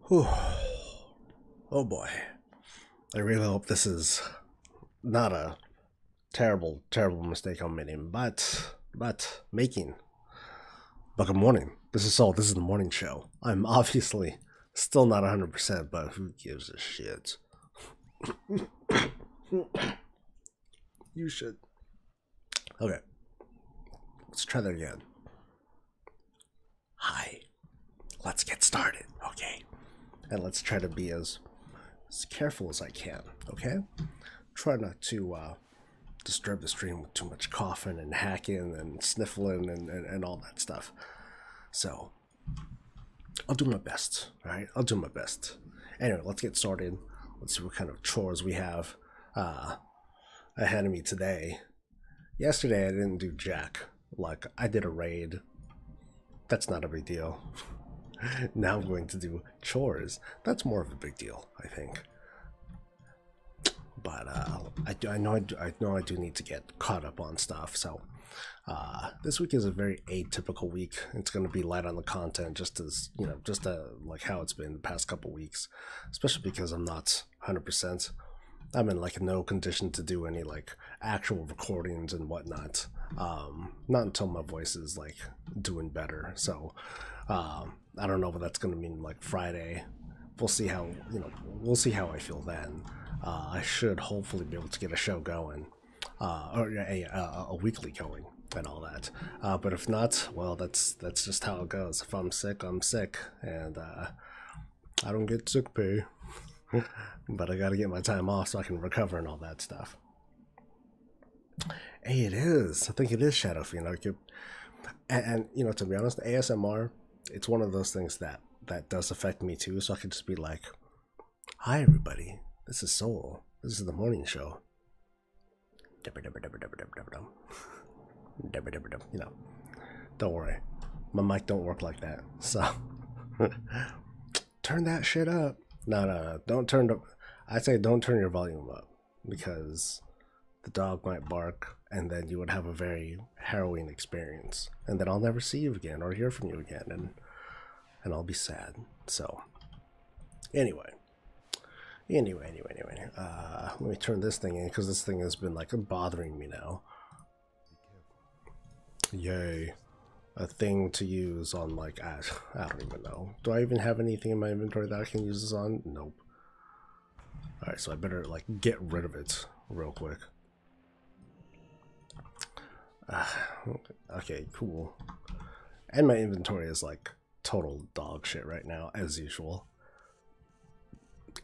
Whew. Oh boy. I really hope this is not a terrible mistake I'm making, making. But good morning. This is Soul. This is the morning show. I'm obviously still not 100%, but who gives a shit? You should. Okay. Let's try that again. Hi. Let's get started, okay? And let's try to be as careful as I can, okay? Try not to disturb the stream with too much coughing and hacking and sniffling and all that stuff. So, I'll do my best, alright? I'll do my best. Anyway, let's get started. Let's see what kind of chores we have ahead of me today. Yesterday I didn't do jack. Like, I did a raid. That's not a big deal. Now I'm going to do chores. That's more of a big deal, I think. But I know I do need to get caught up on stuff. So this week is a very atypical week. It's going to be light on the content, just as like how it's been the past couple weeks. Especially because I'm not 100%. I'm in like no condition to do any like actual recordings and whatnot. Not until my voice is like doing better. So I don't know what that's gonna mean like Friday. We'll see how we'll see how I feel then. I should hopefully be able to get a show going, or a weekly going and all that. But if not, well, that's just how it goes. If I'm sick, I'm sick, and I don't get sick pay. But I gotta get my time off so I can recover and all that stuff. Hey, it is. I think it is Shadow Fiend. And to be honest, ASMR, it's one of those things that does affect me too. So I can just be like, "Hi, everybody. This is Soul. This is the morning show." Don't worry, my mic don't work like that. So turn that shit up. No. Don't turn up. I say don't turn your volume up because the dog might bark and then you would have a very harrowing experience. And then I'll never see you again or hear from you again and I'll be sad. So anyway. Let me turn this thing in because this thing has been like bothering me now. Yay. A thing to use on like I don't even know. Do I even have anything in my inventory that I can use this on? Nope. Alright, so I better like get rid of it real quick. Okay, cool. And my inventory is like total dog shit right now, as usual.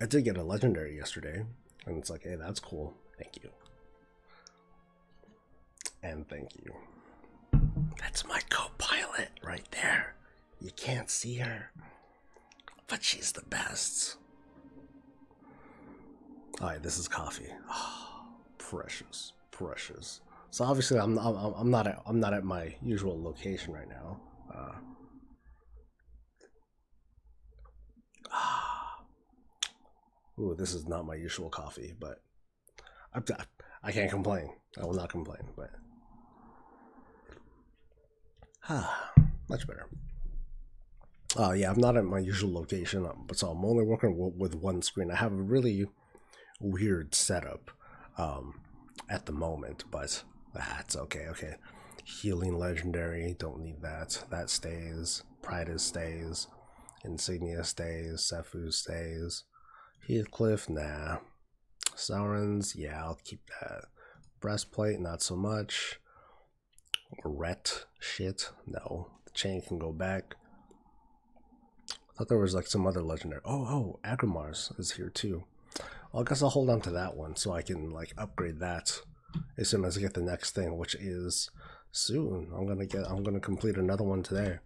I did get a legendary yesterday, and it's like, hey, that's cool. Thank you. And thank you. That's my co-pilot right there. You can't see her, but she's the best. Alright, this is coffee. Oh, precious. So obviously I'm not at my usual location right now. Ooh, this is not my usual coffee, but I can't complain. I will not complain, but much better. Yeah, I'm not at my usual location, so I'm only working with one screen. I have a really weird setup at the moment, but that's okay. Healing legendary, don't need that. That stays. Pride stays. Insignia stays. Sephu stays. Heathcliff, nah. Sauron's, yeah, I'll keep that. Breastplate, not so much. Ret, shit, no. The chain can go back. I thought there was like some other legendary. Oh, Agrimar's is here too. Well, I guess I'll hold on to that one so I can like upgrade that as soon as I get the next thing, which is soon. I'm gonna complete another one today.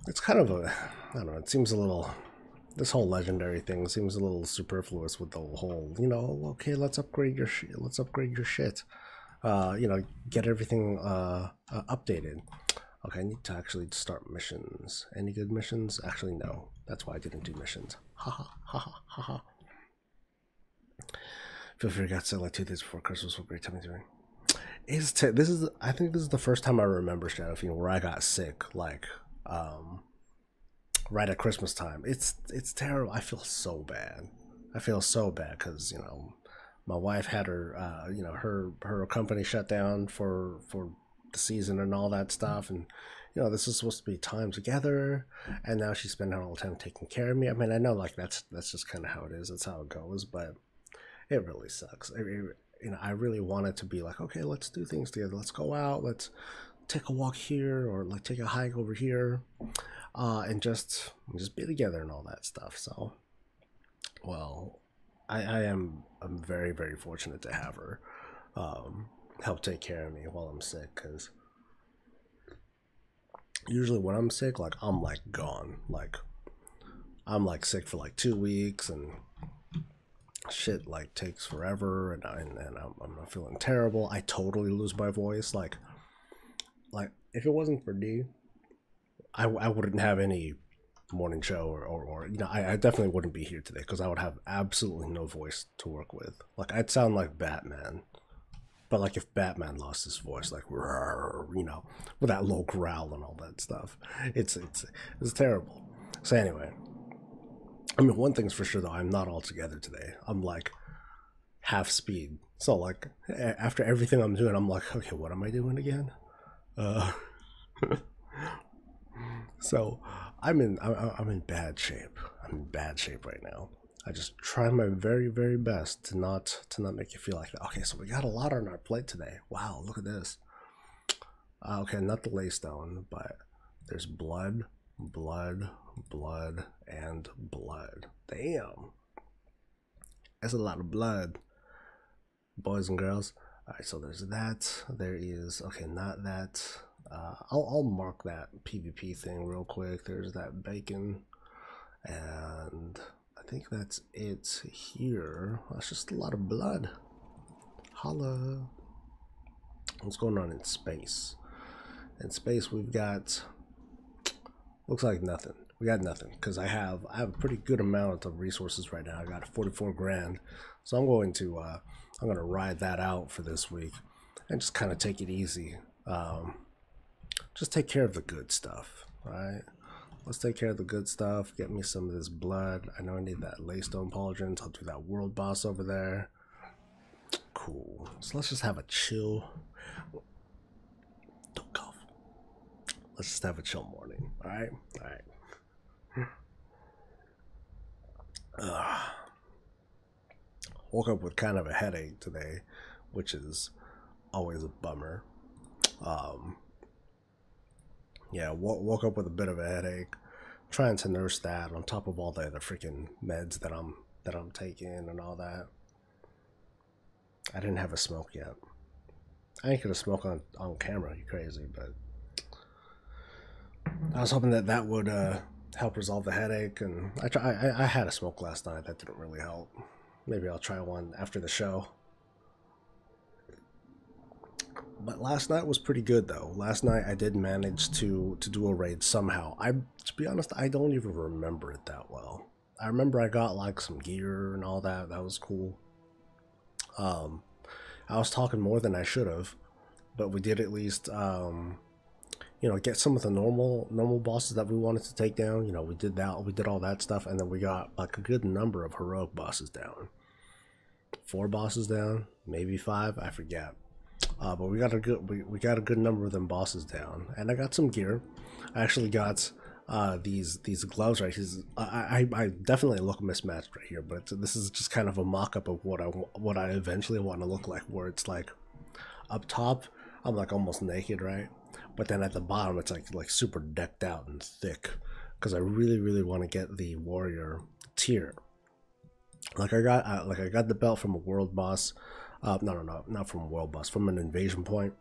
It's kind of a, I don't know, it seems a little, this whole legendary thing seems a little superfluous with the whole, okay, let's upgrade your shit. Get everything updated. Okay, I need to actually start missions. Any good missions? Actually, no. That's why I didn't do missions. Ha. Feel free to say like 2 days before Christmas. What great time doing? I think this is the first time I remember Shadow Fiend where I got sick. Like, right at Christmas time. It's terrible. I feel so bad. I feel so bad because you know my wife had her you know her company shut down for the season and all that stuff, and you know this is supposed to be time together, and now she's spending all the time taking care of me. I mean, I know like that's just kind of how it is. That's how it goes, but it really sucks. You know, I really wanted to be like, okay, let's do things together. Let's go out. Let's take a walk here, or like take a hike over here, and just be together and all that stuff. So, well, I'm very very fortunate to have her help take care of me while I'm sick, because usually when I'm sick, like I'm like gone, like I'm like sick for like 2 weeks, and shit like takes forever, and I'm feeling terrible. I totally lose my voice. Like if it wasn't for D, I wouldn't have any morning show, or you know, I definitely wouldn't be here today because I would have absolutely no voice to work with. Like I'd sound like Batman, but like if Batman lost his voice, like you know, with that low growl and all that stuff, it's terrible. So anyway, I mean, one thing's for sure though, I'm not all together today. I'm like half speed. So like after everything I'm doing, I'm like, okay, what am I doing again? So I'm in bad shape. I'm in bad shape right now. I just try my very very best to not make you feel like that. Okay, so we got a lot on our plate today. Wow, look at this. Okay, not the laystone, but there's blood, and blood. Damn, that's a lot of blood, boys and girls. All right, so there's that. There is, okay, not that. I'll mark that PvP thing real quick. There's that bacon, and I think that's it here. That's just a lot of blood. Holla. What's going on in space? In space, we've got, looks like nothing. We got nothing because I have a pretty good amount of resources right now. I got 44 grand, so I'm going to ride that out for this week and just kind of take it easy. Just take care of the good stuff. All right, let's take care of the good stuff. Get me some of this blood. I know I need that laystone pauldrons. I'll do that world boss over there. Cool. So let's just have a chill. Don't cough. Let's just have a chill morning. All right. All right. Woke up with kind of a headache today, which is always a bummer. Yeah, woke up with a bit of a headache, trying to nurse that on top of all the other freaking meds that I'm taking and all that. I didn't have a smoke yet. I ain't gonna smoke on camera. You crazy? But I was hoping that would help resolve the headache, and I had a smoke last night. That didn't really help. Maybe I'll try one after the show. But last night was pretty good though. Last night I did manage to do a raid somehow. To be honest, I don't even remember it that well. I remember I got like some gear and all that. That was cool. I was talking more than I should have, but we did at least you know, get some of the normal bosses that we wanted to take down. You know, we did that. We did all that stuff, and then we got like a good number of heroic bosses down. 4 bosses down, maybe 5, I forget. But we got a good number of them bosses down, and I got some gear. I actually got these gloves right here. I definitely look mismatched right here, but this is just kind of a mock-up of what I eventually want to look like, where it's like up top I'm like almost naked, right? But then at the bottom it's like super decked out and thick, because I really want to get the warrior tier. Like I got the belt from a world boss. No, not from a world boss, from an invasion point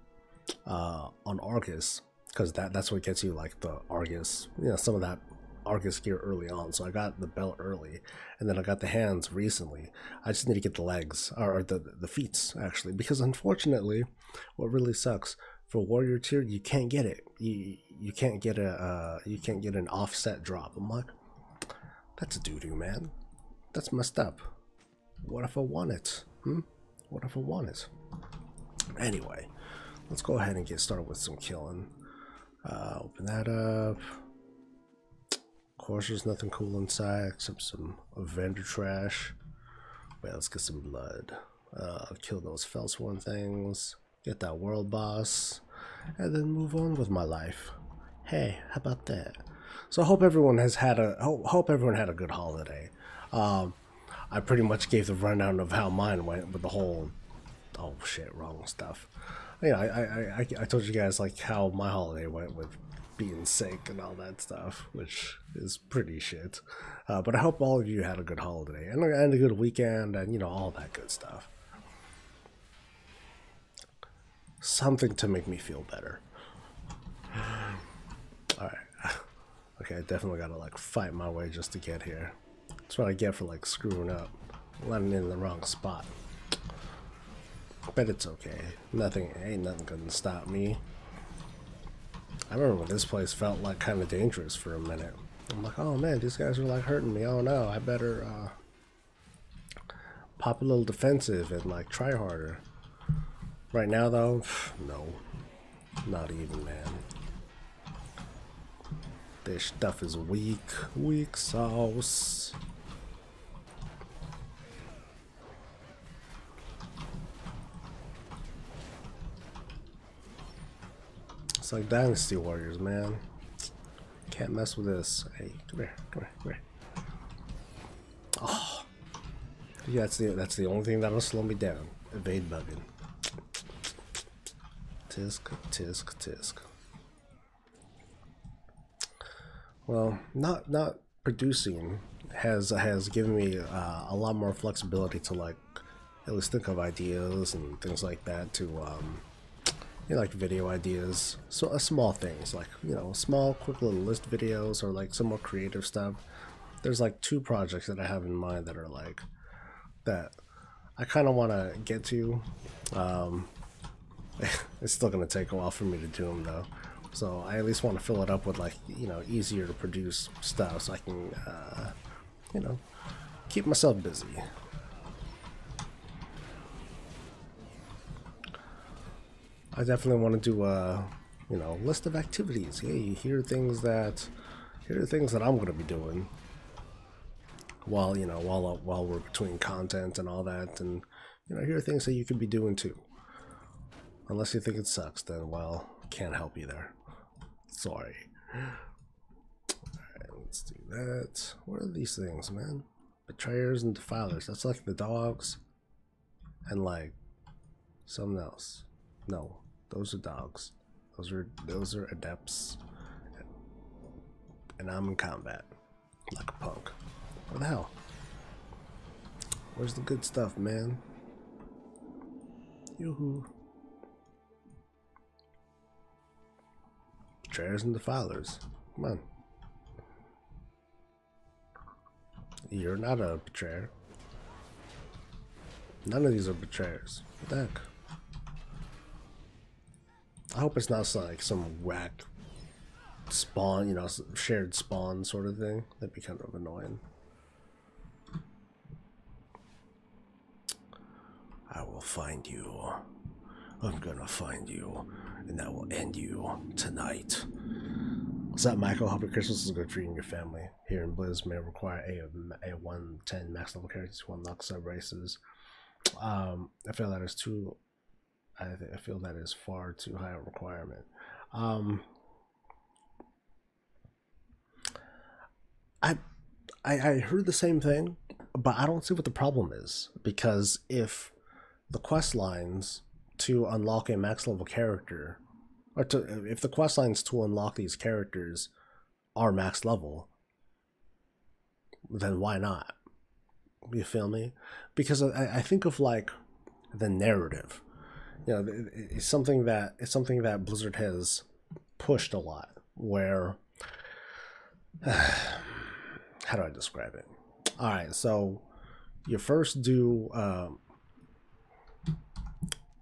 on Argus, because that's what gets you like the Argus, you know, some of that Argus gear early on. So I got the belt early, and then I got the hands recently. I just need to get the legs, or the feet actually, because unfortunately what really sucks for warrior tier, you can't get it. You can't get an offset drop. I'm like, that's a doo-doo, man. That's messed up. What if I want it? What if I want it? Anyway, let's go ahead and get started with some killing. Open that up. course, there's nothing cool inside except some vendor trash. Wait, let's get some blood. Kill those Felsworn things. Get that world boss. And then move on with my life. Hey, how about that? So I hope everyone has had a hope everyone had a good holiday. I pretty much gave the rundown of how mine went with the whole wrong stuff. You know, I told you guys like how my holiday went with being sick and all that stuff, which is pretty shit. But I hope all of you had a good holiday and a good weekend and, you know, all that good stuff. Something to make me feel better. Alright. Okay, I definitely gotta like fight my way just to get here. That's what I get for like screwing up. Landing in the wrong spot. But it's okay. Ain't nothing gonna stop me. I remember when this place felt like kind of dangerous for a minute. I'm like, oh man, these guys are like hurting me. Oh no, I better pop a little defensive and like try harder. Right now though, no. Not even, man. This stuff is weak. Weak sauce. It's like Dynasty Warriors, man. Can't mess with this. Hey, come here, come here, come here. Oh, yeah, that's the only thing that'll slow me down. Evade bugging. Tisk, tisk, tisk. Well, not producing has given me a lot more flexibility to like at least think of ideas and things like that to you know, like video ideas, so small things like, you know, small quick little list videos or like some more creative stuff. There's like 2 projects that I have in mind that are like that I kind of want to get to. It's still gonna take a while for me to do them though, so I at least want to fill it up with like, you know, easier to produce stuff so I can you know, keep myself busy. I definitely want to do a, you know, list of activities. Hey, here are things that I'm going to be doing while, you know, while we're between content and all that, and, you know, here are things that you could be doing too. Unless you think it sucks, then, well, can't help you there. Sorry. Alright, let's do that. What are these things, man? Betrayers and defilers. That's like the dogs and like something else. No. Those are dogs. Those are adepts. And I'm in combat. Like a punk. What the hell? Where's the good stuff, man? Yoo-hoo. Betrayers and defilers. Come on. You're not a betrayer. None of these are betrayers. What the heck? I hope it's not like some whack spawn, you know, shared spawn sort of thing. That'd be kind of annoying. I will find you. I'm gonna find you, and that will end you tonight. What's up, Michael? Hope your Christmas is good for you and your family. Here in Blizz may require a 110 max level characters to unlock sub races. I feel that is too. I feel that is far too high a requirement. I heard the same thing, but I don't see what the problem is, because if the quest lines to unlock a max level character, or if the quest lines to unlock these characters are max level, then why not? You feel me? Because I think of like the narrative. You know, it's something that Blizzard has pushed a lot. Where, how do I describe it? All right, so you first do.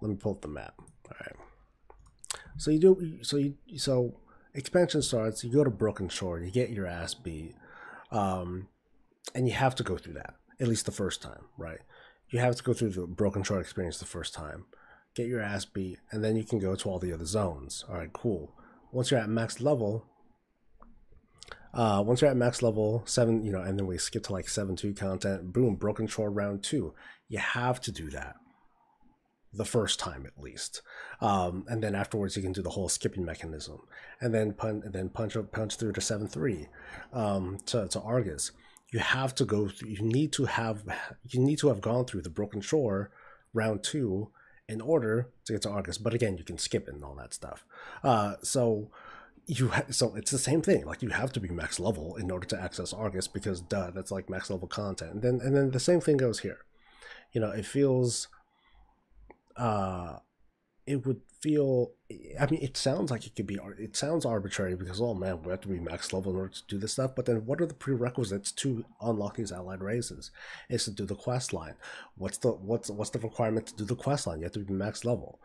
Let me pull up the map. All right. So you do. So expansion starts. You go to Broken Shore. You get your ass beat, and you have to go through that at least the first time, right? You have to go through the Broken Shore experience the first time. Get your ass beat, and then you can go to all the other zones. All right, cool. Once you're at max level, Once you're at max level 7, you know, and then we skip to like 7-2 content, boom, Broken Shore round 2. You have to do that the first time at least, and then afterwards you can do the whole skipping mechanism, and then punch through to 7-3 to Argus. You have to go through, you need to have gone through the Broken Shore round 2 in order to get to Argus. But again, you can skip it and all that stuff. So it's the same thing. Like, you have to be max level in order to access Argus, because duh, that's like max level content. And then the same thing goes here. You know, it feels it would feel, I mean, it sounds like it sounds arbitrary, because, oh man, we have to be max level in order to do this stuff. But then what are the prerequisites to unlock these allied races? Is to do the quest line. What's the requirement to do the quest line? You have to be max level.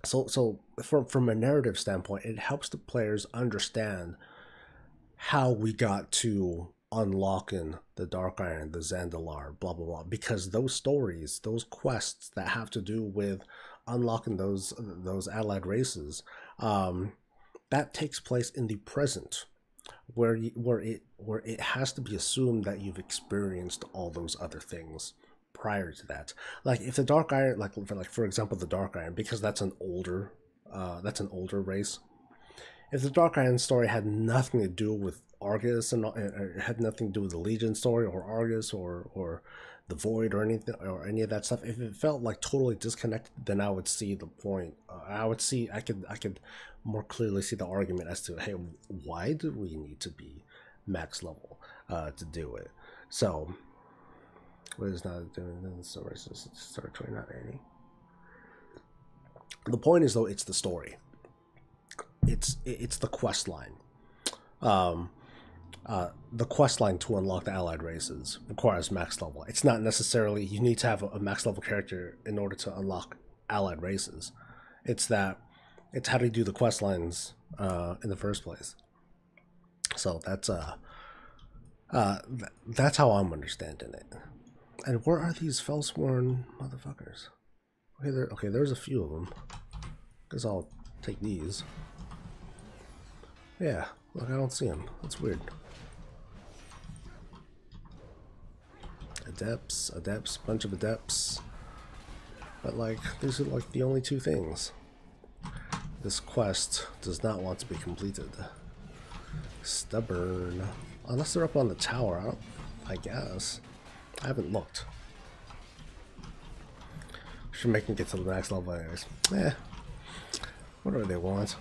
So from a narrative standpoint, it helps the players understand how we got to unlocking the Dark Iron, the Zandalar, blah blah blah, because those stories, those quests that have to do with unlocking those allied races, that takes place in the present, where it has to be assumed that you've experienced all those other things prior to that. Like, if the Dark Iron, like for example the Dark Iron, because that's an older race. If the Dark Iron story had nothing to do with Argus, and it had nothing to do with the Legion story or Argus or the Void or anything, or any of that stuff, if it felt like totally disconnected, then I would see the point. I could more clearly see the argument as to, hey, why do we need to be max level to do it? So what is not doing this? So it's just start trying not any. The point is, though, it's the story. It's the quest line. The quest line to unlock the allied races requires max level. It's not necessarily you need to have a max level character in order to unlock allied races. It's how to do the quest lines in the first place. So that's how I'm understanding it. And where are these Fellsworn motherfuckers? Okay, there's a few of them. Guess I'll take these. Yeah, look, I don't see them. That's weird. Adepts, bunch of adepts. But like, these are like the only two things. This quest does not want to be completed. Stubborn. Unless they're up on the tower, I guess. I haven't looked. Should make them get to the max level anyways. Whatever they want.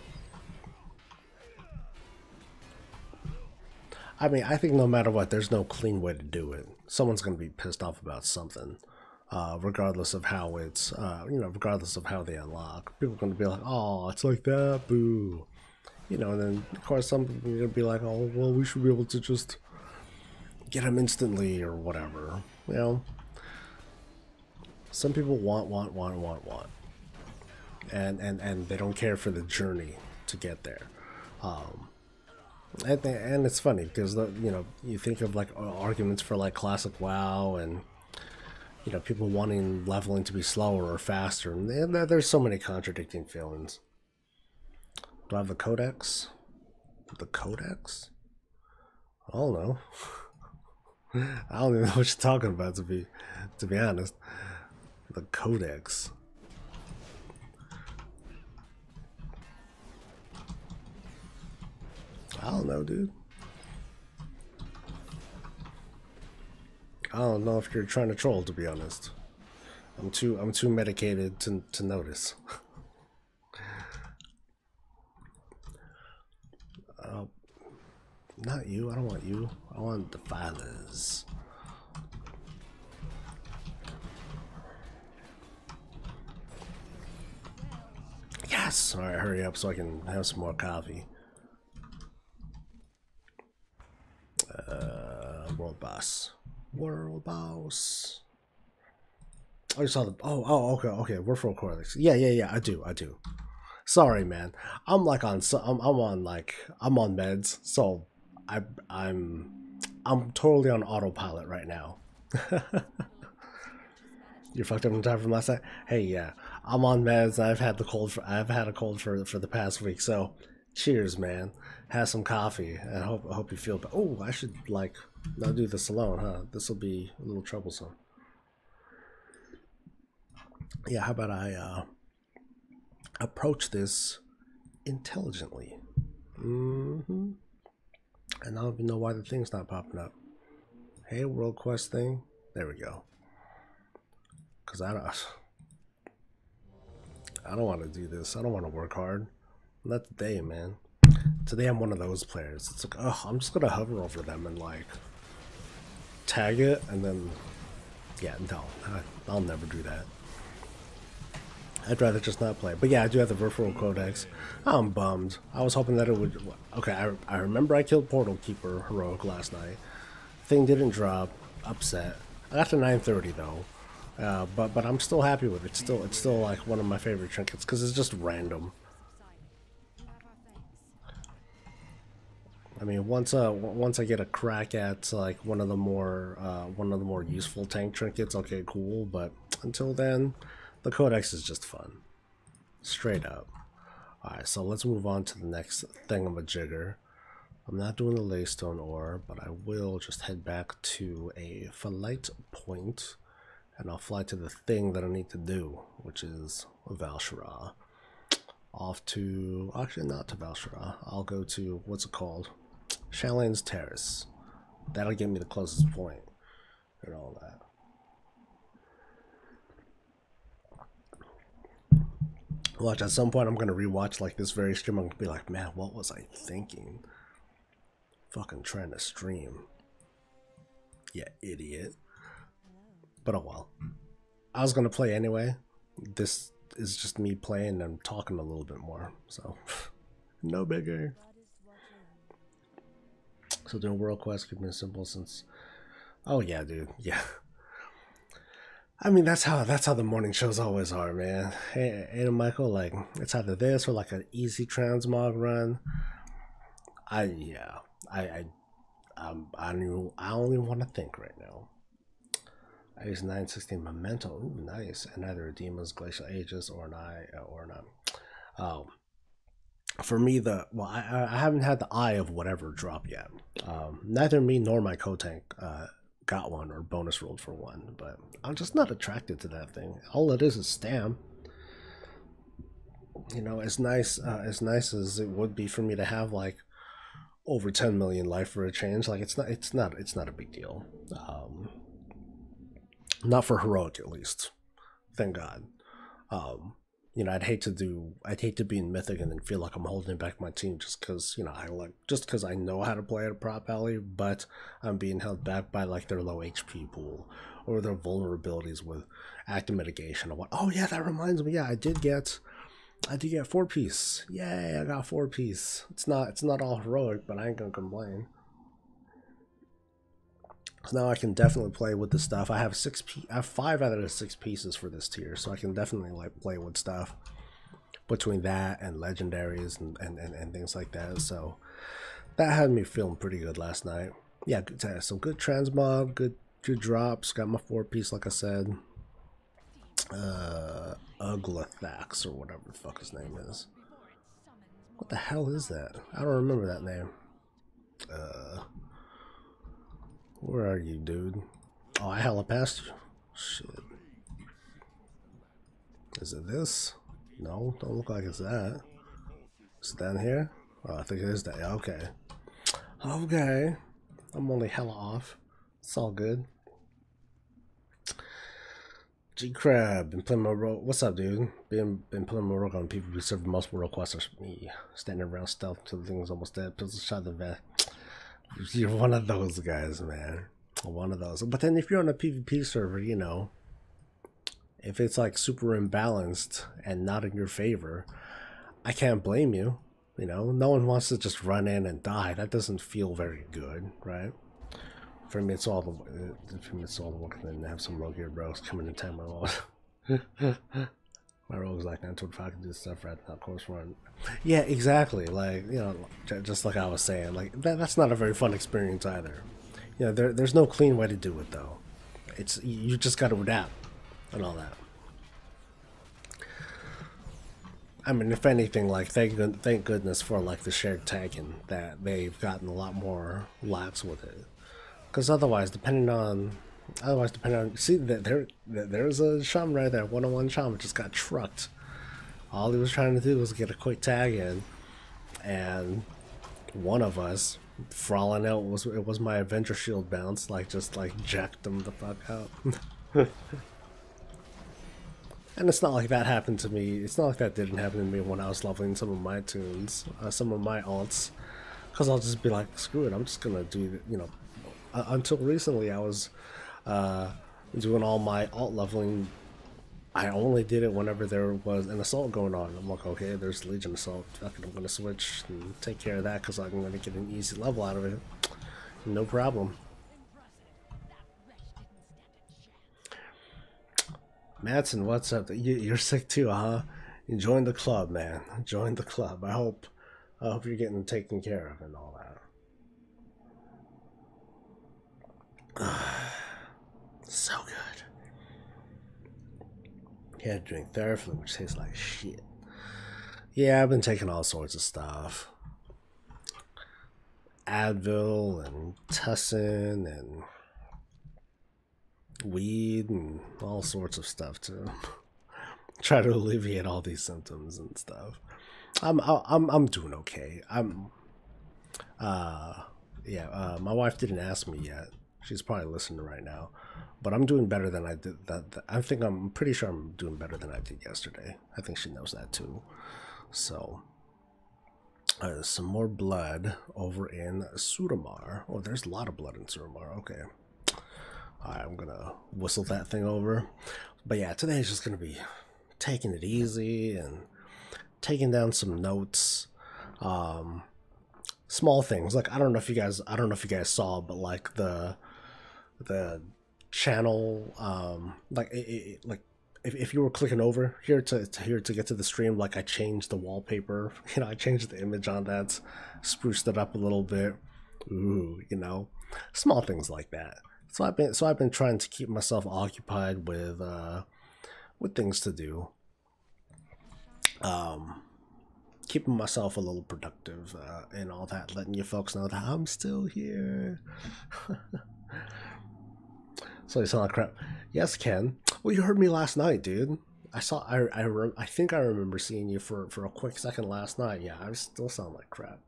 I mean, I think no matter what, there's no clean way to do it. Someone's going to be pissed off about something, regardless of how it's, regardless of how they unlock. People are going to be like, oh, it's like that, boo. You know, and then, of course, some people are going to be like, oh, well, we should be able to just get them instantly or whatever, you know? Some people want. And they don't care for the journey to get there. And it's funny because, you know, you think of like arguments for like classic WoW, and you know, people wanting leveling to be slower or faster, and there's so many contradicting feelings. Do I have the Codex? The Codex? I don't know. I don't even know what you're talking about, to be honest. The Codex. I don't know, dude. I don't know if you're trying to troll, to be honest. I'm too medicated to notice. Not you. I don't want you. I want the fathers. Yes! Alright, hurry up so I can have some more coffee. World boss. World boss. Oh, you saw the. Okay. We're for Corlix. Yeah. I do. Sorry, man. I'm like on. I'm on meds. So I'm totally on autopilot right now. You fucked up in time from last night. Hey, yeah. I'm on meds. I've had a cold for the past week. So Cheers, man. Have some coffee. I hope you feel better. Oh, I should like not do this alone, huh? This will be a little troublesome. Yeah, how about I approach this intelligently? And I don't even know why the thing's not popping up. Hey, world quest thing. There we go. Cause I don't want to do this. I don't want to work hard. Not today, man. Today I'm one of those players. It's like, oh, I'm just gonna hover over them and like tag it, and then yeah, no, I'll never do that. I'd rather just not play. But yeah, I do have the Vertical Codex. I'm bummed. I was hoping that it would. Okay, I remember I killed Portal Keeper Heroic last night. Thing didn't drop. Upset. I got to 930 though. But I'm still happy with it. It's still like one of my favorite trinkets because it's just random. I mean, once I get a crack at like one of the more useful tank trinkets, okay, cool. But until then, the Codex is just fun, straight up. All right, so let's move on to the next thingamajigger. I'm not doing the Laystone ore, but I will just head back to a flight point, and I'll fly to the thing that I need to do, which is Val'sharah. Off to, actually not to Val'sharah. I'll go to, what's it called? Shalane's Terrace. That'll get me the closest point and all that. Watch, at some point I'm gonna rewatch like this very stream. I'm gonna be like, man, what was I thinking? Fucking trying to stream. Yeah, idiot. But oh well. I was gonna play anyway. This is just me playing and talking a little bit more, so no bigger. So doing world quest could be simple since. Oh yeah, dude. Yeah. I mean that's how the morning shows always are, man. Hey, Michael, like it's either this or like an easy transmog run. I only want to think right now. I use 916 Memento. Ooh, nice. And either a Demon's Glacial Aegis or an for me, I haven't had the Eye of whatever drop yet. Neither me nor my co-tank got one or bonus rolled for one, but I'm just not attracted to that thing. All it is stam. You know, as nice as it would be for me to have like over 10 million life for a change, like it's not a big deal. Not for heroic, at least. Thank God. You know, I'd hate to be in Mythic and then feel like I'm holding back my team just because, you know, I know how to play at a prop alley, but I'm being held back by like their low HP pool or their vulnerabilities with active mitigation or what. Oh yeah, that reminds me. Yeah, I did get 4-piece. Yay, I got 4-piece. It's not all heroic, but I ain't gonna complain. So now I can definitely play with the stuff. I have 5 out of the 6 pieces for this tier, so I can definitely like play with stuff between that and legendaries and things like that. So that had me feeling pretty good last night. Yeah, some good transmog, good drops. Got my 4-piece, like I said. Uglathax or whatever the fuck his name is. What the hell is that? I don't remember that name. Where are you, dude? Oh, I hella passed you. Shit. Is it this? No, don't look like it's that. Is it down here? Oh, I think it is that. Yeah, okay. Okay. I'm only hella off. It's all good. G-Crab, been playing my role. What's up, dude? Been playing my role on PvP server. Most world quests are me standing around stealth till the thing's almost dead. Pistol shot the vet. You're one of those guys, man. One of those. But then if you're on a PvP server, you know, if it's like super imbalanced and not in your favor, I can't blame you. You know, no one wants to just run in and die. That doesn't feel very good, right? For me, it's all the work. And then have some rogue here, bros, coming in time. My rogue's like 925 I can do stuff right now, course run. Yeah, exactly. Like, you know, just like I was saying, like that's not a very fun experience either. You know, there's no clean way to do it though. It's you just got to adapt and all that. I mean, if anything, like thank goodness for like the shared tagging that they've gotten a lot more lax with it. Because otherwise depending on see that there's a shaman right there, 101 shaman just got trucked. All he was trying to do was get a quick tag in, and one of us, for all I know, it was my Avenger shield bounce, like just like jacked him the fuck out. And it's not like that happened to me. It's not like that didn't happen to me when I was leveling some of my tunes, some of my alts. Because I'll just be like, screw it, I'm just gonna do, you know. Until recently, I was doing all my alt leveling. I only did it whenever there was an assault going on. I'm like, okay, there's Legion assault. Okay, I'm gonna switch and take care of that because I'm gonna get an easy level out of it. No problem. Madsen, what's up? You're sick too, huh? Join the club, man. Join the club. I hope you're getting taken care of and all that. So good. Yeah, drink Theraflu, which tastes like shit. Yeah, I've been taking all sorts of stuff. Advil and Tussin and weed and all sorts of stuff to try to alleviate all these symptoms and stuff. I'm doing okay. My wife didn't ask me yet. She's probably listening right now, but I'm doing better than I did. I'm pretty sure I'm doing better than I did yesterday. I think she knows that too. So some more blood over in Suramar. Oh, there's a lot of blood in Suramar. Okay. Alright, I'm gonna whistle that thing over. But yeah, today is just gonna be taking it easy and taking down some notes. Small things. Like I don't know if you guys saw, but like the channel, like like if you were clicking over here to get to the stream, like I changed the wallpaper. You know, I changed the image on that, spruced it up a little bit. Ooh, you know, small things like that. So I've been trying to keep myself occupied with things to do. Keeping myself a little productive and all that, letting you folks know that I'm still here. So you sound like crap. Yes, Ken. Well, you heard me last night, dude. I think I remember seeing you for a quick second last night. Yeah, I still sound like crap.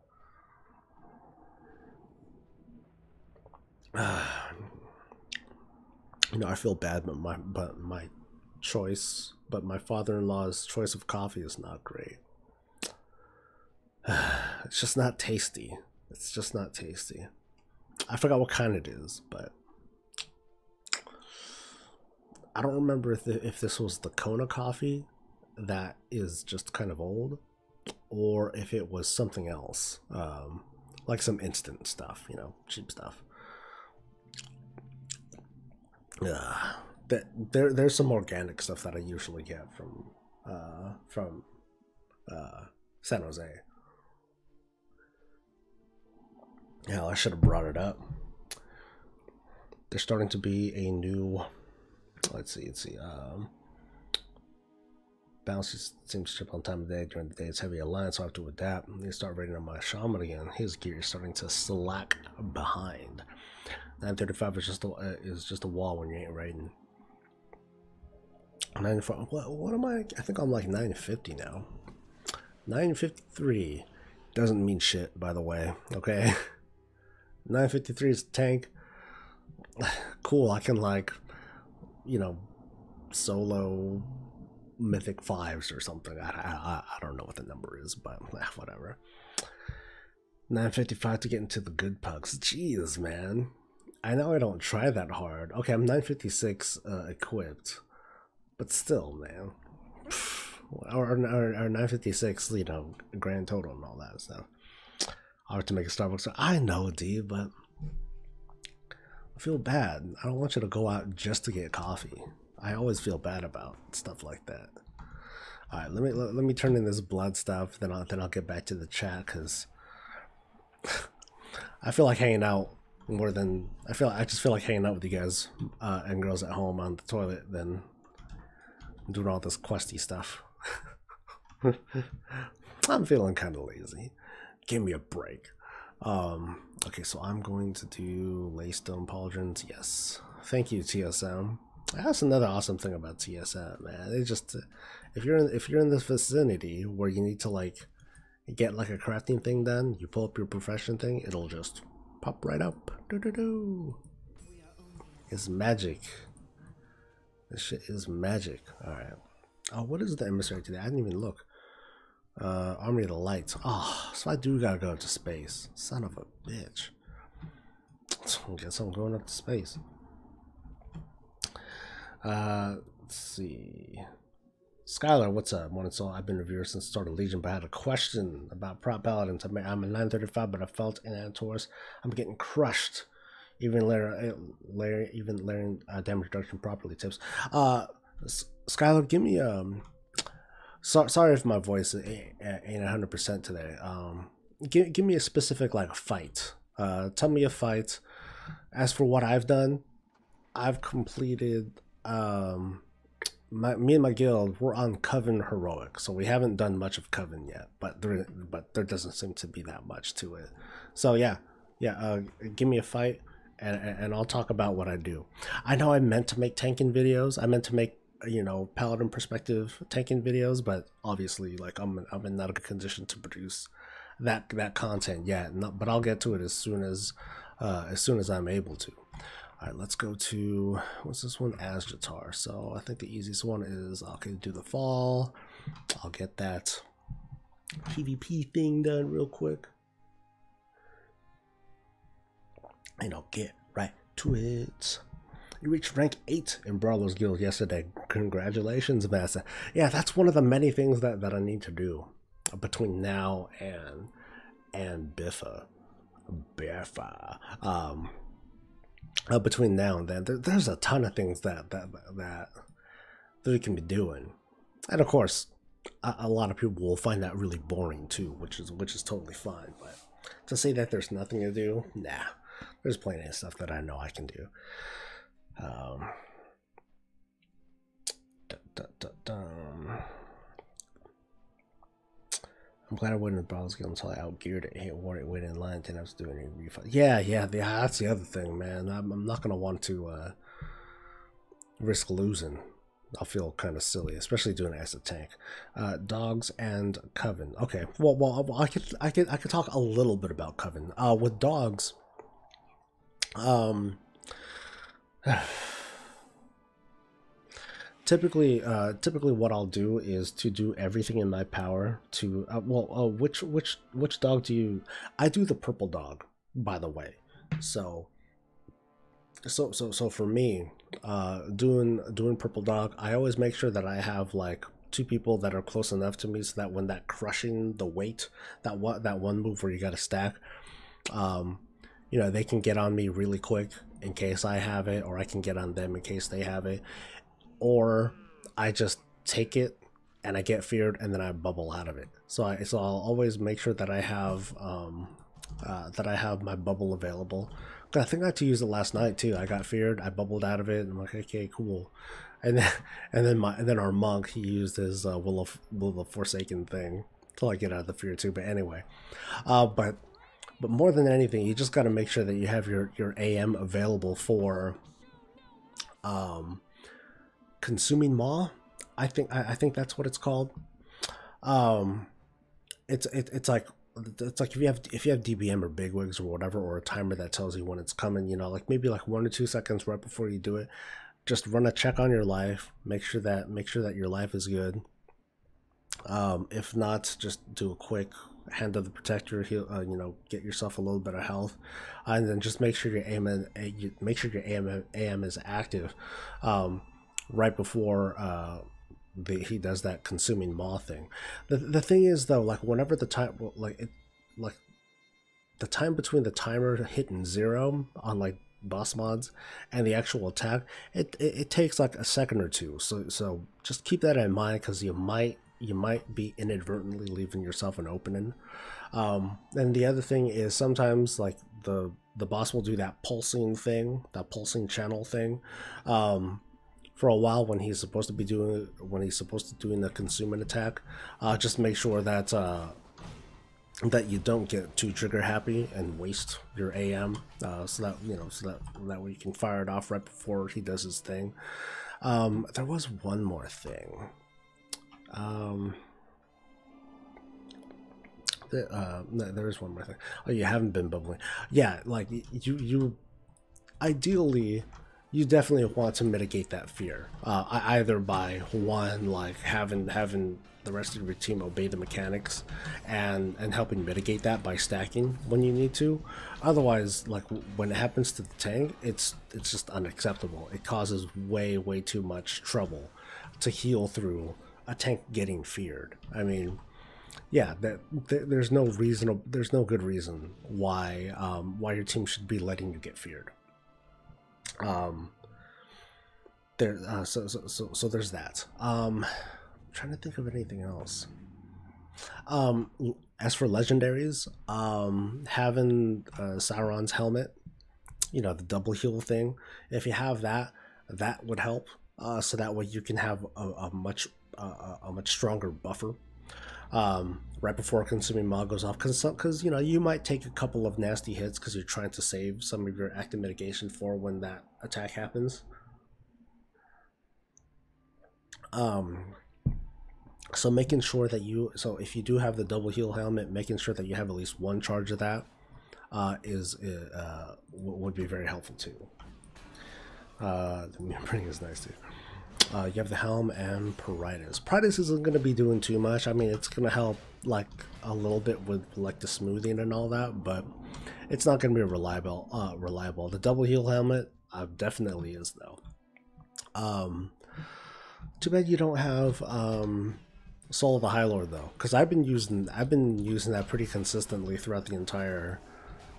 You know, I feel bad, but my father-in-law's choice of coffee is not great. It's just not tasty. It's just not tasty. I forgot what kind it is, but I don't remember if this was the Kona coffee that is just kind of old, or if it was something else, like some instant stuff, you know, cheap stuff. There's some organic stuff that I usually get from San Jose. Hell, I should have brought it up. There's starting to be a new, let's see. Bounce seems to trip on time of day. During the day, it's heavy alliance, so I have to adapt. I need to start raiding on my shaman again. His gear is starting to slack behind. 935 is just a wall when you ain't raiding. 945. What am I? I think I'm like 950 now. 953 doesn't mean shit, by the way. Okay. 953 is tank. Cool. I can, like, you know, solo mythic 5s or something. I don't know what the number is, but whatever. 955 to get into the good pugs. Jeez, man. I know I don't try that hard. Okay, I'm 956 equipped, but still, man. Or 956, you know, grand total and all that stuff. I have to make a Starbucks. I know, D, but I feel bad. I don't want you to go out just to get coffee. I always feel bad about stuff like that. All right, let me turn in this blood stuff. Then I'll get back to the chat because I feel like hanging out more than I just feel like hanging out with you guys and girls at home on the toilet than doing all this questy stuff. I'm feeling kind of lazy. Give me a break. Okay, so I'm going to do Laystone Pauldrons. Yes. Thank you, TSM. That's another awesome thing about TSM, man. They just, if you're in this vicinity where you need to like get like a crafting thing done, you pull up your profession thing, it'll just pop right up. Do. It's magic. This shit is magic. All right. Oh, what is the emissary today? I didn't even look. Army of the Lights. Oh, so I do gotta go to space. Son of a bitch. I guess I'm going up to space. Let's see. Skylar, what's up? Morning Soul. I've been a viewer since the start of Legion, but I had a question about prop paladins. I'm a 935, but I felt in Antor's I'm getting crushed. Even layering damage reduction properly tips. Skylar, give me sorry if my voice ain't 100% today. Give me a specific like fight. Tell me a fight. As for what I've done, I've completed me and my guild, we're on Coven Heroic, so we haven't done much of Coven yet, but there doesn't seem to be that much to it. So yeah, give me a fight, and I'll talk about what I do. I know I meant to make tanking videos. I meant to make, you know, paladin perspective tanking videos, but obviously, like, I'm in not a good condition to produce that content yet. But I'll get to it as soon as I'm able to. All right, let's go to, what's this one? Asjatar. So I think the easiest one is, okay, do the fall. I'll get that PvP thing done real quick, and I'll get right to it. You reached rank 8 in Brawler's Guild yesterday. Congratulations, Massa. Yeah, that's one of the many things that I need to do between now and Biffa. Between now and then, there's a ton of things that we can be doing, and of course, a lot of people will find that really boring too, which is totally fine. But to say that there's nothing to do, nah, there's plenty of stuff that I know I can do. I'm glad I went in the Brawler's Guild until I outgeared it. Hey, waited in line, didn't have to do any refund. Yeah, that's the other thing, man. I'm not gonna want to risk losing. I'll feel kind of silly, especially doing it as a tank. Dogs and Coven. Okay, well, I could talk a little bit about Coven. With dogs, typically what I'll do is to do everything in my power to which dog do you? I do the purple dog, by the way. So for me, doing purple dog, I always make sure that I have like 2 people that are close enough to me, so that when that crushing the weight, that one move where you got to stack, you know, they can get on me really quick in case I have it, or I can get on them in case they have it, or I just take it and I get feared and then I bubble out of it. So I'll always make sure that I have my bubble available. I think I had to use it last night too. I got feared, I bubbled out of it, and I'm like, okay, cool. And then our monk, he used his will of Forsaken thing till I get out of the fear too. But anyway, but more than anything, you just got to make sure that you have your AM available for consuming maw. I think that's what it's called. It's like if you have DBM or bigwigs or whatever, or a timer that tells you when it's coming, you know, like maybe like 1 or 2 seconds right before you do it, just run a check on your life, make sure that your life is good. If not, just do a quick Hand of the Protector, heal, you know, get yourself a little bit of health, and then just make sure your AM is active right before he does that consuming maw thing. The thing is though, like whenever the time, like the time between the timer hitting 0 on like boss mods and the actual attack, it takes like a second or 2. So just keep that in mind, because you might be inadvertently leaving yourself an opening. And the other thing is sometimes like the boss will do that pulsing thing, that pulsing channel thing, for a while when he's supposed to be doing the consummate attack. Just make sure that that you don't get too trigger happy and waste your AM, so that that way you can fire it off right before he does his thing. There was one more thing. There is one more thing. Oh, you haven't been bubbling. Yeah, like you ideally, you definitely want to mitigate that fear. Either by one, like having the rest of your team obey the mechanics, and helping mitigate that by stacking when you need to. Otherwise, like when it happens to the tank, it's just unacceptable. It causes way too much trouble to heal through a tank getting feared. I mean, yeah, there's no good reason why your team should be letting you get feared. So there's that. I'm trying to think of anything else. As for legendaries, having Sauron's helmet, you know, the double heal thing, if you have that, that would help. So that way you can have a much stronger buffer right before consuming mod goes off, because you know, you might take a couple of nasty hits because you're trying to save some of your active mitigation for when that attack happens. So making sure that if you do have the double heal helmet, making sure that you have at least one charge of that would be very helpful too. The membrane is nice too. You have the helm and Paritas. Paritas isn't going to be doing too much. I mean, it's going to help like a little bit with like the smoothing and all that, but it's not going to be reliable. The double heal helmet definitely is though. Too bad you don't have Soul of the High Lord though, because I've been using that pretty consistently throughout the entire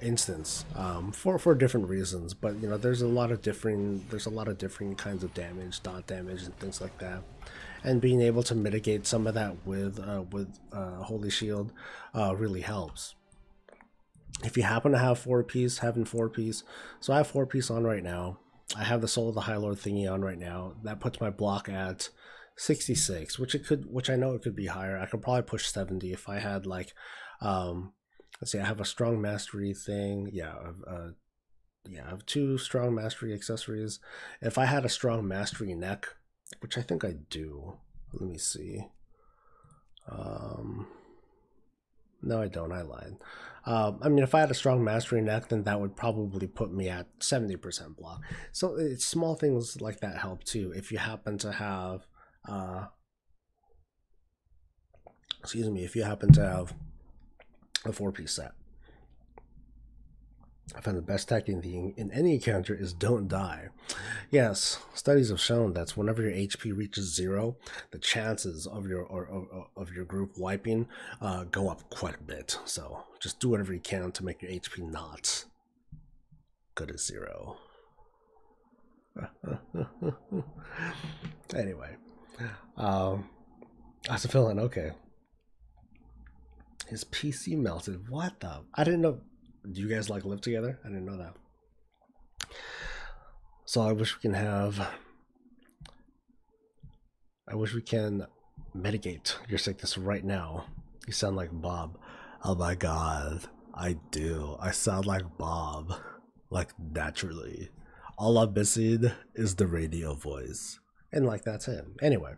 instance, for different reasons. But you know, there's a lot of different kinds of damage, dot damage, and things like that. And being able to mitigate some of that with Holy Shield really helps. If you happen to have having 4-piece, so I have 4-piece on right now. I have the Soul of the High Lord thingy on right now. That puts my block at 66, which I know it could be higher. I could probably push 70 if I had like, let's see, I have a strong mastery thing. Yeah, I have 2 strong mastery accessories. If I had a strong mastery neck, which I think I do, let me see. No, I don't. I lied. I mean, if I had a strong mastery neck, then that would probably put me at 70% block. So it's small things like that help too. If you happen to have, if you happen to have a 4-piece set. I found the best tactic in any encounter is don't die. Yes, studies have shown that whenever your HP reaches 0, the chances of your group wiping go up quite a bit. So just do whatever you can to make your HP not good as 0. Anyway, how's it feeling? Okay. His PC melted. What the? I didn't know. Do you guys like live together? I didn't know that. So I wish we can mitigate your sickness right now. You sound like Bob. Oh my god, I do. I sound like Bob, like naturally. All I'm missing is the radio voice, and like that's him. Anyway,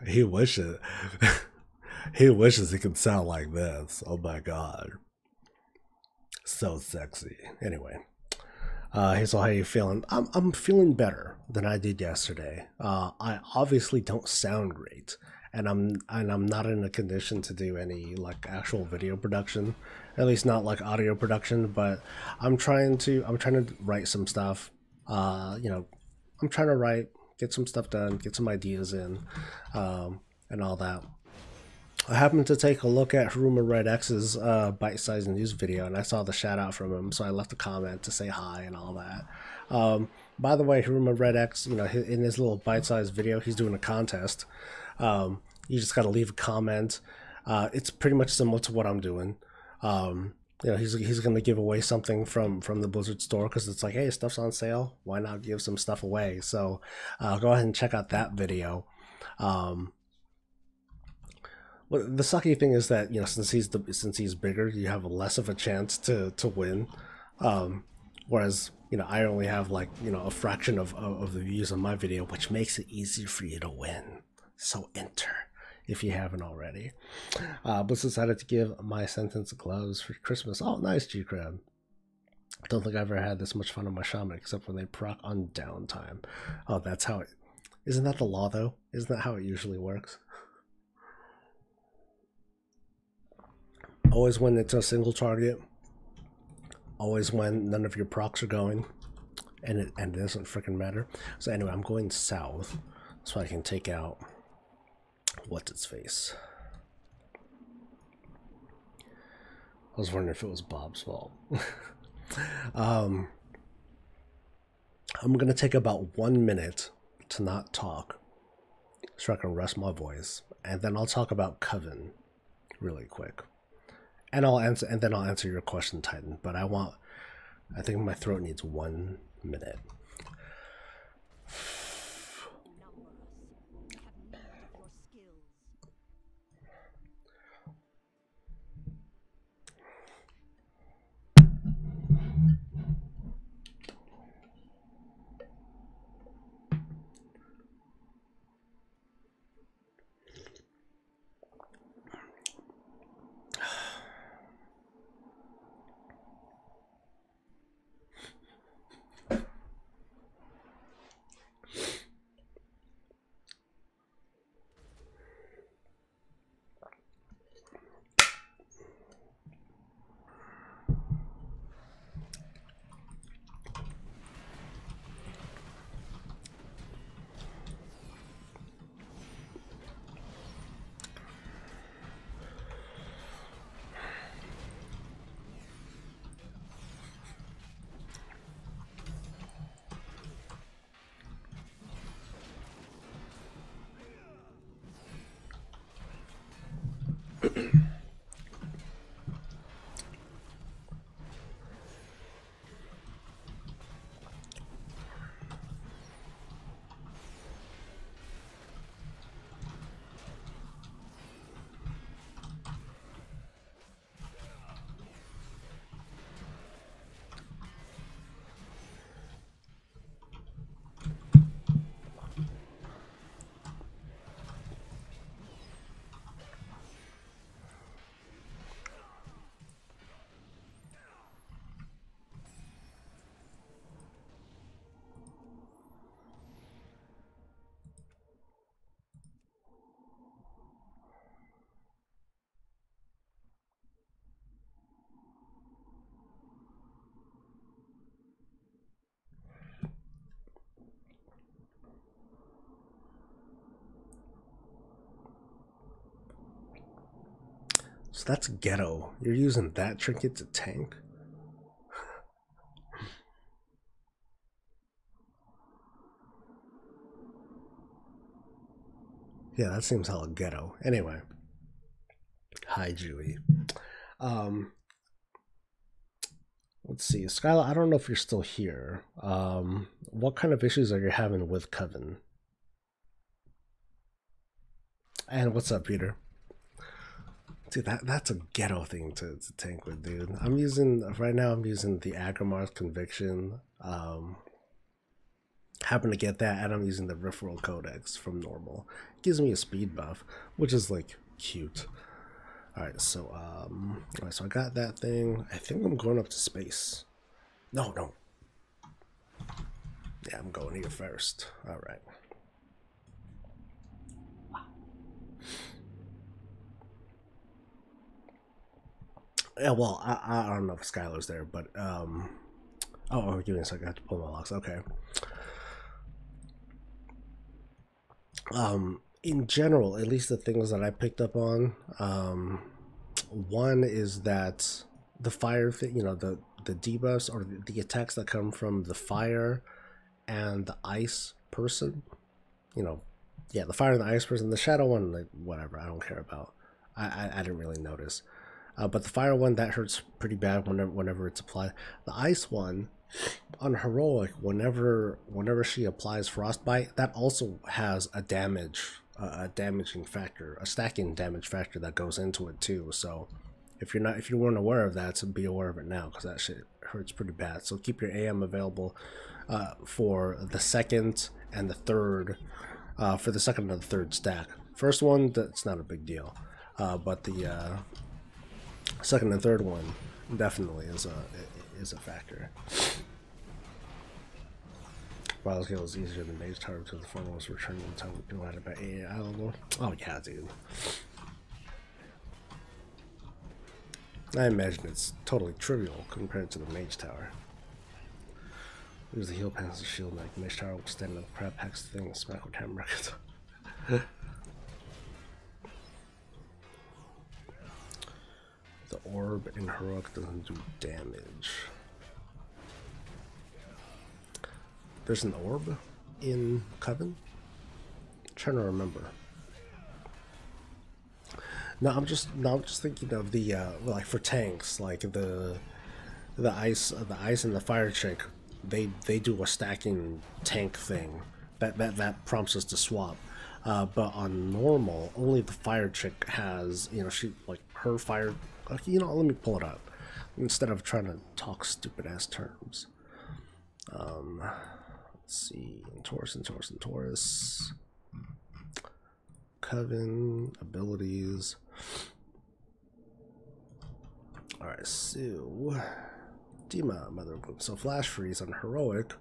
he wishes he could sound like this. Oh my god. So sexy. Anyway, so how are you feeling? I'm feeling better than I did yesterday. I obviously don't sound great, and I'm not in a condition to do any like actual video production, at least not like audio production. But I'm trying to write some stuff. You know, I'm trying to get some stuff done, get some ideas in, and all that. I happened to take a look at Haruma Red X's bite-sized news video, and I saw the shout out from him, so I left a comment to say hi and all that. By the way, Haruma Red X, you know, in his little bite-sized video, he's doing a contest. You just got to leave a comment. It's pretty much similar to what I'm doing. you know, he's gonna give away something from the Blizzard store because it's like, hey, stuff's on sale. Why not give some stuff away? So go ahead and check out that video. Well, the sucky thing is that, you know, since he's bigger, you have less of a chance to win. Whereas, you know, I only have like, you know, a fraction of the views on my video, which makes it easier for you to win. So enter if you haven't already. Bliss decided to give my sentence gloves for Christmas. Oh, nice, G-Crab. Don't think I've ever had this much fun on my shaman except when they proc on downtime. Oh, that's how it... Isn't that the law, though? Isn't that how it usually works? Always when it's a single target. Always when none of your procs are going. And it doesn't freaking matter. So anyway, I'm going south so I can take out... What's its face? I was wondering if it was Bob's fault. I'm gonna take about 1 minute to not talk so I can rest my voice, and then I'll talk about Coven really quick. And then I'll answer your question, Titan. But I think my throat needs 1 minute. So that's ghetto. You're using that trinket to tank? Yeah, that seems hella ghetto. Anyway. Hi, Jewy. Let's see. Skylar, I don't know if you're still here. What kind of issues are you having with Coven? And what's up, Peter? Dude, that's a ghetto thing to tank with, dude. Right now I'm using the Agrimar's Conviction. Happen to get that, and I'm using the Riftworld Codex from normal. It gives me a speed buff, which is like cute. Alright, so so I got that thing. I think I'm going up to space. No. Yeah, I'm going here first. Alright. Yeah, well, I don't know if Skylar's there, but oh, give me a second. I have to pull my locks. Okay. In general, at least the things that I picked up on, one is that the fire thing, you know, the debuffs or the attacks that come from the fire and the ice person, you know, yeah, the fire and the ice person, the shadow one, like whatever, I don't care about. I didn't really notice. But the fire one, that hurts pretty bad whenever it's applied. The ice one, on heroic, whenever she applies frostbite, that also has a damaging factor, a stacking damage factor that goes into it too. So if you weren't aware of that, so be aware of it now, because that shit hurts pretty bad. So keep your AM available for the second and the third, for the second and the third stack. First one, that's not a big deal, but the second and third one definitely is a factor. Wild Scale is easier than Mage Tower because the former was returning in time people had about 8. I don't know. Oh yeah, dude. I imagine it's totally trivial compared to the Mage Tower. Use the heal pants and shield like Mage Tower will stand up, crab hacks the thing and smack with hammer. The orb in heroic doesn't do damage. There's an orb in Coven? I'm trying to remember. No, I'm just thinking of the like for tanks, like the ice and the fire chick. They do a stacking tank thing that prompts us to swap. But on normal, only the fire chick has, you know, she like her fire. You know, let me pull it up instead of trying to talk stupid ass terms. Let's see, Taurus. Coven abilities. Alright, so Dima, Mother of Gloom. So Flash Freeze on heroic.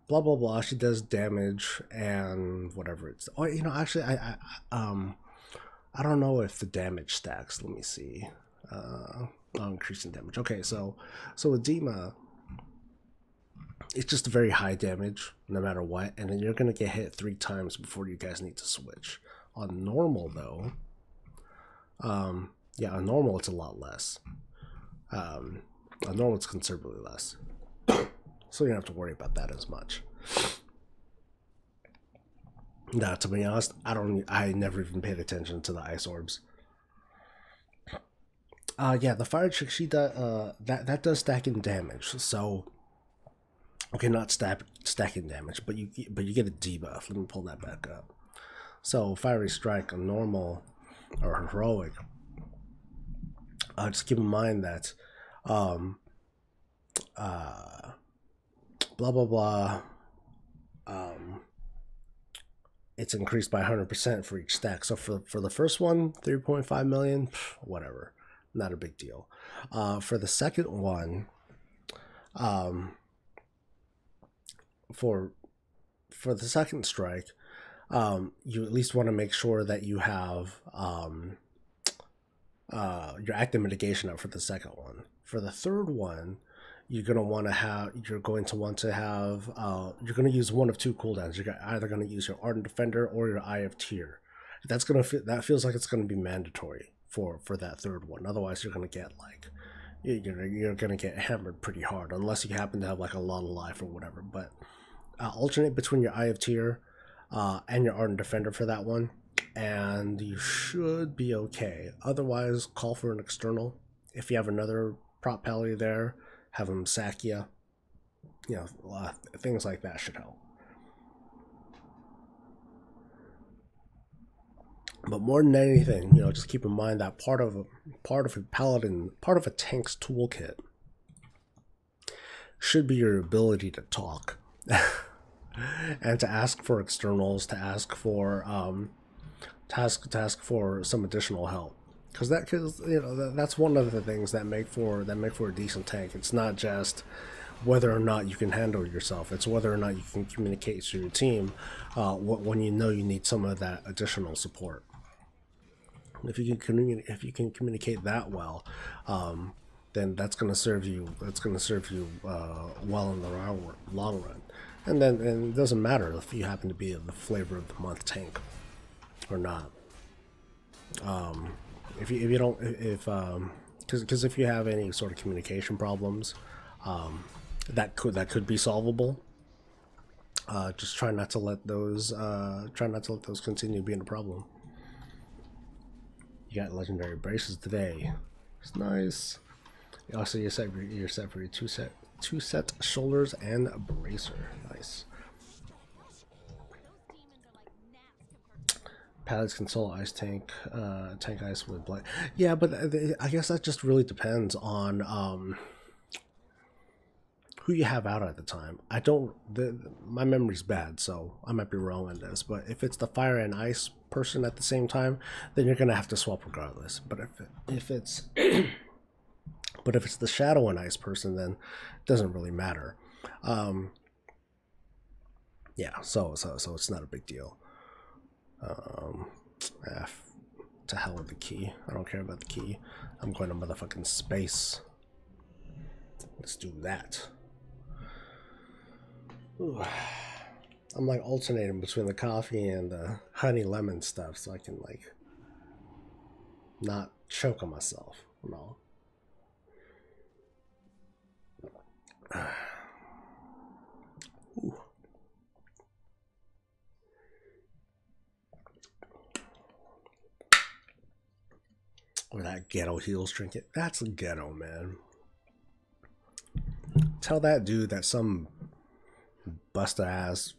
Blah blah blah. She does damage and whatever it's. Oh, you know, actually, I don't know if the damage stacks. Let me see. Increasing damage. Okay, so with Dima, it's just very high damage no matter what, and then you're gonna get hit 3 times before you guys need to switch. On normal though, yeah, on normal it's a lot less. On normal it's considerably less, so you don't have to worry about that as much. Now, to be honest, I never even paid attention to the ice orbs. Yeah, the fire chick, she does that does stacking damage. So okay, not stacking damage, but you get a debuff. Let me pull that back up. So Fiery Strike on normal or heroic. Just keep in mind that blah blah blah. It's increased by 100% for each stack. So for the first one, 3.5 million, whatever, not a big deal. For the second one, for the second strike, you at least want to make sure that you have your active mitigation up for the second one. For the third one, you're going to want to have you're going to use one of 2 cooldowns. You're either going to use your Ardent Defender or your Eye of Tyr. That feels like it's going to be mandatory for that third one. Otherwise, you're going to get like you're going to get hammered pretty hard unless you happen to have like a lot of life or whatever. But alternate between your Eye of Tyr and your Ardent Defender for that one, and you should be okay. Otherwise, call for an external. If you have another prop pally there, have them sack you. You know, things like that should help. But more than anything, you know, just keep in mind that part of a tank's toolkit should be your ability to talk and to ask for externals, to ask for some additional help. Because you know, that's one of the things that make for a decent tank. It's not just whether or not you can handle yourself. It's whether or not you can communicate to your team when you know you need some of that additional support. If you can communicate that well, then that's going to serve you. That's going to serve you well in the long run. And then it doesn't matter if you happen to be the flavor of the month tank or not. If you have any sort of communication problems, that could be solvable. Just try not to let those continue being a problem. You got legendary braces today. It's nice. Also, you're set for your two set shoulders and a bracer. Nice. Paladins can solo ice tank ice with blight. Yeah, but I guess that just really depends on who you have out at the time. I don't. My memory's bad, so I might be wrong on this. But if it's the fire and ice person at the same time, then you're gonna have to swap regardless. But if it's but if it's the shadow and ice person, then it doesn't really matter. Yeah, so it's not a big deal. To hell with the key. I don't care about the key. I'm going to motherfucking space. Let's do that. Ooh. I'm like alternating between the coffee and the honey lemon stuff so I can like not choke on myself. No. Ooh. Or that ghetto heels trinket. That's a ghetto, man. Tell that dude that some busted ass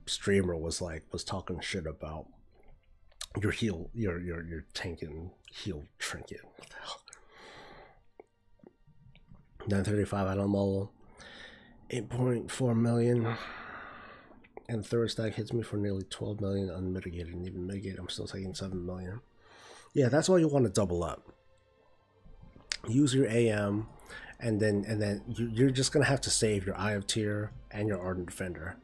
streamer was talking shit about your heel, your tanking heel trinket. What the hell? 935 animal, 8.4 million, and third stack hits me for nearly 12 million unmitigated. And even mitigated, I'm still taking 7 million. Yeah, that's why you want to double up. Use your AM, and then you're just gonna have to save your Eye of Tyr and your Ardent Defender,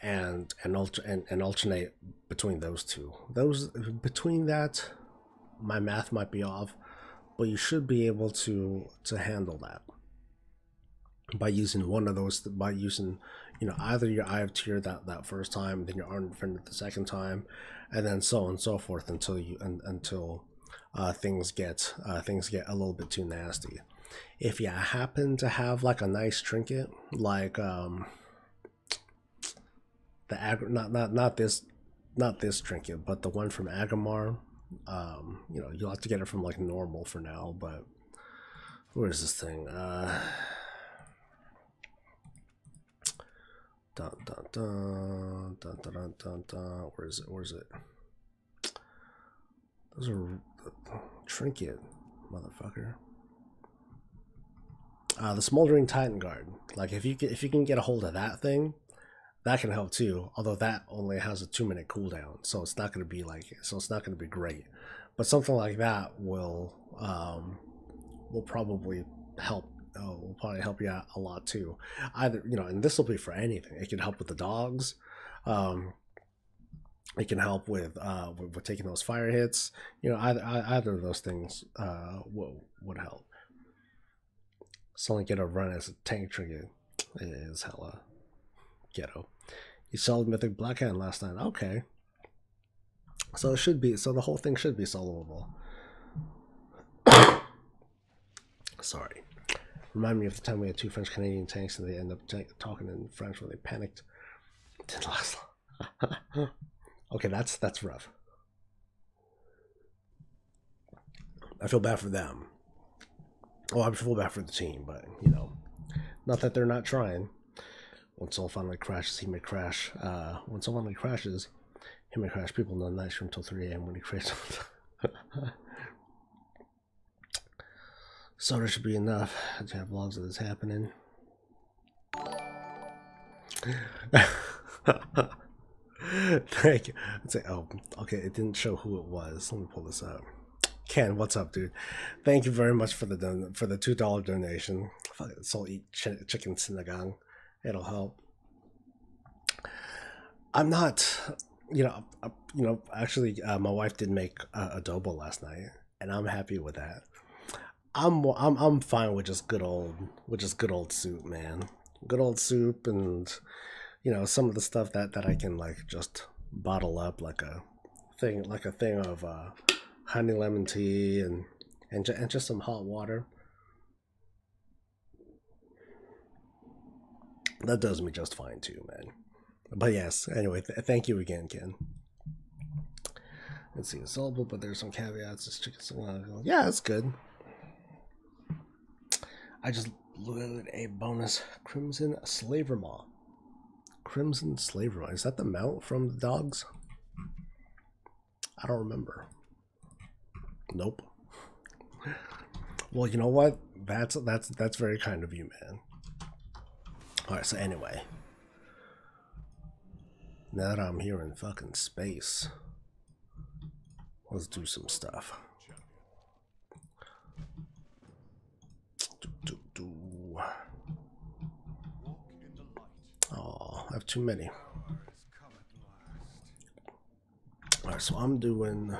and alternate between those two. Between that, my math might be off, but you should be able to handle that by using one of those. By using, you know, either your Eye of Tyr that first time, then your Ardent Defender the second time, and then so on and so forth until things get a little bit too nasty. If you happen to have like a nice trinket, like the not this trinket, but the one from Agamar, you know, you'll have to get it from like normal for now. But where is this thing? Dun, dun, dun, dun, dun, dun, dun. Where is it? Those are trinket, motherfucker. The Smoldering Titan Guard. Like if you can get a hold of that thing, that can help too. Although that only has a 2-minute cooldown, so it's not gonna be great. But something like that will probably help. Will probably help you out a lot too. Either, you know, and this will be for anything. It can help with the dogs. It can help with taking those fire hits. You know, either of those things would help. So only get a run as a tank trinket is hella ghetto. You sold Mythic Blackhand last night. Okay. So it should be. So the whole thing should be soloable. Sorry. Remind me of the time we had 2 French Canadian tanks and they end up talking in French when they panicked. Didn't last long. Okay, that's rough. I feel bad for them. Oh, I feel bad for the team, but you know, not that they're not trying. When Soul finally crashes, he may crash. When Soul finally crashes, he may crash. People know night stream until 3 a.m. when he crashes. So there should be enough to have vlogs of this happening. Thank you. I'd say, oh, okay, it didn't show who it was. Let me pull this up. Ken, what's up, dude? Thank you very much for the $2 donation. Fuck it, Soul eat chicken sinigang. It'll help. I'm not, actually, my wife did make adobo last night, and I'm happy with that. I'm fine with just good old soup, man. Good old soup, and you know, some of the stuff that I can like just bottle up like a thing of honey lemon tea and just some hot water. That does me just fine too, man. But yes, anyway, thank you again, Ken. Let's see, it's sellable, but there's some caveats. This chicken, yeah, it's good. I just looted a bonus Crimson Slaver Maw. Crimson Slaver Maw. Is that the mount from the dogs? I don't remember. Nope. Well, you know what? That's very kind of you, man. All right. So anyway, now that I'm here in fucking space, let's do some stuff. Oh, I have too many. Alright, so I'm doing,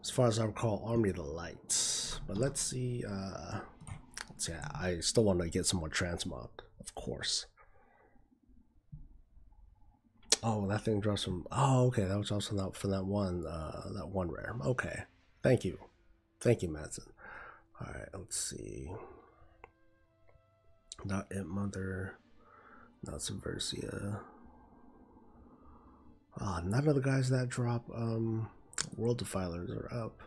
as far as I recall, Army of the Lights. But let's see, I still want to get some more transmog, of course. Oh, that thing drops from, oh, okay, that was also not for that one rare. Okay, thank you, Madsen. Alright, let's see. Not Imp Mother, not Subversia. None of the guys that drop World Defilers are up.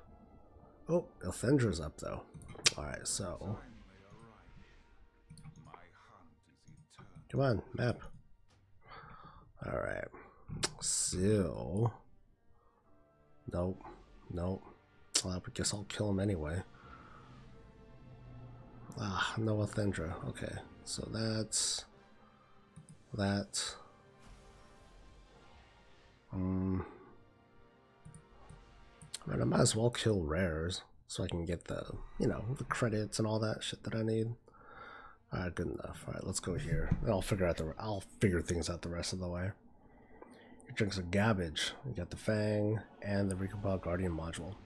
Oh, Elthendra's up though. Alright, so come on, map. Alright. So nope. Well, I guess I'll kill him anyway. No Elthendra. Okay, so that's that. I might as well kill rares so I can get the, the credits and all that shit that I need. Alright, good enough. Alright, let's go here. I'll figure things out the rest of the way. Your drinks are garbage. You got the Fang and the Recompile Guardian module.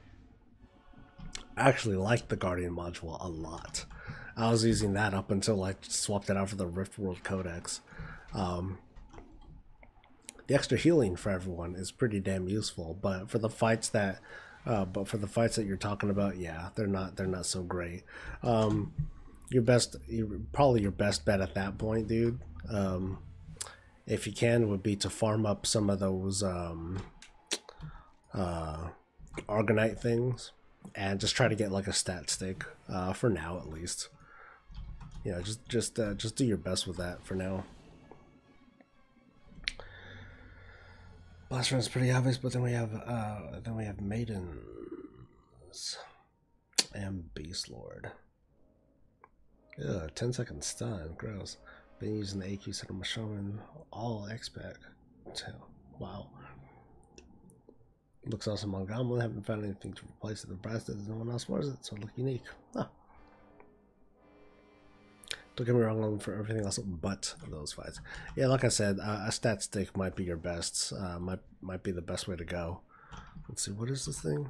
I actually like the Guardian module a lot. I was using that up until I swapped it out for the Rift World Codex. The extra healing for everyone is pretty damn useful, but for the fights that you're talking about, yeah, they're not so great. Probably your best bet at that point, dude, if you can, would be to farm up some of those Argonite things and just try to get like a stat stick for now at least. Just do your best with that for now. Blast run's pretty obvious, but then we have Maidens and Beast Lord. Ugh, 10-second stun, gross. Been using the AQ set of my shaman all X-Pack. Wow. Looks awesome on Goblin. Haven't found anything to replace it. The brass does, no one else wears it, so it looks unique. Huh. Don't get me wrong, I'm for everything else but those fights. Yeah, like I said, a stat stick might be your best. Might be the best way to go. Let's see, what is this thing?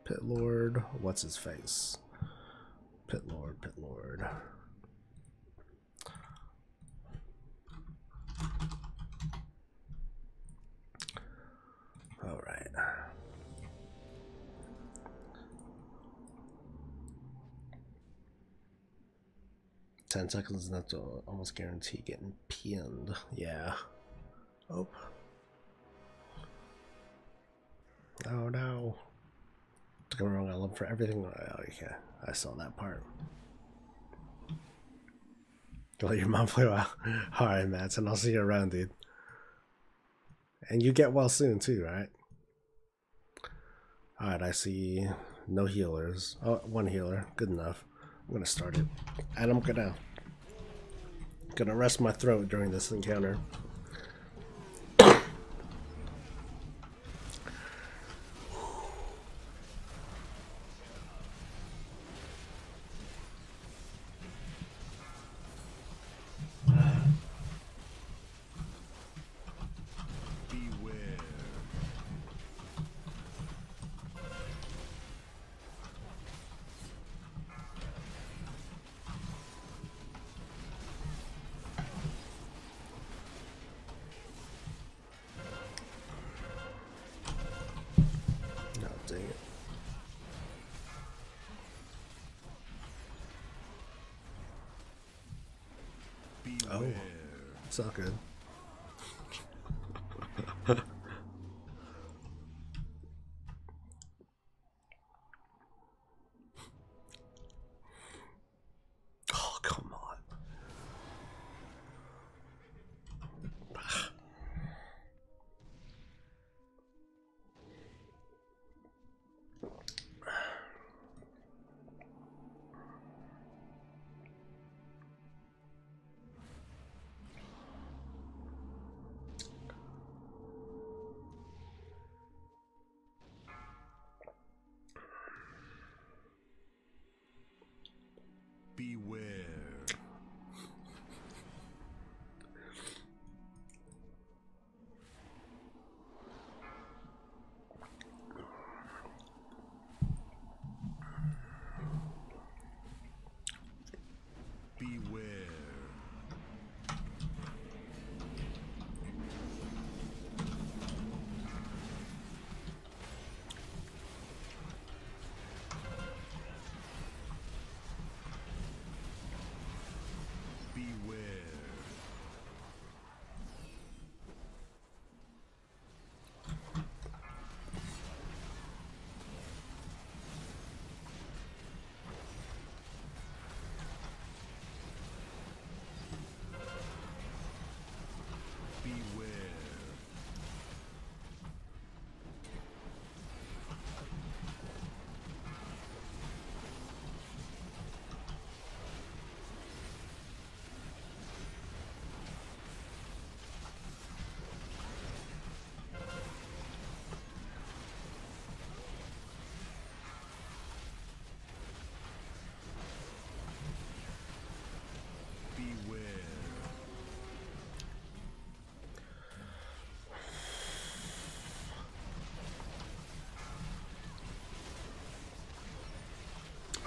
Pit Lord. What's his face? Pit Lord. All right. Ten seconds enough to almost guarantee getting pinned. Yeah. Oh. Oh no. Don't get me wrong, I love for everything. Oh yeah, I saw that part. Let your mom play well. Alright, Mats, and I'll see you around, dude. And you get well soon too, right? Alright, I see no healers. Oh, one healer. Good enough. I'm gonna start it. And I'm gonna rest my throat during this encounter. Oh, it's not good.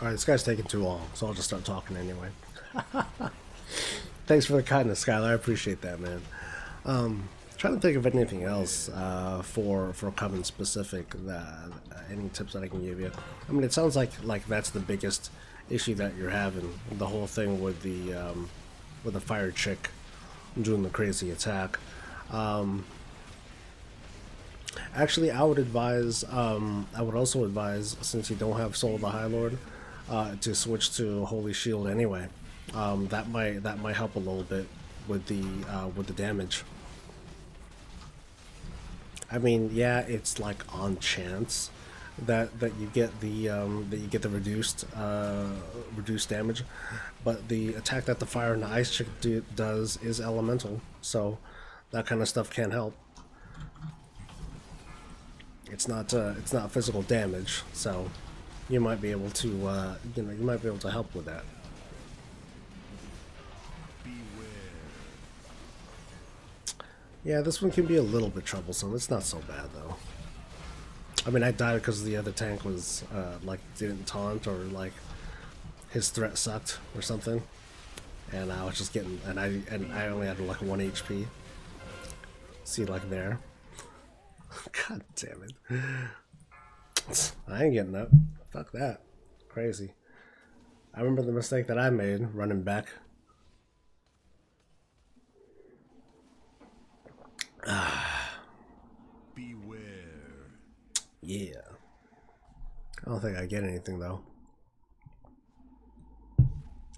Alright, this guy's taking too long, so I'll just start talking anyway. Thanks for the kindness, Skylar. I appreciate that, man. Trying to think of anything else for common specific that any tips that I can give you. I mean, it sounds like that's the biggest issue that you're having. The whole thing with the fire chick doing the crazy attack. Actually, I would advise. I would also advise, since you don't have Soul of the High Lord, to switch to Holy Shield anyway. That might help a little bit with the damage. I mean, yeah, it's like on chance that you get the reduced damage, but the attack that the fire and the ice chick does is elemental, so that kind of stuff can help. It's not physical damage, so you might be able to you might be able to help with that. Yeah, this one can be a little bit troublesome. It's not so bad though. I mean, I died because the other tank was like didn't taunt, or like his threat sucked or something, and I was just getting and I only had like 1 HP. See, like there. God damn it! I ain't getting that. Fuck that. Crazy. I remember the mistake that I made running back. Beware. Yeah. I don't think I get anything though.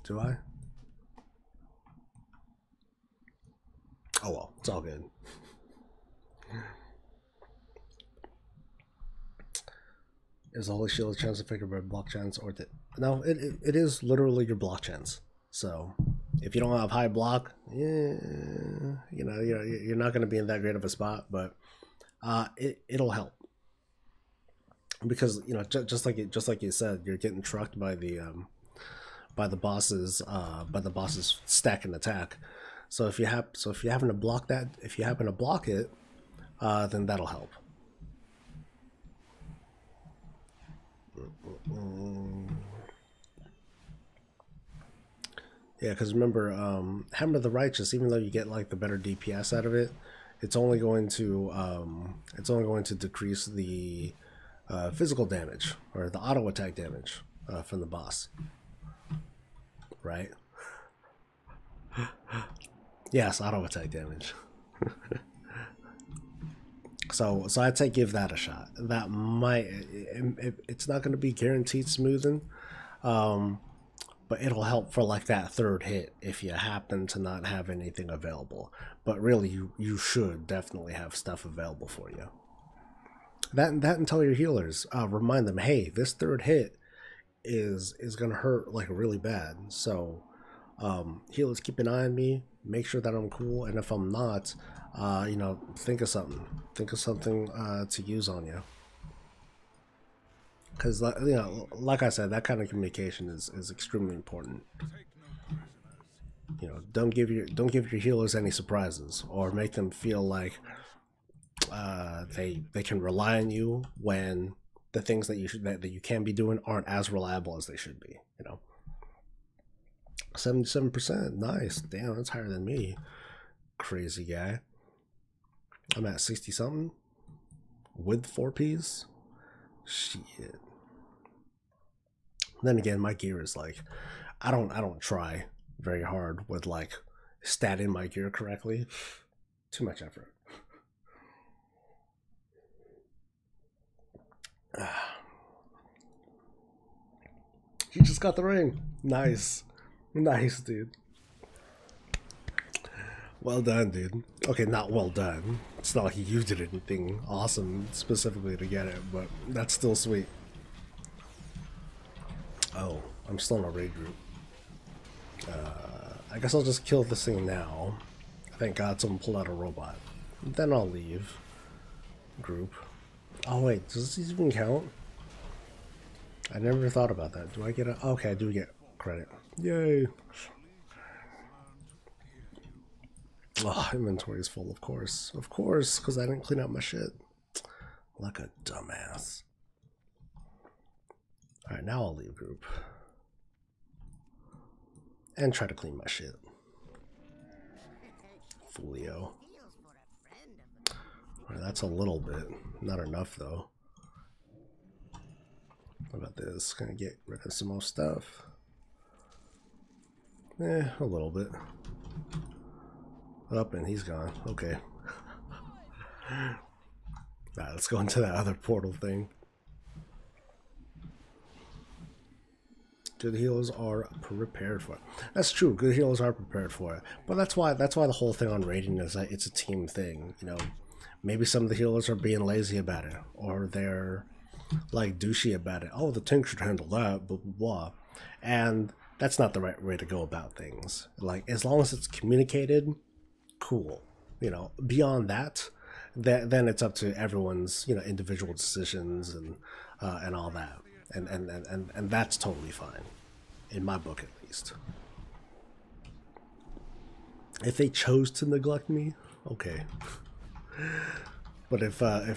Do I? Oh well, it's all good. Is the Holy Shield a chance to figure by block chance or no? It is literally your block chance. So if you don't have high block, yeah, you know you're not going to be in that great of a spot, but it'll help because just like you said, you're getting trucked by the bosses stack and attack. So if you happen to block that, if you happen to block it, then that'll help. Yeah, because remember, Hammer of the Righteous, even though you get like the better DPS out of it, it's only going to decrease the physical damage or the auto attack damage from the boss, right? Yes, auto attack damage. So I'd say give that a shot. That might, it's not going to be guaranteed smoothing, but it'll help for like that third hit if you happen to not have anything available. But really, you should definitely have stuff available for you. That and tell your healers, remind them, hey, this third hit is going to hurt like really bad. So healers, keep an eye on me, make sure that I'm cool, and if I'm not, think of something to use on you. Because like I said, that kind of communication is extremely important. Don't give your healers any surprises, or make them feel like they can rely on you when the things that you can be doing aren't as reliable as they should be. 77%, nice. Damn, that's higher than me. Crazy guy. I'm at 60 something with 4 Ps. Shit. Then again, my gear is like, I don't try very hard with like statting my gear correctly. Too much effort. You just got the ring. Nice. Nice, dude. Well done, dude. Okay, not well done. It's not like you did anything awesome specifically to get it, but that's still sweet. Oh, I'm still in a raid group. I guess I'll just kill this thing now. Thank God someone pulled out a robot. Then I'll leave group. Oh wait, does this even count? I never thought about that. Do I get a... Okay, I do get credit. Yay! Oh, inventory is full, of course. Of course, because I didn't clean out my shit. Like a dumbass. Alright, now I'll leave group. and try to clean my shit. Folio. Right, that's a little bit, not enough though. What about this? Gonna get rid of some more stuff. A little bit. Up and he's gone. Okay. Alright, let's go into that other portal thing. Good healers are prepared for it. That's true. Good healers are prepared for it. But that's why the whole thing on raiding is that it's a team thing. You know, maybe some of the healers are being lazy about it, or they're like douchey about it. Oh, the tank should handle that, blah blah blah. And that's not the right way to go about things. Like, as long as it's communicated, cool. You know, beyond that, then it's up to everyone's, you know, individual decisions and all that. And that's totally fine, in my book at least. If they chose to neglect me, okay. But if I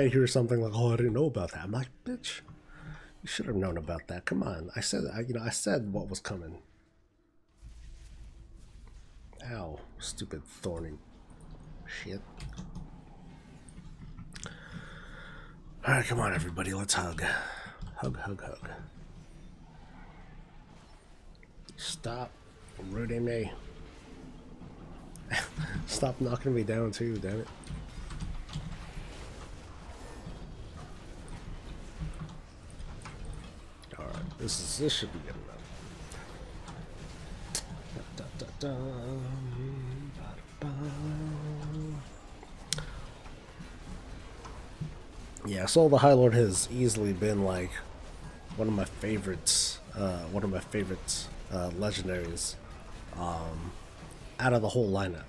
hear something like, "Oh, I didn't know about that," I'm like, "Bitch, you should have known about that. Come on, I said what was coming." Ow, stupid thorny shit. All right, come on, everybody, let's hug. Hug, hug, hug. Stop rooting me. Stop knocking me down too, damn it. Alright, this should be good enough. Yeah, Soul the High Lord has easily been like one of my favorites, legendaries out of the whole lineup.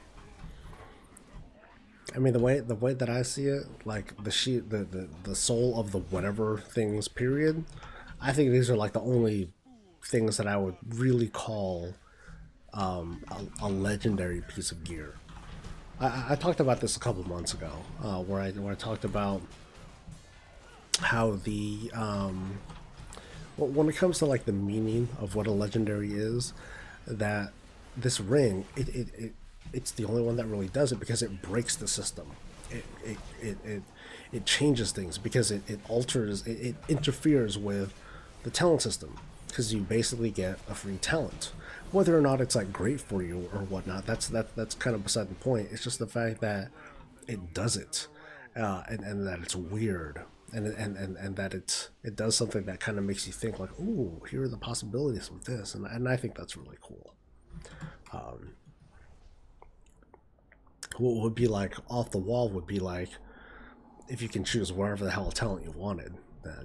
I mean, the way that I see it, like the soul of the whatever things period, I think these are like the only things that I would really call a legendary piece of gear. I talked about this a couple months ago, where I talked about how the when it comes to like the meaning of what a legendary is, that this ring it's the only one that really does it, because it breaks the system. It changes things, because it alters, it interferes with the talent system, because you basically get a free talent. Whether or not it's like great for you or whatnot, that's kind of beside the point. It's just the fact that it does it, and that it's weird, and that it does something that kind of makes you think like, ooh, here are the possibilities with this, and I think that's really cool. What would be like off the wall would be like, if you can choose whatever the hell talent you wanted,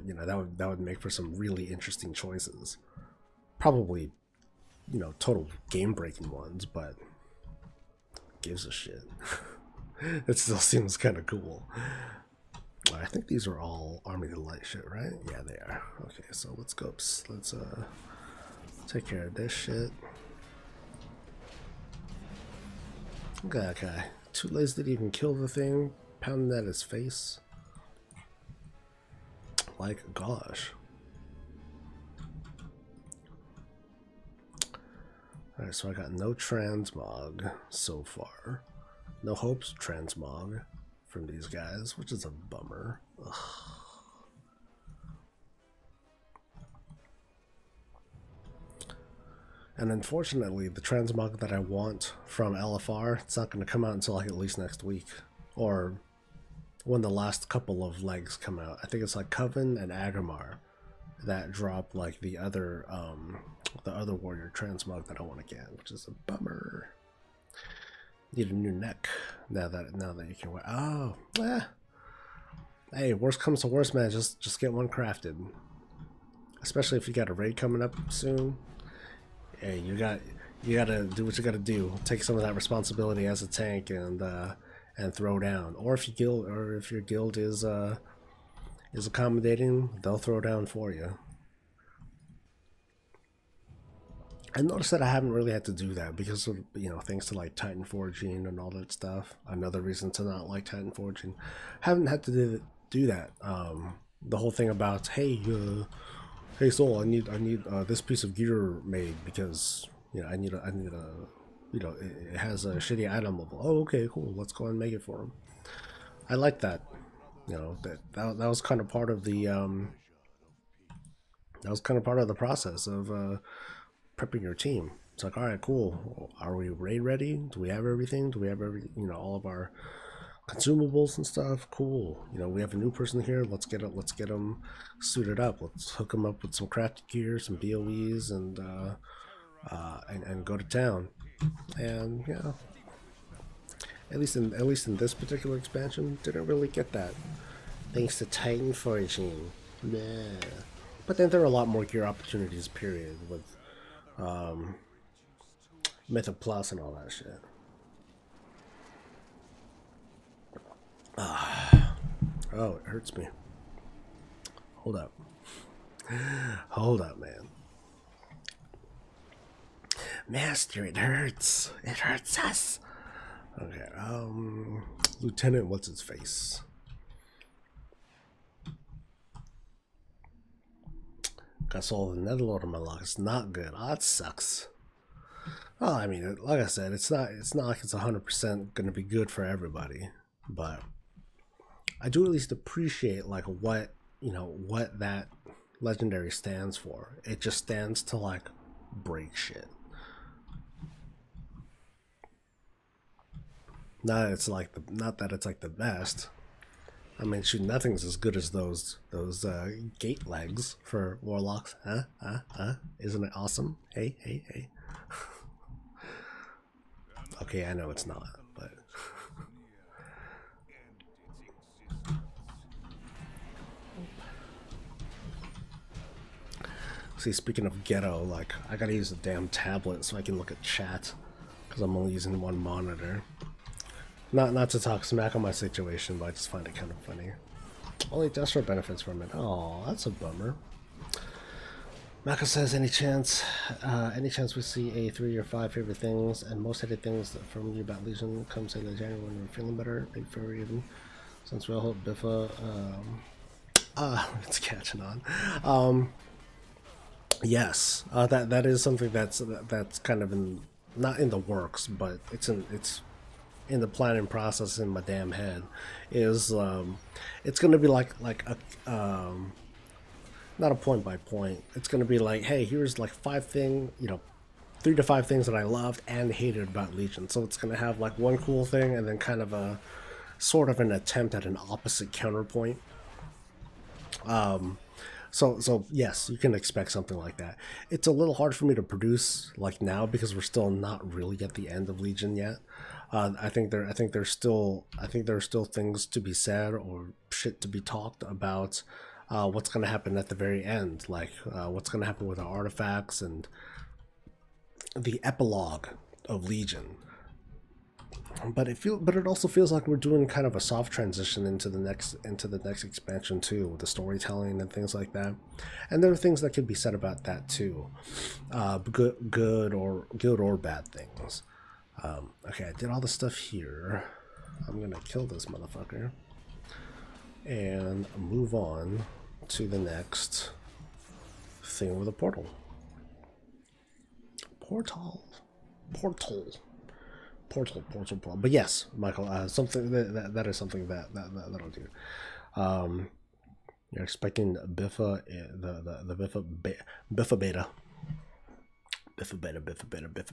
you know, that would make for some really interesting choices. Probably, you know, total game breaking ones, but gives a shit. It still seems kind of cool. I think these are all Army of the Light shit, right? Yeah, they are. Okay, so let's go. Let's take care of this shit. Look at that guy. Too lazy to even kill the thing, pounding at his face. Like, gosh. Alright, so I got no transmog so far. No hopes transmog from these guys, which is a bummer. Ugh. And unfortunately, the transmog that I want from LFR, it's not going to come out until like at least next week, or when the last couple of legs come out. I think it's like Coven and Agamar that drop like the other warrior transmog that I want to get, which is a bummer. Need a new neck now that you can wear. Oh, hey, worst comes to worst, man. Just get one crafted. Especially if you got a raid coming up soon. Hey, you gotta do what you gotta do. Take some of that responsibility as a tank and throw down. Or if your guild is accommodating, they'll throw down for you. I noticed that I haven't really had to do that because of, you know, thanks to like Titan forging and all that stuff. Another reason to not like Titan forging. Haven't had to do that. The whole thing about, hey Soul, I need this piece of gear made because You know, I need a, you know, it has a shitty item level. Oh, okay, cool. Let's go and make it for him. I like that. You know, that was kind of part of the that was kind of part of the process of prepping your team. It's like, all right, cool. Are we raid ready? Do we have everything? Do we have you know, all of our consumables and stuff? Cool. You know, we have a new person here. Let's get them suited up. Let's hook them up with some crafted gear, some BOEs, and go to town. And you know, at least in this particular expansion, didn't really get that. Thanks to Titan Foraging. Yeah. But then there are a lot more gear opportunities, period, with Mythic Plus and all that shit. Oh, it hurts me. Hold up. Hold up, man. Master, it hurts. It hurts us. Okay, Lieutenant, what's his face? Got Soul of the Netherlord on my lock. It's not good. Oh, that sucks. Well, I mean, like I said, it's not like it's 100% gonna be good for everybody, but I do at least appreciate like what, you know, what that legendary stands for. It just stands to like break shit. Not that it's like the best. I mean, shoot, nothing's as good as those gate legs for warlocks. Isn't it awesome? Hey, hey, hey. Okay, I know it's not, but see, speaking of ghetto, like I gotta use a damn tablet so I can look at chat because I'm only using one monitor. Not to talk smack on my situation, but I just find it kind of funny. Only desperate benefits from it. Oh, that's a bummer. Mako says, any chance we see a 3 or 5 favorite things and most hated things from you about Legion? Come say the January when we're feeling better. Big furry even. Since we all hope Biffa it's catching on. Yes, that is something that's kind of not in the works, but it's in the planning process in my damn head. Is it's gonna be like a not a point by point. It's gonna be like, hey, here's like 3 to 5 things that I loved and hated about Legion. So it's gonna have like one cool thing and then kind of a sort of an attempt at an opposite counterpoint. So yes, you can expect something like that. It's a little hard for me to produce like now because we're still not really at the end of Legion yet. I think there's still things to be said or shit to be talked about. What's going to happen at the very end, like what's going to happen with our artifacts and the epilogue of Legion. But it also feels like we're doing kind of a soft transition into the next expansion too, with the storytelling and things like that. And there are things that could be said about that too, good or bad things. Okay, I did all the stuff here. I'm gonna kill this motherfucker and move on to the next thing with a portal. Portal. But yes, Michael, something that is something that'll do. You're expecting Biffa, the Biffa beta. Biffa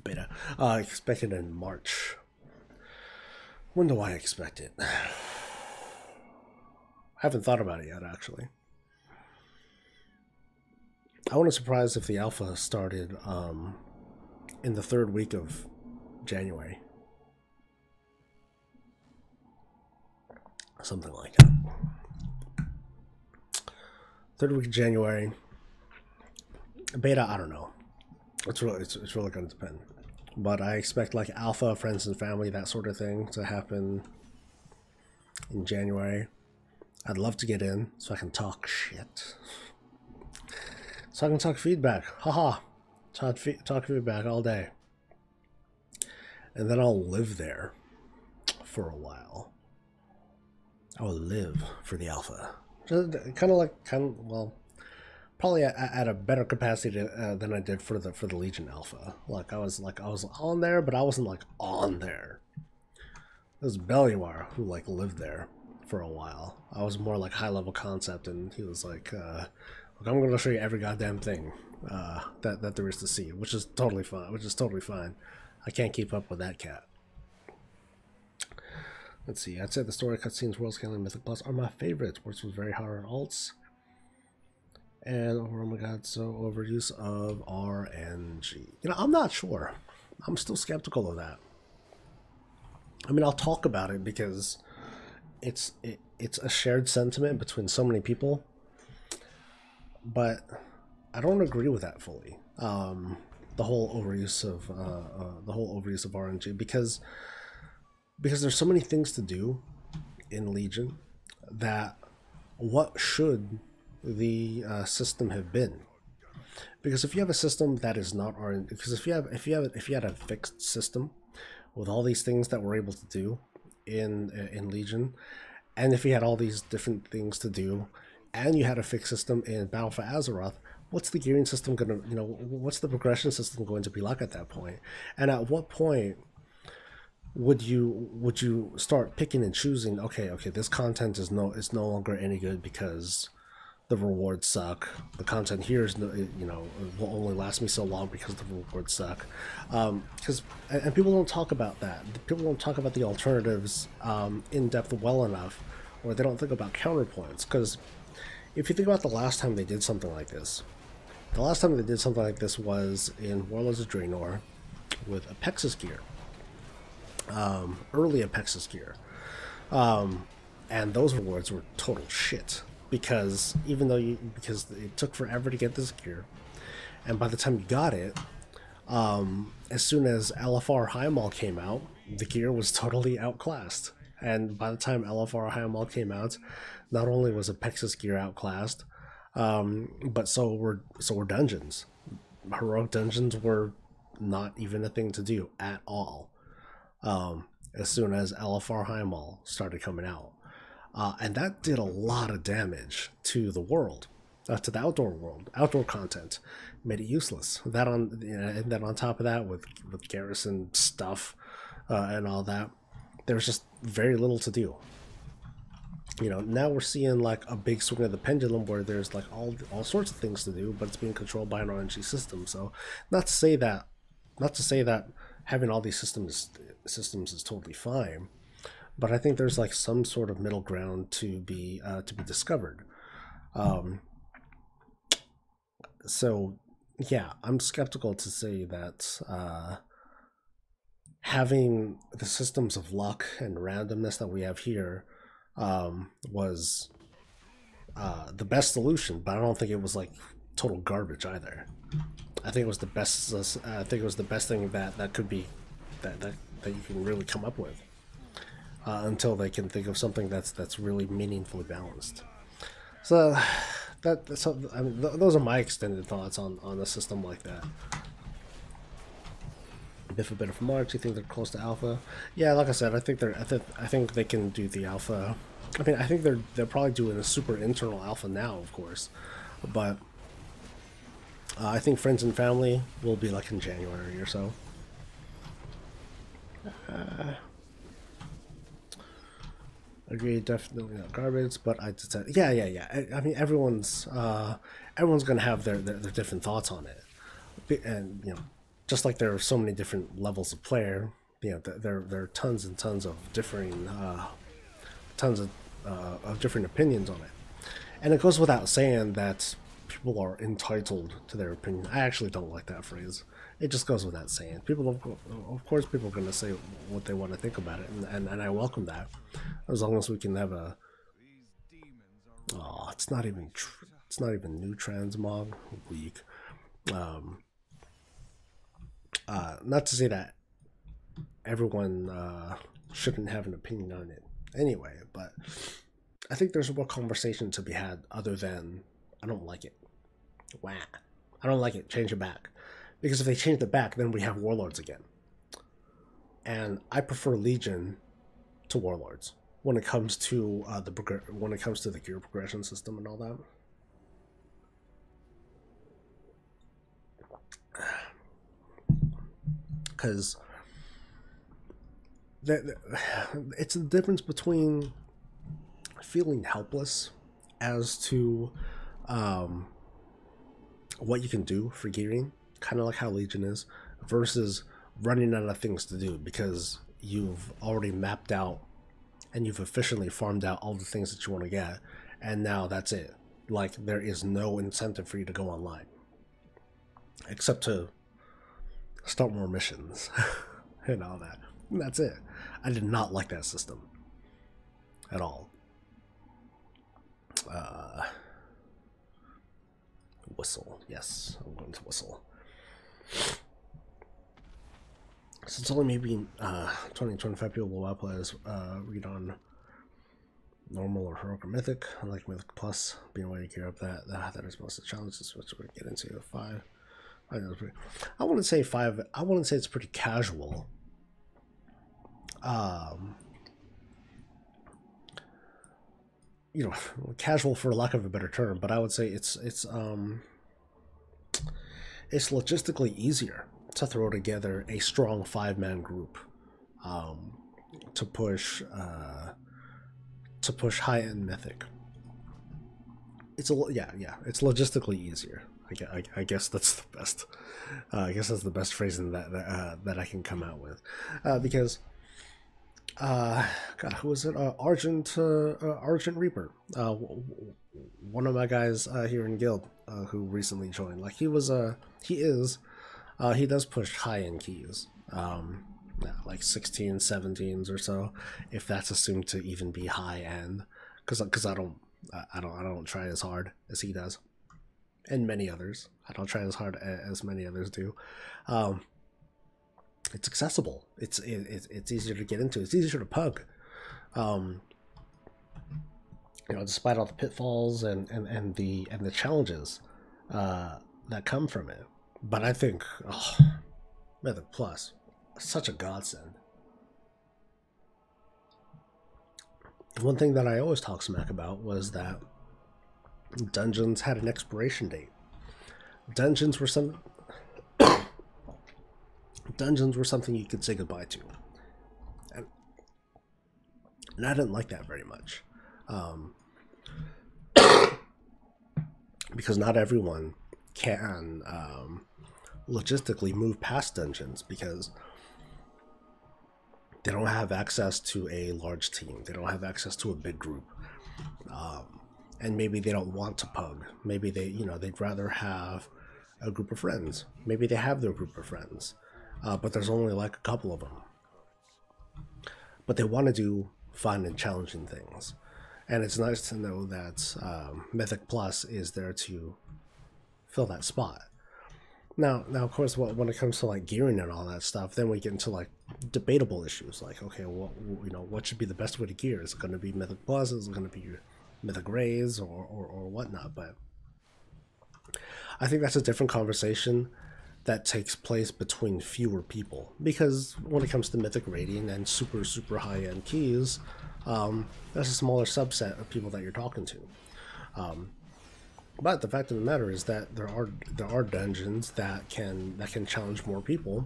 beta. Expected in March. When do I expect it? I haven't thought about it yet, actually. I wouldn't be surprised if the alpha started in the 3rd week of January. Something like that. 3rd week of January. Beta, I don't know. It's really going to depend. But I expect like alpha, friends and family, that sort of thing to happen in January. I'd love to get in so I can talk shit. So I can talk feedback. Haha. Talk feedback all day. And then I'll live there for a while. I will live for the alpha. Well, probably at a better capacity than I did for the Legion Alpha. Like I was on there, but I wasn't like on there. It was Beliar who like lived there for a while. I was more like high level concept, and he was like, "Look, I'm going to show you every goddamn thing that there is to see," which is totally fine. I can't keep up with that cat. Let's see. I'd say the story cutscenes, world scaling, Mythic Plus are my favorites. Works was very hard on alts. And oh my god, so overuse of RNG. You know, I'm not sure. I'm still skeptical of that. I mean, I'll talk about it because it's a shared sentiment between so many people, but I don't agree with that fully. The whole overuse of RNG because there's so many things to do in Legion that what should the system have been? Because if you have a system that is not RNG, because if you had a fixed system with all these things that we're able to do in Legion, and if you had all these different things to do, and you had a fixed system in Battle for Azeroth, what's the gearing system gonna, you know, what's the progression system going to be like at that point? And at what point would you start picking and choosing? Okay, this content is no longer any good because the rewards suck. The content here is no, you know, will only last me so long because the rewards suck. Because and people don't talk about that. People don't talk about the alternatives in depth well enough, or they don't think about counterpoints. Because if you think about the last time they did something like this, was in Warlords of Draenor with Apexis gear. Early Apexis gear, and those rewards were total shit because because it took forever to get this gear, and by the time you got it, as soon as LFR Highmaul came out, the gear was totally outclassed. And by the time LFR Highmaul came out, not only was Apexis gear outclassed, but so were dungeons. Heroic dungeons were not even a thing to do at all. As soon as LFR Highmaul started coming out. And that did a lot of damage to the world, to the outdoor world, outdoor content, made it useless. That on, and then on top of that, with garrison stuff and all that, there's just very little to do. You know, now we're seeing like a big swing of the pendulum where there's like all sorts of things to do, but it's being controlled by an RNG system. So, not to say that having all these systems is totally fine, but I think there's like some sort of middle ground to be discovered. So yeah, I'm skeptical to say that having the systems of luck and randomness that we have here was the best solution, but I don't think it was like total garbage either. I think it was the best. I think it was the best thing that could be that you can really come up with until they can think of something that's really meaningfully balanced. So I mean, those are my extended thoughts on a system like that. Biff a bit of March. You think they're close to alpha? Yeah, like I said, I think I think they can do the alpha. I mean, I think they're probably doing a super internal alpha now, of course, but I think Friends and Family will be like in January or so. Agree, definitely not garbage, but I just said, yeah. I mean, everyone's gonna have their different thoughts on it, and you know, just like there are so many different levels of player, you know, there are tons and tons of differing, different opinions on it, and it goes without saying that people are entitled to their opinion. I actually don't like that phrase. It just goes without saying. People, of course, people are going to say what they want to think about it, and I welcome that, as long as we can have a. Oh, it's not even new transmog. Weak. Not to say that everyone shouldn't have an opinion on it anyway, but I think there's more conversation to be had other than I don't like it. Wah. I don't like it. Change it back. Because if they change it back, then we have Warlords again. And I prefer Legion to Warlords when it comes to the gear progression system and all that. because it's the difference between feeling helpless as to what you can do for gearing, kind of like how Legion is, versus running out of things to do because you've already mapped out and you've efficiently farmed out all the things that you want to get, and now that's it. Like, there is no incentive for you to go online except to start more missions and all that, and that's it. I did not like that system at all. Whistle, yes, I'm going to whistle. So it's only maybe 20-25 people will play as read on normal or heroic or mythic. Unlike Mythic Plus, being able to gear up that is most of the challenges, which we're gonna get into. 5. I wouldn't say 5. I wouldn't say it's pretty casual. You know, casual for lack of a better term, but I would say it's logistically easier to throw together a strong 5-man group to push high-end mythic. It's it's logistically easier. I guess that's the best. I guess that's the best phrasing that I can come out with, because God, who was it? Argent Reaper. One of my guys here in Guild who recently joined. Like, he does push high-end keys. Like 16s, 17s or so, if that's assumed to even be high-end, because I don't try as hard as he does, and many others. I don't try as hard as many others do. It's accessible. It's easier to get into. It's easier to pug. You know, despite all the pitfalls and the challenges that come from it. But I think, Mythic Plus, such a godsend. One thing that I always talk smack about was that dungeons had an expiration date. Dungeons were something you could say goodbye to, and I didn't like that very much, because not everyone can logistically move past dungeons, because they don't have access to a large team, they don't have access to a big group, and maybe they don't want to pug. Maybe they'd rather have a group of friends. Maybe they have their group of friends, but there's only like a couple of them, but they want to do fun and challenging things. And it's nice to know that Mythic Plus is there to fill that spot. Now, of course, when it comes to like gearing and all that stuff, then we get into like debatable issues. Like, okay, well, what should be the best way to gear? Is it going to be Mythic Plus? Is it going to be Mythic Rays or whatnot? But I think that's a different conversation that takes place between fewer people, because when it comes to Mythic rating and super high end keys, there's a smaller subset of people that you're talking to. But the fact of the matter is that there are dungeons that can challenge more people,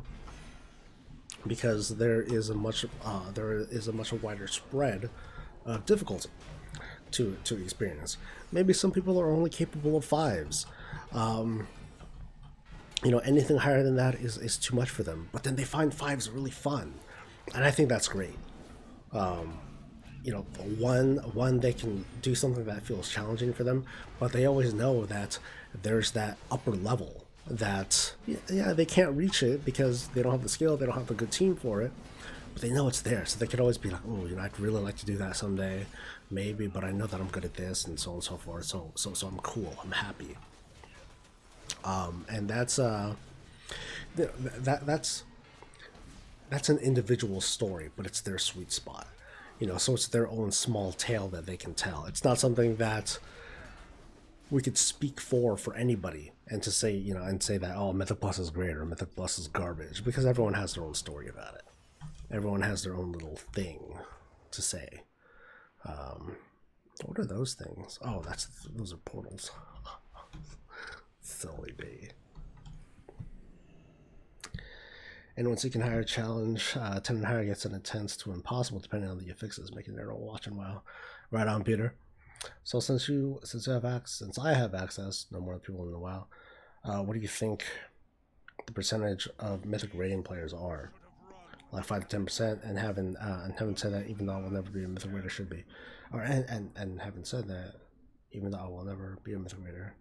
because there is a much wider spread of difficulty to experience. Maybe some people are only capable of 5s. Anything higher than that is too much for them. But then they find 5s really fun, and I think that's great. One, they can do something that feels challenging for them, but they always know that there's that upper level that, they can't reach it because they don't have the skill, they don't have a good team for it, but they know it's there, so they could always be like, oh, I'd really like to do that someday, maybe, but I know that I'm good at this, and so on and so forth, so I'm cool, I'm happy. And that's an individual story, but it's their sweet spot. So it's their own small tale that they can tell. It's not something that we could speak for anybody and to say, say that, oh, Mythic Plus is great or Mythic Plus is garbage, because everyone has their own story about it. Everyone has their own little thing to say. What are those things? Oh, those are portals. Silly me. Anyone seeking higher challenge, 10 and higher gets an intense to impossible depending on the affixes, making it all watching WoW. Right on, Peter. So since I have access, no more people in the WoW, what do you think the percentage of mythic rating players are? Like 5 to 10%, and having said that, even though I will never be a mythic raider, should be, or and having said that, even though I will never be a mythic raider,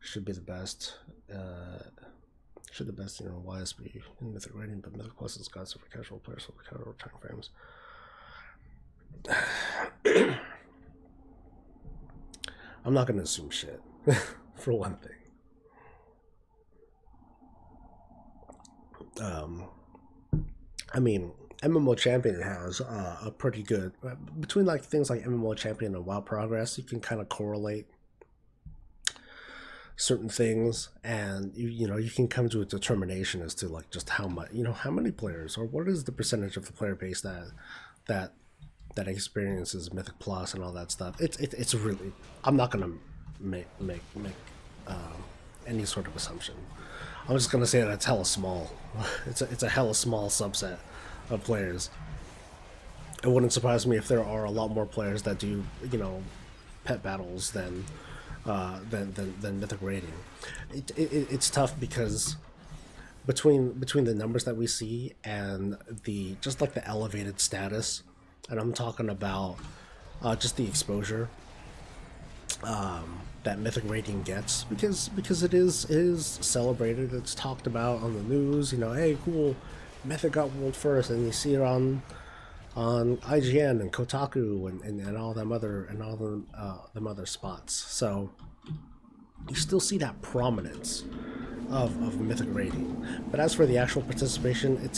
should be the best. Should the best, YSB in mythic rating, but mythic plus is gods for casual players, so the casual time frames. I'm not gonna assume shit, for one thing. I mean, MMO Champion has a pretty good, between like things like MMO Champion and WoW Progress, you can kind of correlate certain things, and you can come to a determination as to like just how much, how many players, or what is the percentage of the player base that experiences Mythic Plus and all that stuff. It's really, I'm not gonna make any sort of assumption. I'm just gonna say that it's hella small. It's a hella small subset of players. It wouldn't surprise me if there are a lot more players that do, pet battles than mythic rating. It's tough because between the numbers that we see and the just like the elevated status, and I'm talking about just the exposure that mythic rating gets, because it is celebrated, it's talked about on the news. Hey, cool, mythic got world first, and you see it on IGN and Kotaku and all them other spots. So you still see that prominence of mythic rating. But as for the actual participation,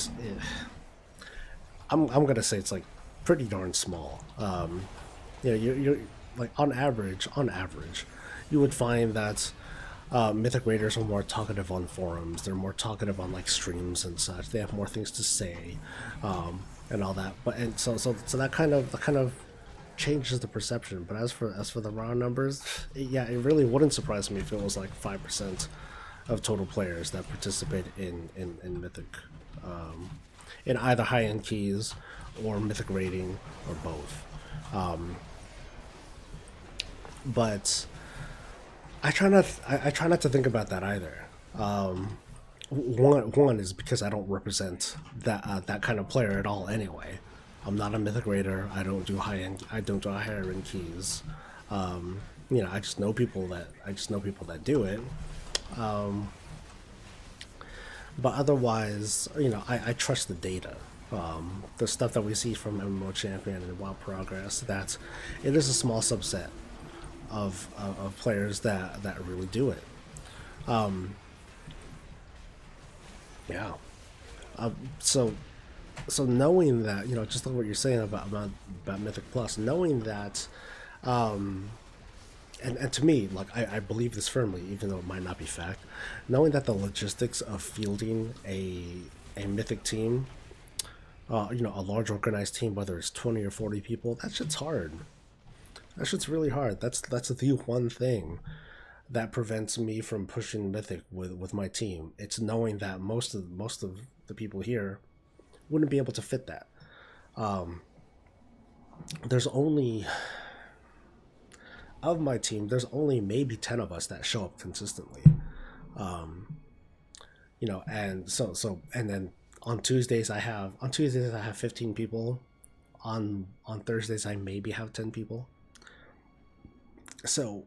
I'm gonna say it's like pretty darn small. You're like on average, you would find that mythic raiders are more talkative on forums. They're more talkative on like streams and such. They have more things to say, and all that. But so that kind of changes the perception. But as for the raw numbers, it really wouldn't surprise me if it was like 5% of total players that participate in mythic, in either high-end keys or mythic rating or both. But I try not to think about that either. One is because I don't represent that kind of player at all anyway. I'm not a mythic raider. I don't do higher end keys. I just know people that do it. But otherwise, I trust the data. The stuff that we see from MMO Champion and WoW Progress, that it is a small subset of players that really do it. So knowing that, just like what you're saying about Mythic Plus, knowing that, and to me, like I believe this firmly, even though it might not be fact, knowing that the logistics of fielding a Mythic team, a large organized team, whether it's 20 or 40 people, that shit's hard. That shit's really hard. That's the one thing that prevents me from pushing Mythic with my team. It's knowing that most of the people here wouldn't be able to fit that. There's only, of my team, there's only maybe 10 of us that show up consistently. And and then on Tuesdays I have 15 people. On Thursdays I maybe have 10 people. So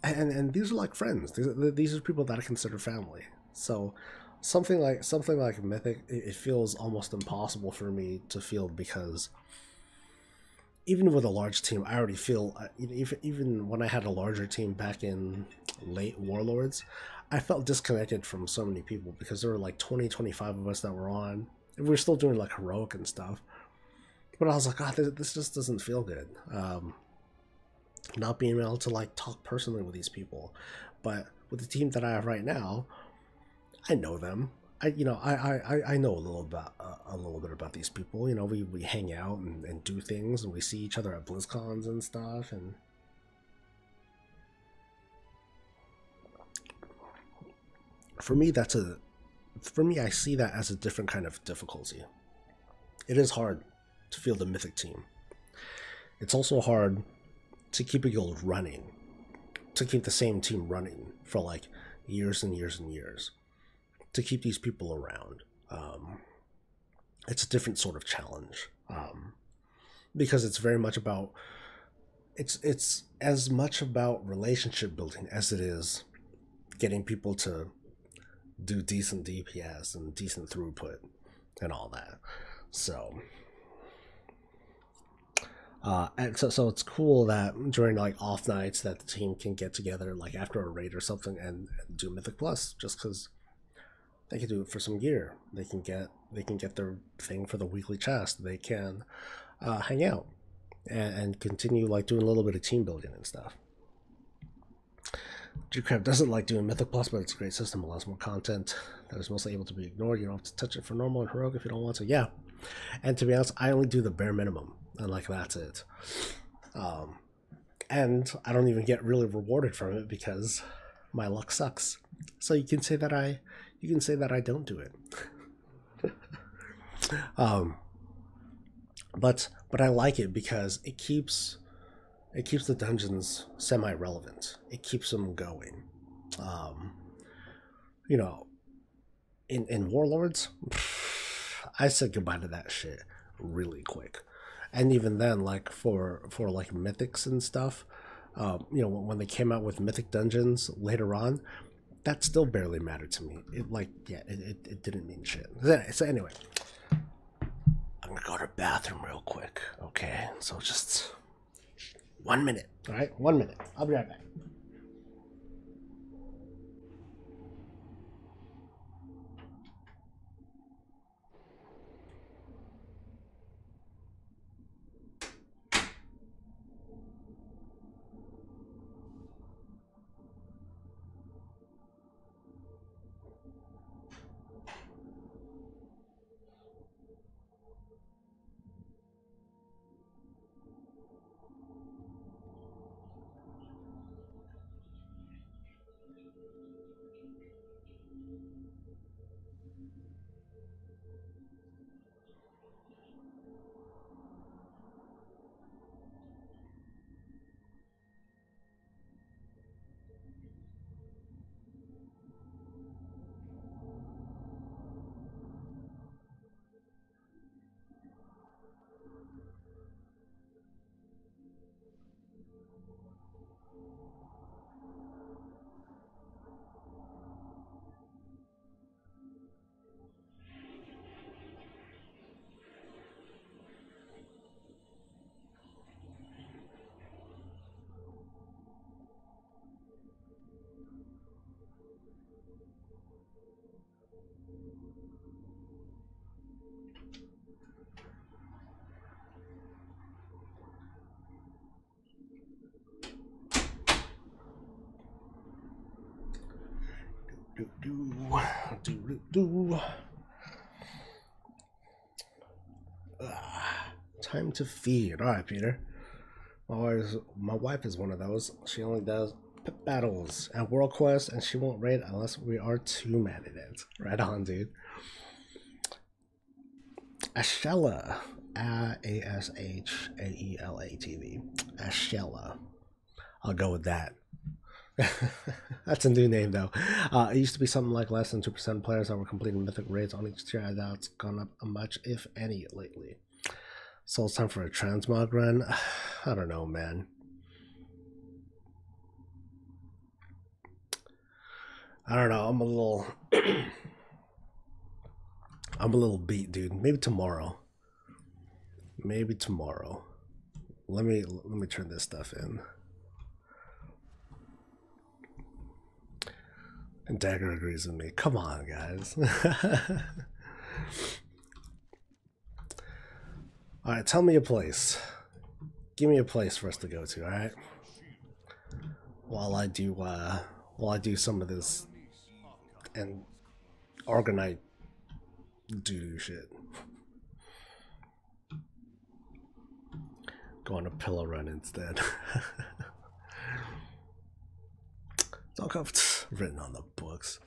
and these are like friends. These are people that I consider family. So something like Mythic, it feels almost impossible for me to field, because even with a large team, I already feel, even when I had a larger team back in late Warlords, I felt disconnected from so many people, because there were like 20-25 of us that were on, and we were still doing like heroic and stuff. But I was like, God, this just doesn't feel good. Not being able to like talk personally with these people. But with the team that I have right now, I know them. I know a little bit about these people. We hang out and do things, and we see each other at BlizzCons and stuff. And For me, I see that as a different kind of difficulty. It is hard to field a mythic team. It's also hard to keep a guild running, to keep the same team running for like years and years and years, to keep these people around. It's a different sort of challenge, because it's very much about, it's as much about relationship building as it is getting people to do decent DPS and decent throughput and all that. So and so it's cool that during like off nights that the team can get together like after a raid or something and do Mythic Plus, just because they can do it for some gear. They can get their thing for the weekly chest. They can hang out and continue like doing a little bit of team building and stuff. Warcraft doesn't like doing Mythic Plus, but it's a great system. Allows more content that is mostly able to be ignored. You don't have to touch it for normal and heroic if you don't want to. Yeah, and to be honest, I only do the bare minimum, and like that's it. And I don't even get really rewarded from it because my luck sucks. So you can say that I don't do it. But I like it because it keeps the dungeons semi-relevant. It keeps them going. You know, in Warlords, I said goodbye to that shit really quick. And even then, like for like mythics and stuff, you know, when they came out with mythic dungeons later on, that still barely mattered to me. It didn't mean shit. So anyway, I'm gonna go to the bathroom real quick. Okay, so just 1 minute. All right, 1 minute. I'll be right back. Time to feed. All right, Peter. My wife is one of those. She only does pit battles and world quests, and she won't raid unless we are 2 mad in it. Right on, dude. Ashella, ASHAELATV. Ashella. I'll go with that. That's a new name though. It used to be something like less than 2% of players that were completing mythic raids on each tier. I doubt it's gone up much, if any, lately. So it's time for a transmog run. I don't know, man. I don't know. I'm a little beat, dude. Maybe tomorrow. Maybe tomorrow. Let me turn this stuff in. And Dagger agrees with me. Come on, guys. Alright, tell me a place. Give me a place for us to go to, alright? While I do some of this and Argonite doo-doo shit. Go on a pillow run instead. It's all written on the books.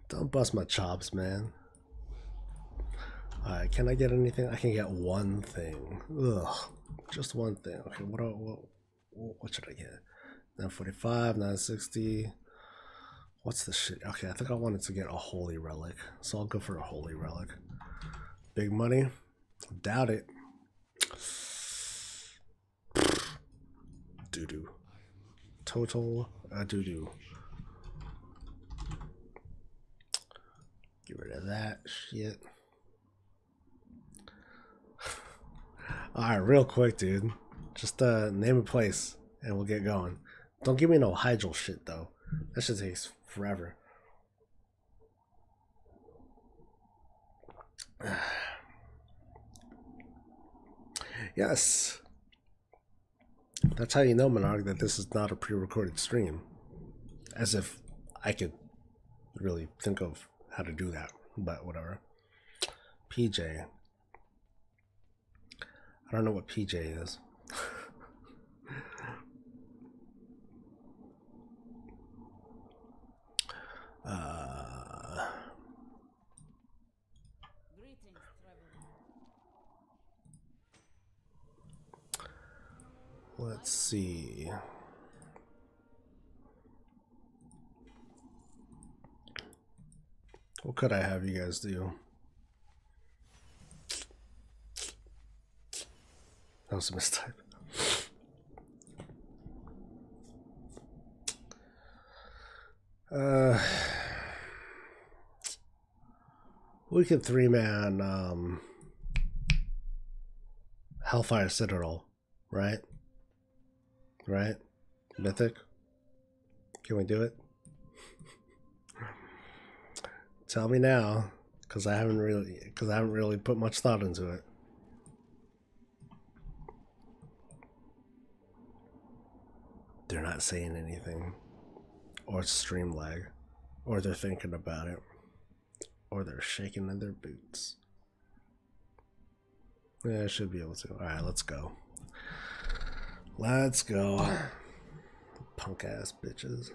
Don't bust my chops, man. Alright, can I get anything? I can get one thing. Ugh. Just one thing. Okay, what should I get? 945, 960. What's the shit? Okay, I think I wanted to get a holy relic. So I'll go for a holy relic. Big money? Doubt it. Doo-doo. Total doo-doo. Get rid of that shit. Alright, real quick, dude. Just name a place and we'll get going. Don't give me no hydral shit though. That shit takes forever. Yes. That's how you know, Monarch, that this is not a pre-recorded stream. As if I could really think of how to do that, but whatever. PJ. I don't know what PJ is. Let's see. What could I have you guys do? That was a mistype. We could 3-man Hellfire Citadel, right? Right? Mythic? Can we do it? Tell me now, because I haven't really put much thought into it. They're not saying anything, or stream lag, or they're thinking about it, or they're shaking in their boots. Yeah, I should be able to. Alright, let's go. Let's go. Punk ass bitches.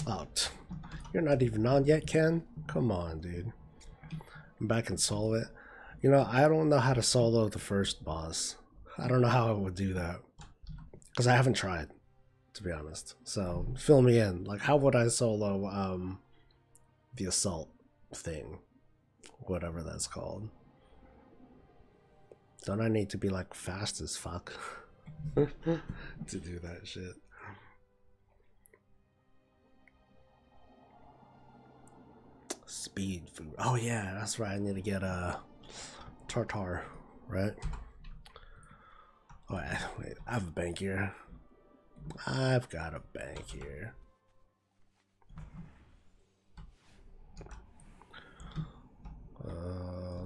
Oh, you're not even on yet, Ken? Come on, dude. I'm back and solve it. You know, I don't know how to solo the first boss. I don't know how I would do that. Because I haven't tried, to be honest. So, fill me in. Like, how would I solo the assault thing? Whatever that's called. Don't I need to be, like, fast as fuck to do that shit? Speed food. Oh yeah, that's right. I need to get a tartar, right? Oh, wait, I have a bank here. I've got a bank here.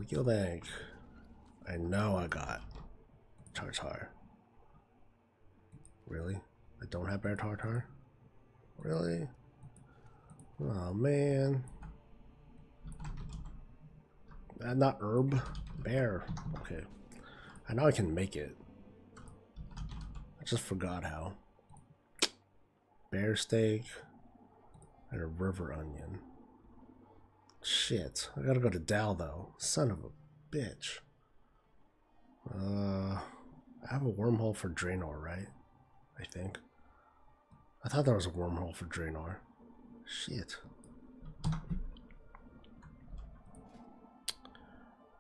Yo bank. I know I got tartar. Really? I don't have bear tartar? Really? Oh man. Not herb, bear. Okay, I know I can make it. I just forgot how. Bear steak and a river onion. Shit, I gotta go to Dal though. Son of a bitch. I have a wormhole for Draenor, right? I think. I thought there was a wormhole for Draenor. Shit.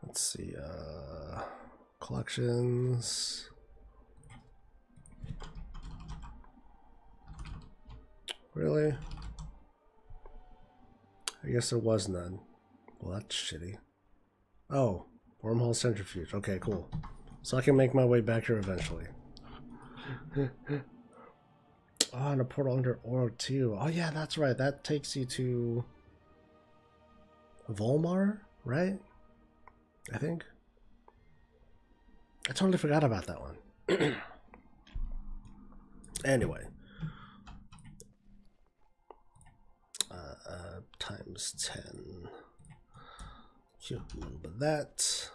Let's see, collections. Really? I guess there was none. Well, that's shitty. Oh, wormhole centrifuge. Okay, cool. So I can make my way back here eventually. Oh, and a portal under Oro 2. Oh yeah, that's right. That takes you to Volmar, right? I think. I totally forgot about that one. Anyway. Times 10. A little bit of that.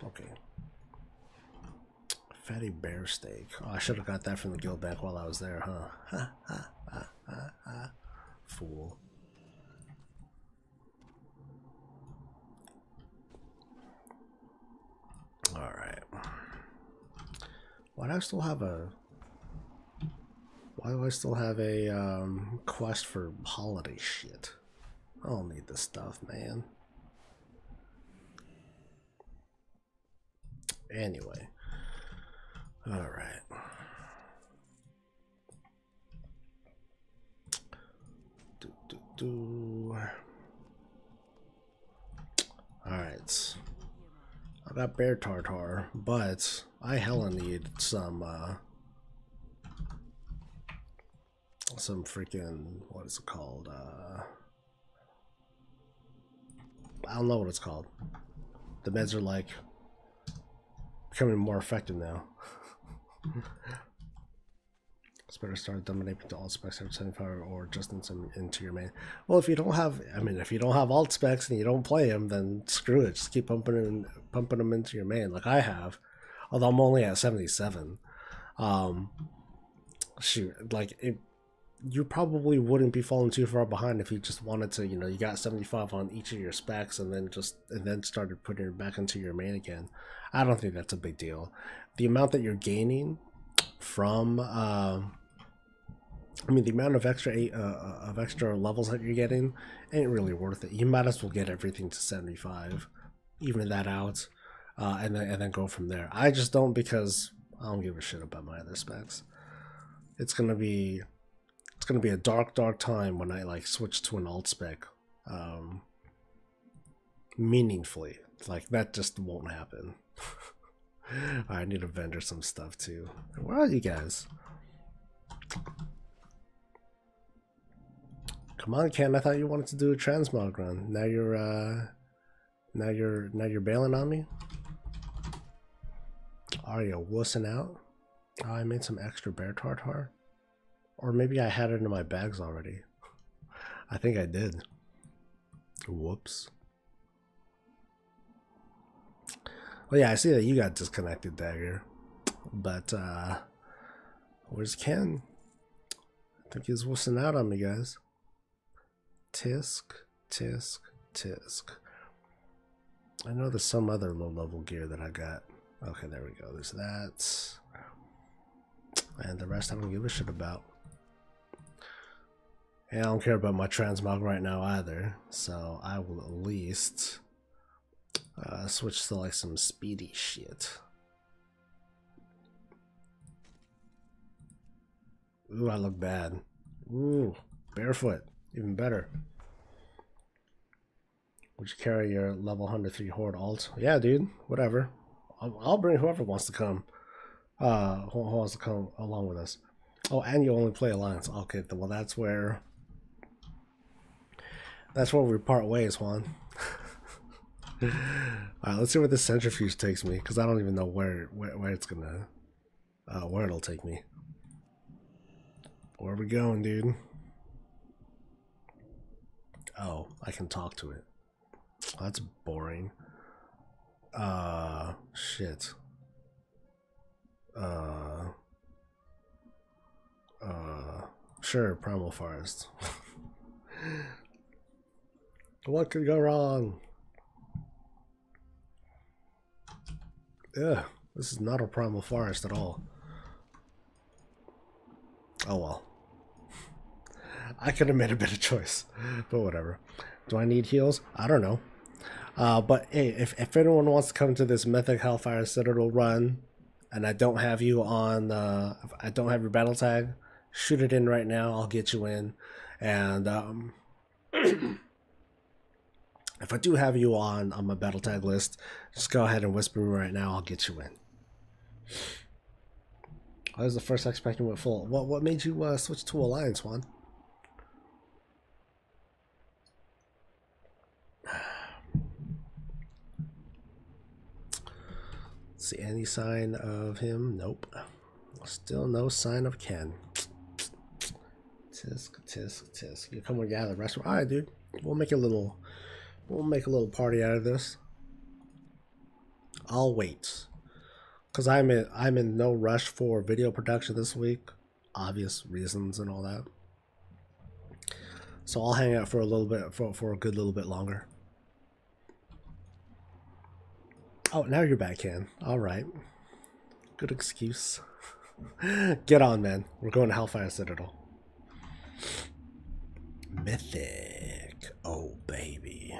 Okay. Fatty bear steak. Oh, I should have got that from the guild back while I was there, huh? Ha ha ha ha ha. Fool. Alright. Why do I still have a... Why do I still have a quest for holiday shit? I don't need this stuff, man. Anyway. Alright. Alright. I got bear tartar, but I hella need some freaking, what is it called? I don't know what it's called. The meds are like becoming more effective now. It's better start dominating to alt specs every 75 or just into your main. Well, if you don't have, I mean, if you don't have alt specs and you don't play them, then screw it. Just keep pumping them into your main, like I have. Although I'm only at 77. Shoot, like it. You probably wouldn't be falling too far behind if you just wanted to, you know, you got 75 on each of your specs and then started putting it back into your main again. I don't think that's a big deal. The amount that you're gaining from I mean, the amount of extra levels that you're getting ain't really worth it. You might as well get everything to 75, even that out, and then go from there. I just don't, because I don't give a shit about my other specs. It's gonna be a dark time when I like switch to an alt spec, meaningfully. Like that just won't happen. I need to vendor some stuff too. Where are you guys? Come on, Ken. I thought you wanted to do a transmog run. Now you're bailing on me. Are you wussing out? Oh, I made some extra bear tartar. Or maybe I had it in my bags already. I think I did. Whoops. Well, yeah, I see that you got disconnected, Dagger. But, where's Ken? I think he's wussing out on me, guys. Tisk, tisk, tisk. I know there's some other low-level gear that I got. Okay, there we go. There's that. And the rest I don't give a shit about. And I don't care about my transmog right now either. So I will at least switch to like some speedy shit. Ooh, I look bad. Ooh, barefoot. Even better. Would you carry your level 103 horde alt? Yeah, dude. Whatever. I'll bring whoever wants to come. Who wants to come along with us? Oh, and you only play Alliance. Okay, well that's where we part ways, Juan. Alright, let's see where this centrifuge takes me, because I don't even know where it's gonna where it'll take me. Where are we going, dude? Oh, I can talk to it. That's boring. Shit. Sure, Primal Forest. What could go wrong? Yeah, this is not a Primal Forest at all. Oh well. I could have made a better choice, but whatever. Do I need heals? I don't know. But hey, if anyone wants to come to this Mythic Hellfire Citadel run, and I don't have you on, if I don't have your battle tag, shoot it in right now. I'll get you in. And if I do have you on my battle tag list, just go ahead and whisper me right now. I'll get you in. That was the first expecting went full. What made you switch to Alliance, Juan? See any sign of him? Nope. Still no sign of Ken. Tisk, tisk, tisk. You come and gather the restaurant. Alright, dude. We'll make a little party out of this. I'll wait. Cause I'm in no rush for video production this week. Obvious reasons and all that. So I'll hang out for a little bit, for a good little bit longer. Oh, now you're back in. All right. Good excuse. Get on, man. We're going to Hellfire Citadel. Mythic. Oh, baby.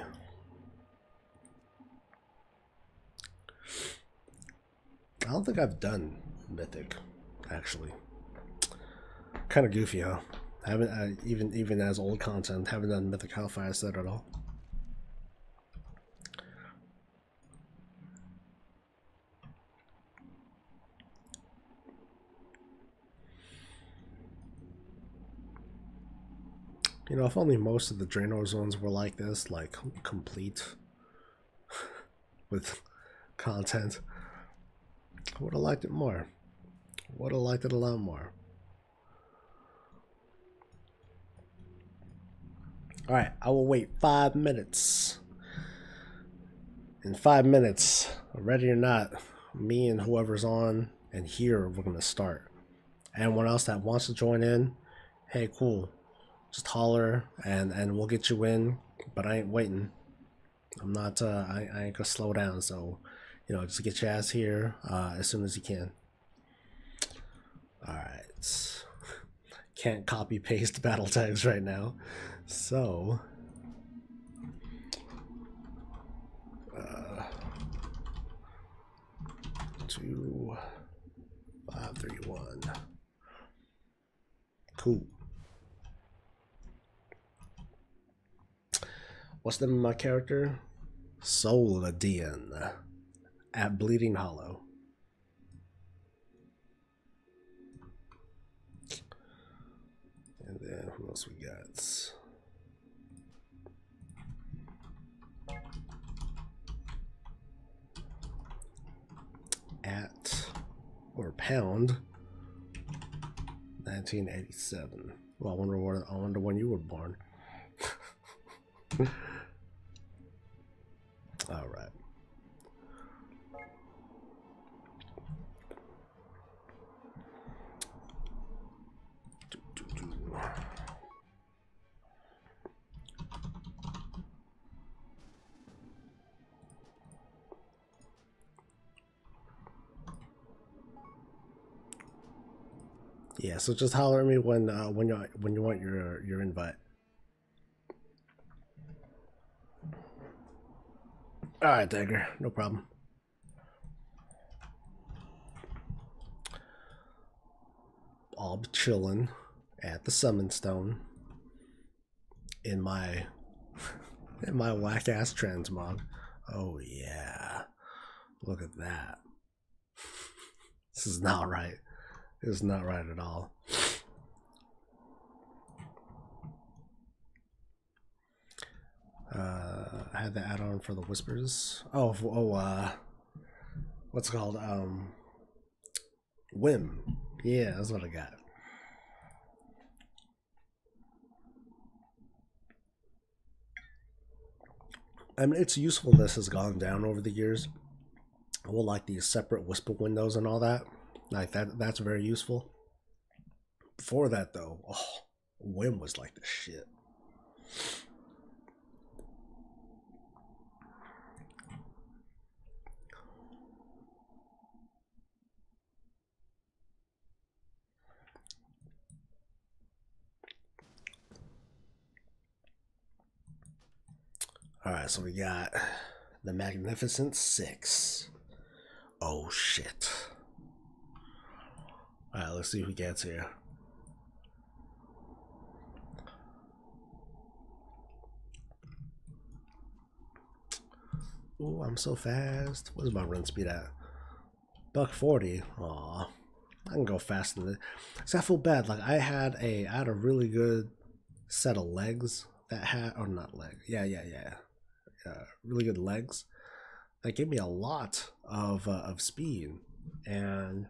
I don't think I've done Mythic, actually. Kind of goofy, huh? Haven't even as old content. Haven't done Mythic Hellfire Citadel. You know, if only most of the Draenor zones were like this, like complete with content, I would have liked it more. Would have liked it a lot more. Alright, I will wait 5 minutes. In 5 minutes, ready or not, me and whoever's on and here, we're going to start. Anyone else that wants to join in, hey, cool. Just holler and we'll get you in, but I ain't waiting. I'm not, I ain't gonna slow down, so, you know, just get your ass here as soon as you can. Alright. Can't copy paste battle tags right now, so 2 5 3 1. Cool. What's the name of my character? SoulSoBreezy at Bleeding Hollow. And then who else we got? At or pound 1987. Well, I wonder when you were born. All right. Yeah, so just holler at me when you want your invite. All right, Dagger, no problem. I'll be chilling at the Summon Stone in my whack ass transmog. Oh yeah, look at that. This is not right. This is not right at all. I had the add-on for the whispers. What's it called? Whim. Yeah, that's what I got. I mean, its usefulness has gone down over the years. Well, like these separate whisper windows and all that. Like that's very useful. Before that, though, Whim was like the shit. Alright, so we got the Magnificent Six. Oh shit. Alright, let's see who gets here. Oh, I'm so fast. What is my run speed at? $140. Aw. I can go faster than this. See, I feel bad. Like I had a really good set of legs that had, or not leg. Yeah. Really good legs that gave me a lot of speed, and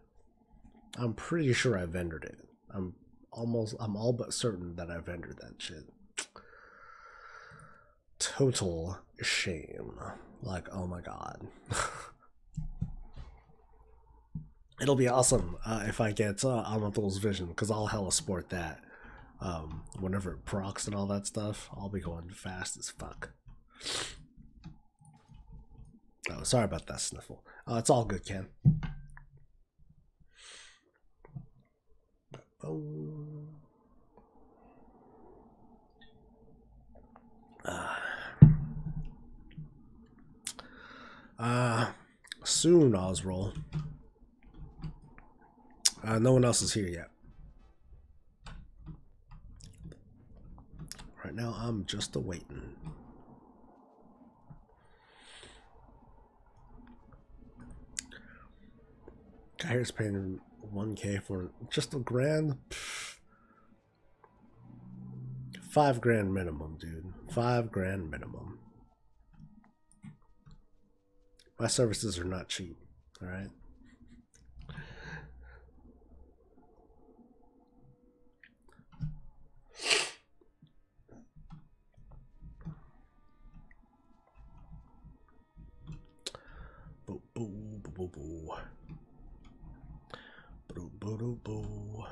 I'm pretty sure I vendored it. I'm all but certain that I vendored that shit. Total shame. Like, oh my god. It'll be awesome if I get Amatul's vision, because I'll hella sport that. Whenever it procs and all that stuff, I'll be going fast as fuck. Oh, sorry about that sniffle. It's all good, Ken. Soon, Osroll. No one else is here yet. Right now, I'm just awaiting. Guy here's paying 1K for just a grand. Pfft. $5 grand minimum, dude. $5 grand minimum. My services are not cheap. All right. Boo boo boo boo boo boo boo boo.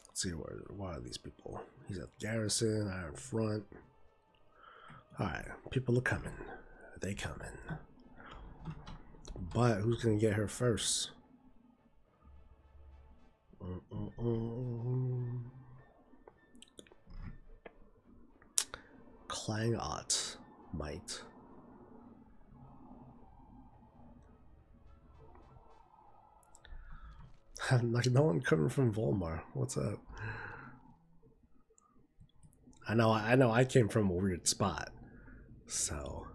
Let's see why are these people? He's at the garrison, Iron Front. Alright, people are coming. They coming. But who's gonna get her first? Clang-Ot might. Like no one coming from Volmar. What's up? I know I came from a weird spot. So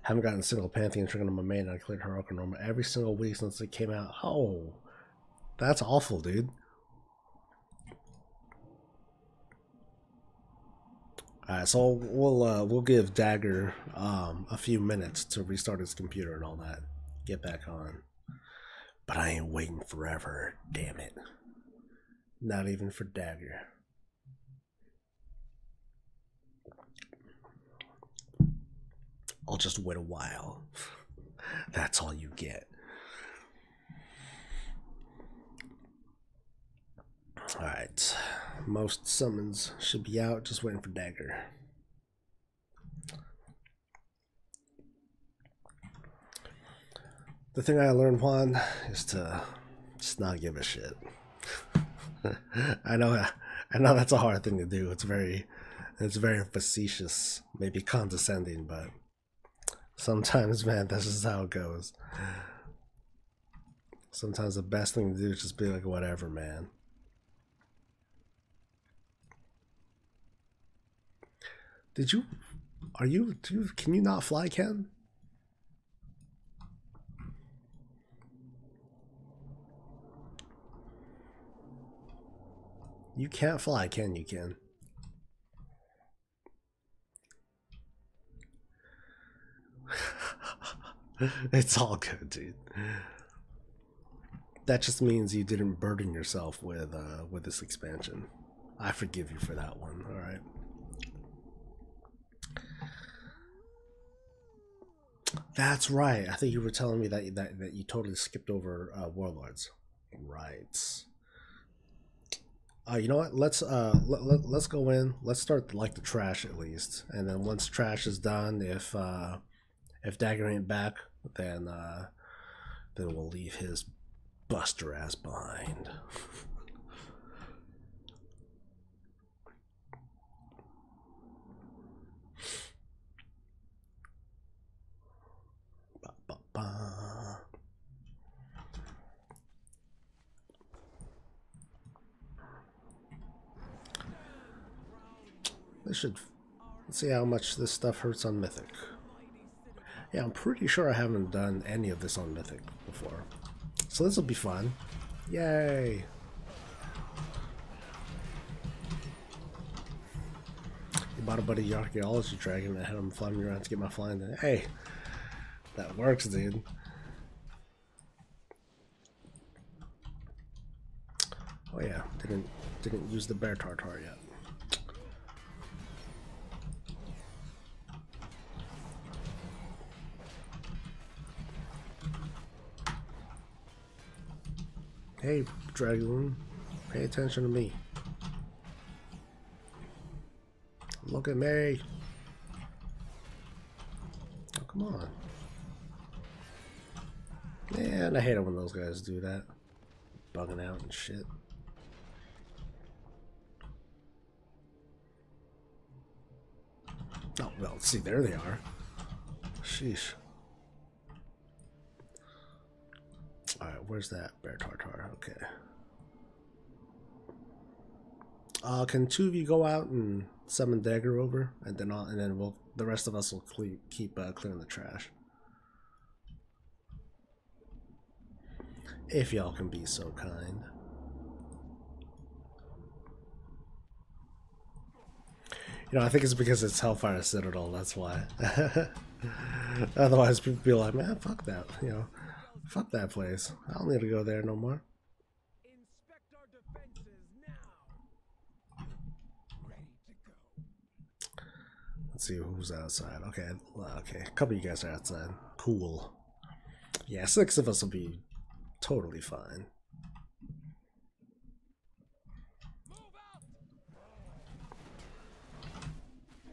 haven't gotten a single Pantheon trigger on my main. I cleared her Arcanoma every single week since it came out. Oh, that's awful, dude. Alright, so we'll give Dagger a few minutes to restart his computer and all that. Get back on. But I ain't waiting forever, damn it. Not even for Dagger. I'll just wait a while. That's all you get. Alright. Most summons should be out, just waiting for Dagger. The thing I learned, Juan, is to just not give a shit. I know that's a hard thing to do. It's very facetious, maybe condescending, but sometimes, man, that's just how it goes. Sometimes the best thing to do is just be like, whatever, man. Can you not fly, Ken? You can't fly, can you, Ken? It's all good, dude. That just means you didn't burden yourself with this expansion. I forgive you for that one, alright? That's right. I think you were telling me that you totally skipped over Warlords. Right. You know what? Let's go in. Let's start like the trash at least, and then once trash is done, if Dagger ain't back, then we'll leave his buster ass behind. Let's see how much this stuff hurts on Mythic. Yeah, I'm pretty sure I haven't done any of this on Mythic before. So this will be fun. Yay! You bought a buddy archaeology dragon and had him fly me around to get my flying. Hey! That works, dude. Oh yeah, didn't Didn't use the bear tartar yet. Hey, Dragoon, pay attention to me. Look at me. Oh, come on. Man, I hate it when those guys do that. Bugging out and shit. Oh, well, see, there they are. Sheesh. Alright, where's that bear tartar? Okay. Can two of you go out and summon Dagger over, and then the rest of us will keep clearing the trash. If y'all can be so kind. You know, I think it's because it's Hellfire Citadel, that's why. Otherwise, people be like, man, fuck that, you know. Fuck that place. I don't need to go there no more. Inspect our defenses now. Ready to go. Let's see who's outside. Okay, okay. A couple of you guys are outside. Cool. Yeah, 6 of us will be totally fine.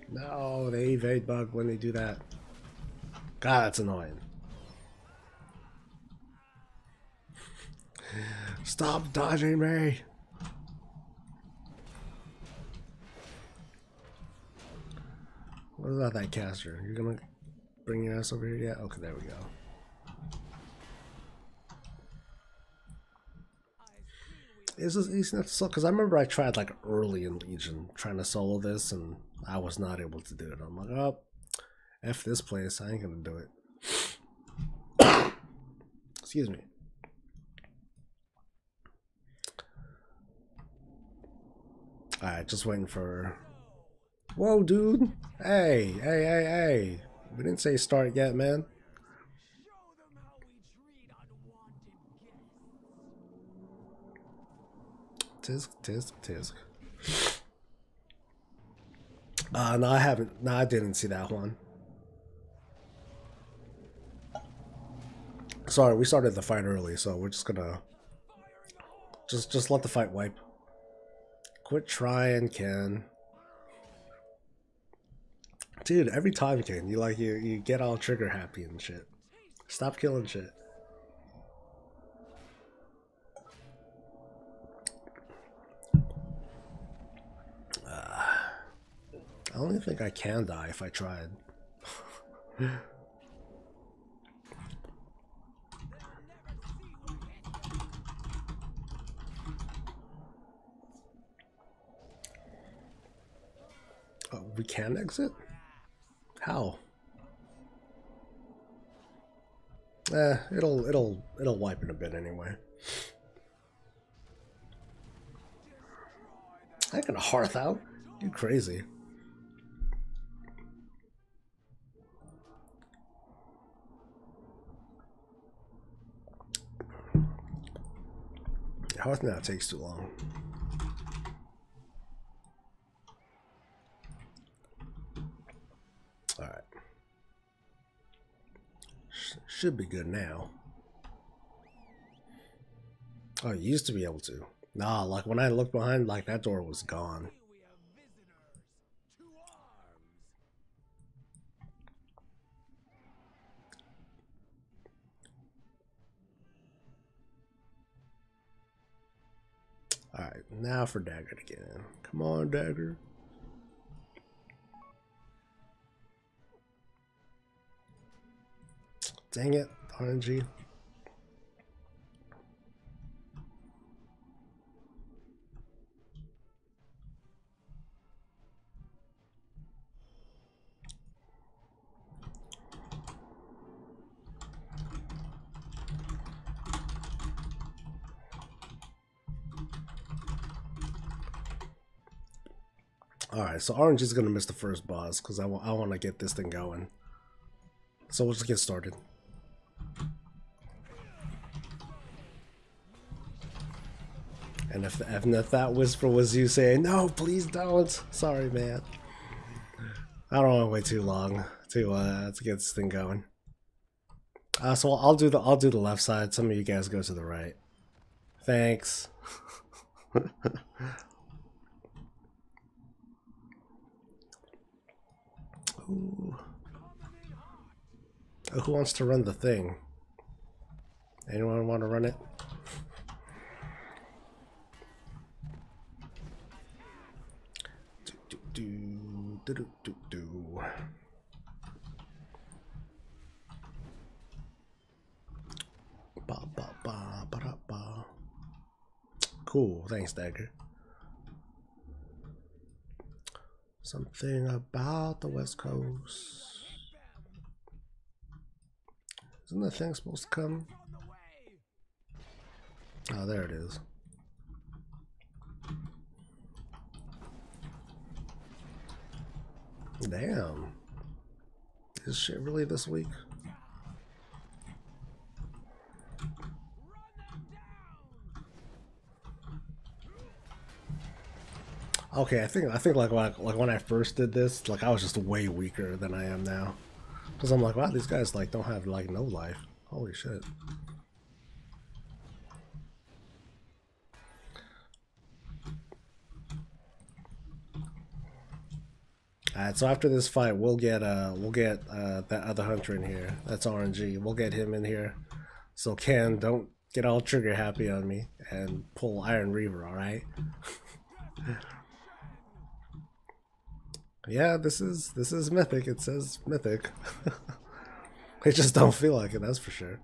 No, they evade bug when they do that. God, that's annoying. Stop dodging me! What about that caster? You're gonna bring your ass over here yet? Okay, there we go. Is this easy enough to solo? Because I remember I tried like early in Legion trying to solo this and I was not able to do it. I'm like, oh, F this place, I ain't gonna do it. Excuse me. Alright, just waiting for... Whoa, dude! Hey, hey, hey, hey! We didn't say start yet, man. Show them how we treat unwanted guests. Tisk, tisk, tisk. No, I haven't. No, I didn't see that one. Sorry, we started the fight early, so we're just gonna... Just let the fight wipe. Quit trying, Ken. Dude, every time, Ken, you get all trigger happy and shit. Stop killing shit. I don't even think I can die if I tried. We can exit? How? It'll wipe in a bit anyway. I ain't gonna hearth out. You crazy. Hearth now takes too long. Alright. Should be good now. Oh, you used to be able to. Nah, like when I looked behind, like that door was gone. We have visitors to arms. Alright, now for Dagger to get in. Come on, Dagger. Dang it, RNG. Alright, so Orange is gonna miss the first boss because I want to get this thing going. So we'll just get started. And if that whisper was you saying, no, please don't. Sorry, man. I don't want to wait too long to get this thing going. So I'll do the left side. Some of you guys go to the right. Thanks. Ooh. Oh, who wants to run the thing? Anyone want to run it? Cool, thanks, Dagger. Something about the West Coast. Isn't the thing supposed to come? Oh, there it is. Damn. Is shit really this week? Okay, I think like when I first did this, like I was just way weaker than I am now. Cause I'm like, wow, these guys like don't have like no life. Holy shit. Alright, so after this fight, we'll get that other hunter in here. That's RNG. We'll get him in here. So Ken, don't get all trigger happy on me and pull Iron Reaver, alright? Yeah, this is mythic. It says mythic. They just don't feel like it, that's for sure.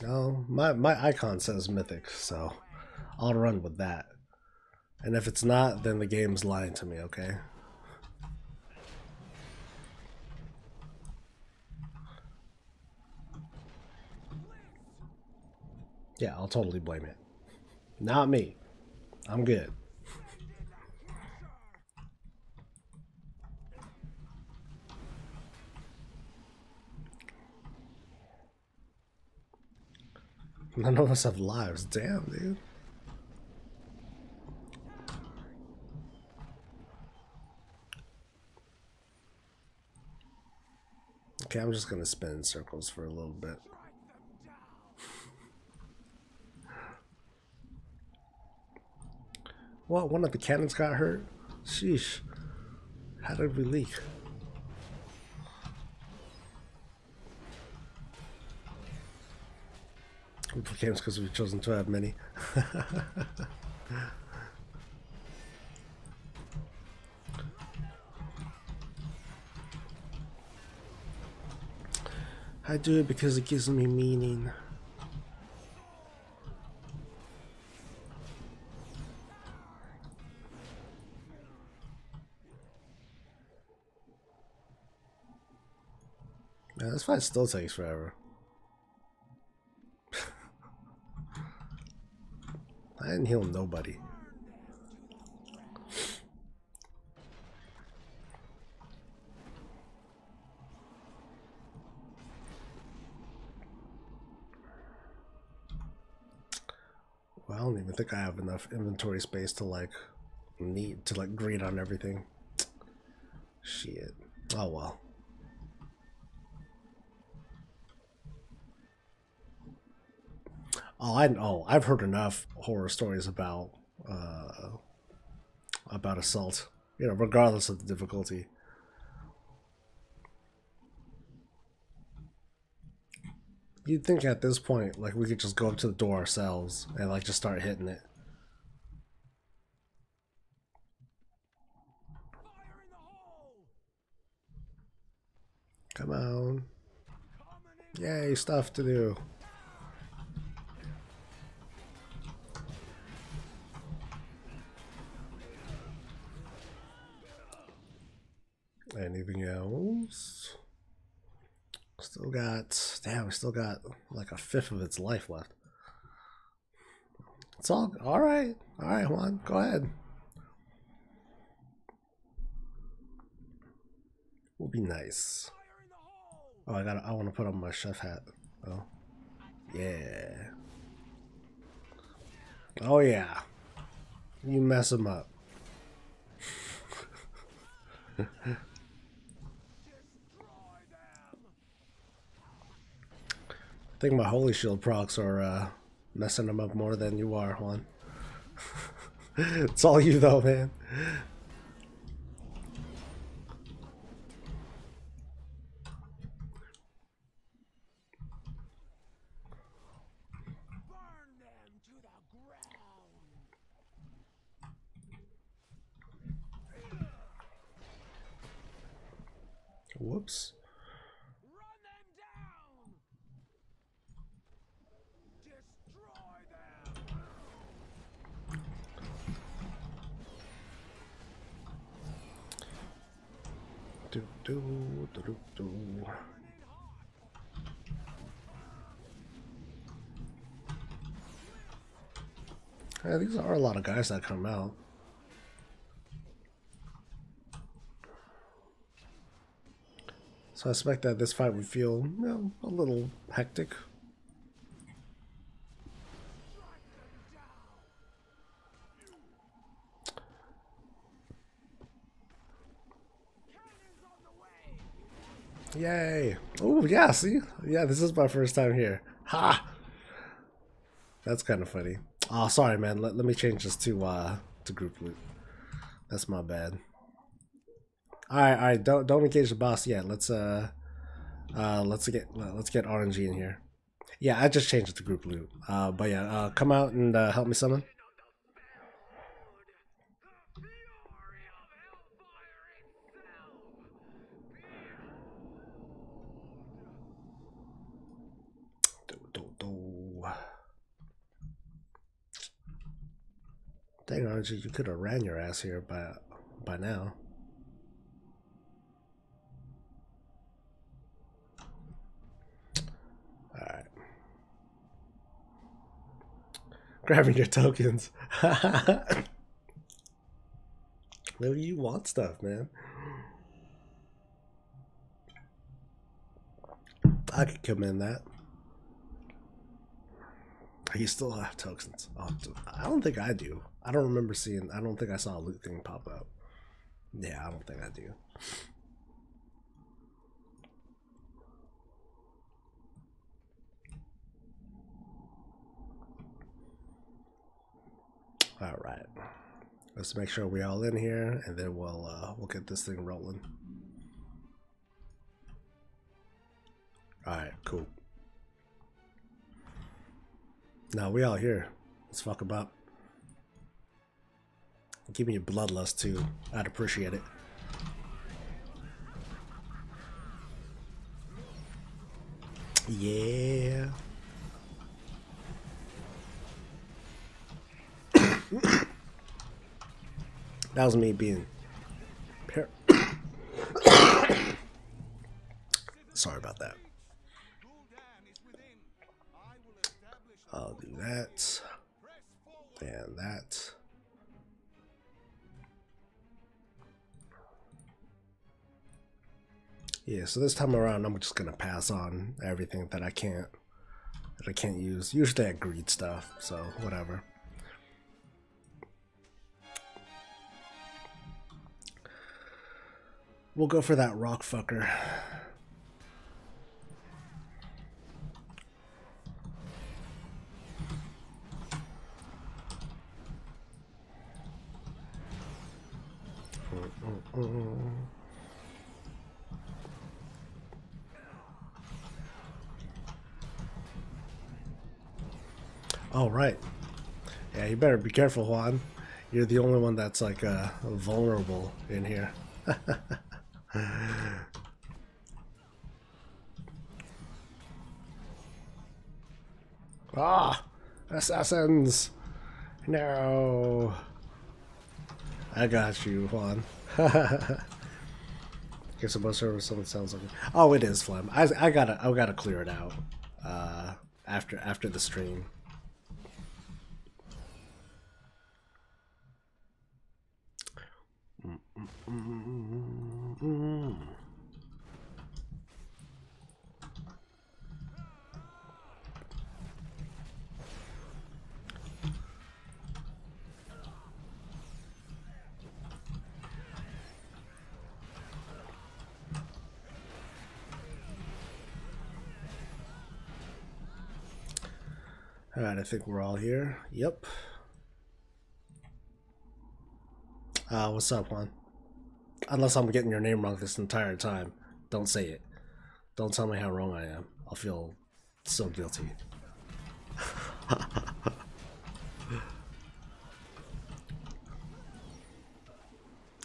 No, my icon says mythic, so I'll run with that. And if it's not, then the game's lying to me, okay? Yeah, I'll totally blame it. Not me. I'm good. None of us have lives. Damn, dude. Okay, I'm just gonna spin in circles for a little bit. What? One of the cannons got hurt? Sheesh. How did we leak? We play games because we've chosen to have many. I do it because it gives me meaning. Man, this fight still takes forever. I didn't heal nobody. Well, I don't even think I have enough inventory space to like greed on everything. Shit. Oh well. I've heard enough horror stories about assault. You know, regardless of the difficulty. You'd think at this point, like, we could just go up to the door ourselves and like just start hitting it. Come on. Yay, stuff to do. Anything else? Still got, damn, we still got like a fifth of its life left. It's all right. All right, Juan, go ahead. Will be nice. Oh, I want to put on my chef hat. Oh, yeah. Oh yeah. You mess him up. I think my holy shield procs are messing him up more than you are, Juan. It's all you though, man. Whoops. Run them down. Destroy them. Do do do do do. Yeah, these are a lot of guys that come out. So I expect that this fight would feel, you know, a little hectic. Yay! Oh yeah, see? Yeah, this is my first time here. Ha! That's kind of funny. Oh, sorry, man. Let me change this to group loot. That's my bad. All right. Don't engage the boss yet. Let's get RNG in here. Yeah, I just changed it to group loot. But yeah, come out and help me summon. Dang, RNG, you could have ran your ass here by now. Alright. Grabbing your tokens. Maybe you want stuff, man. I could commend that. You still have tokens. Oh, I don't think I do. I don't remember seeing. I don't think I saw a loot thing pop up. Yeah, I don't think I do. All right. Let's make sure we're all in here, and then we'll get this thing rolling. All right, cool. Now we all here. Let's fuck about. Give me your bloodlust too. I'd appreciate it. Yeah. That was me being sorry about that. I'll do that and that. Yeah, so this time around I'm just gonna pass on everything that I can't use. Usually I greed stuff, so whatever. We'll go for that rock fucker. Oh, right. Yeah, you better be careful, Juan. You're the only one that's like vulnerable in here. Ah, assassins! No, I got you, Juan. Guess I'm service. Someone sounds like it. Oh, it is Phlegm. I gotta clear it out after the stream. Alright, I think we're all here. Yep. What's up, Juan? Unless I'm getting your name wrong this entire time. Don't say it. Don't tell me how wrong I am. I'll feel so guilty.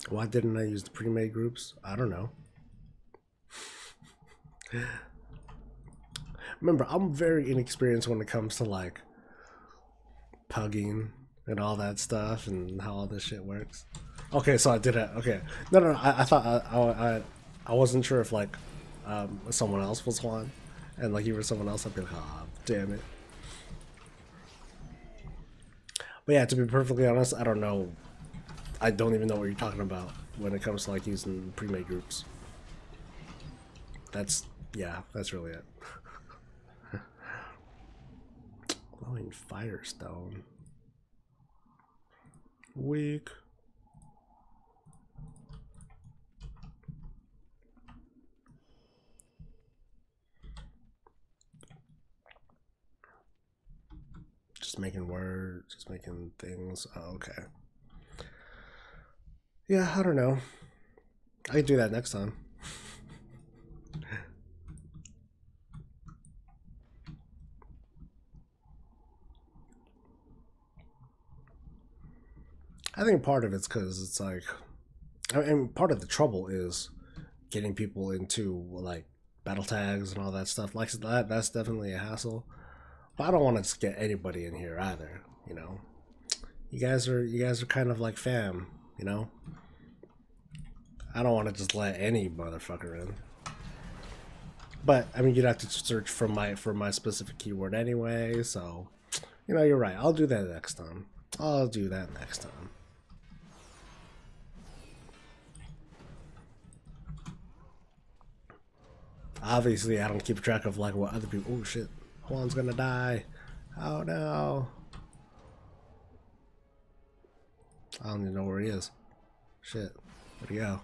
Why didn't I use the pre-made groups? I don't know. Remember, I'm very inexperienced when it comes to like pugging and all that stuff and how all this shit works. Okay, so I did it. Okay, no. I thought I wasn't sure if like someone else was Juan, and like you were someone else. I'd be like, ah, oh, damn it. But yeah, to be perfectly honest, I don't know. I don't even know what you're talking about when it comes to like using pre-made groups. That's really it. Glowing firestone. Weak. Just making words, just making things. Oh, okay. Yeah, I don't know. I can do that next time. I think part of it's because it's like, I mean, part of the trouble is getting people into like battle tags and all that stuff. Like that, that's definitely a hassle. But I don't want to just get anybody in here either. You know, you guys are kind of like fam. You know, I don't want to just let any motherfucker in. But I mean, you'd have to search for my specific keyword anyway. So, you know, you're right. I'll do that next time. I'll do that next time. Obviously, I don't keep track of like what other people. Oh shit, Juan's gonna die. Oh no. I don't even know where he is. Shit, where'd he go?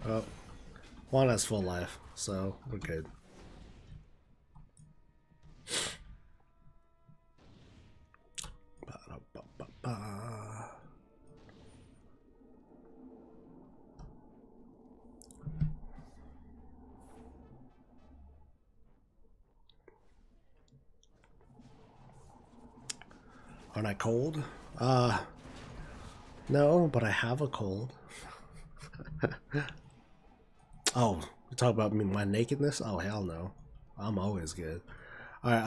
Oh, Juan has full life, so we're good. Aren't I cold? No, but I have a cold. Oh, you talk about me, my nakedness? Oh, hell no. I'm always good. Alright,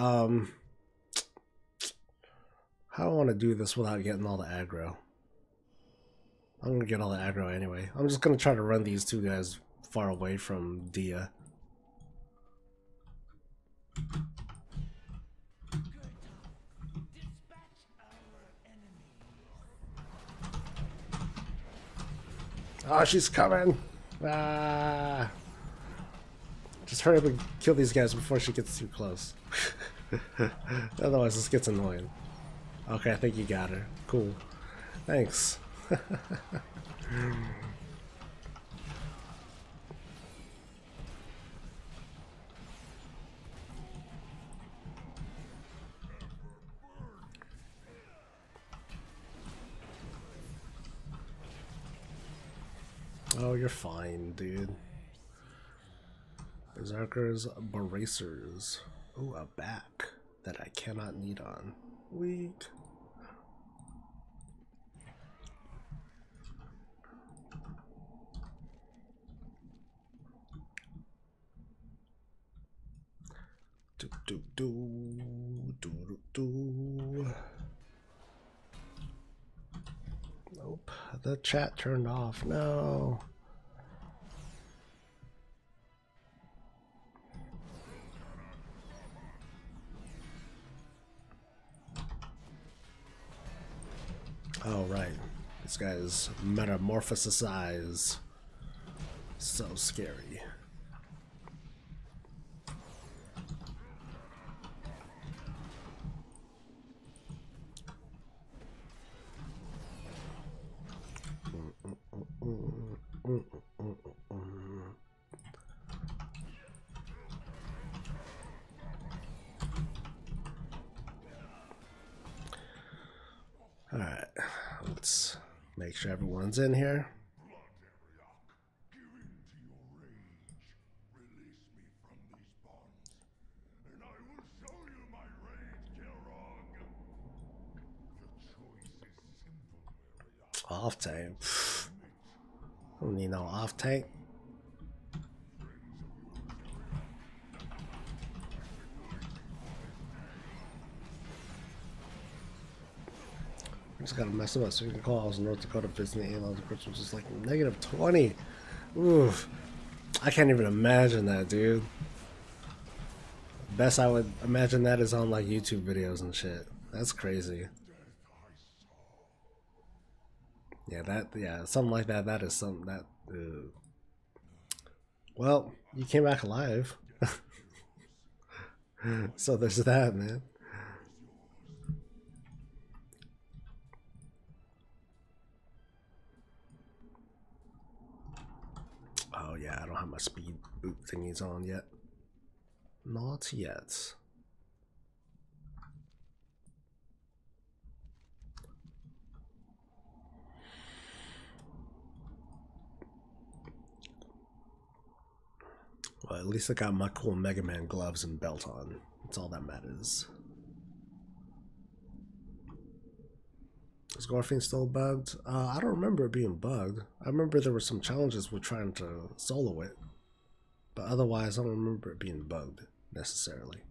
how do I want to do this without getting all the aggro? I'm gonna get all the aggro anyway. I'm just gonna try to run these two guys far away from Dia. Oh, she's coming! Ah! Just hurry up and kill these guys before she gets too close. Otherwise, this gets annoying. Okay, I think you got her. Cool. Thanks. Oh, you're fine, dude. Berserkers, Bracers. Ooh, a back that I cannot need on. Weak. Nope, the chat turned off. No. Oh, right. This guy is metamorphosized. So scary. Alright, let's make sure everyone's in here. Off tank. Don't need no off tank. I just gotta mess up so we can call. I was in North Dakota visiting A-Levels, which was just like -20. Oof. I can't even imagine that, dude. Best I would imagine that is on like YouTube videos and shit. That's crazy. Yeah, something like that. That is something that. Well, you came back alive, so there's that, man. Oh yeah, I don't have my speed boot thingies on yet. Not yet. Well, at least I got my cool Mega Man gloves and belt on. That's all that matters. Is Gorfing still bugged? I don't remember it being bugged. I remember there were some challenges with trying to solo it. But otherwise, I don't remember it being bugged, necessarily.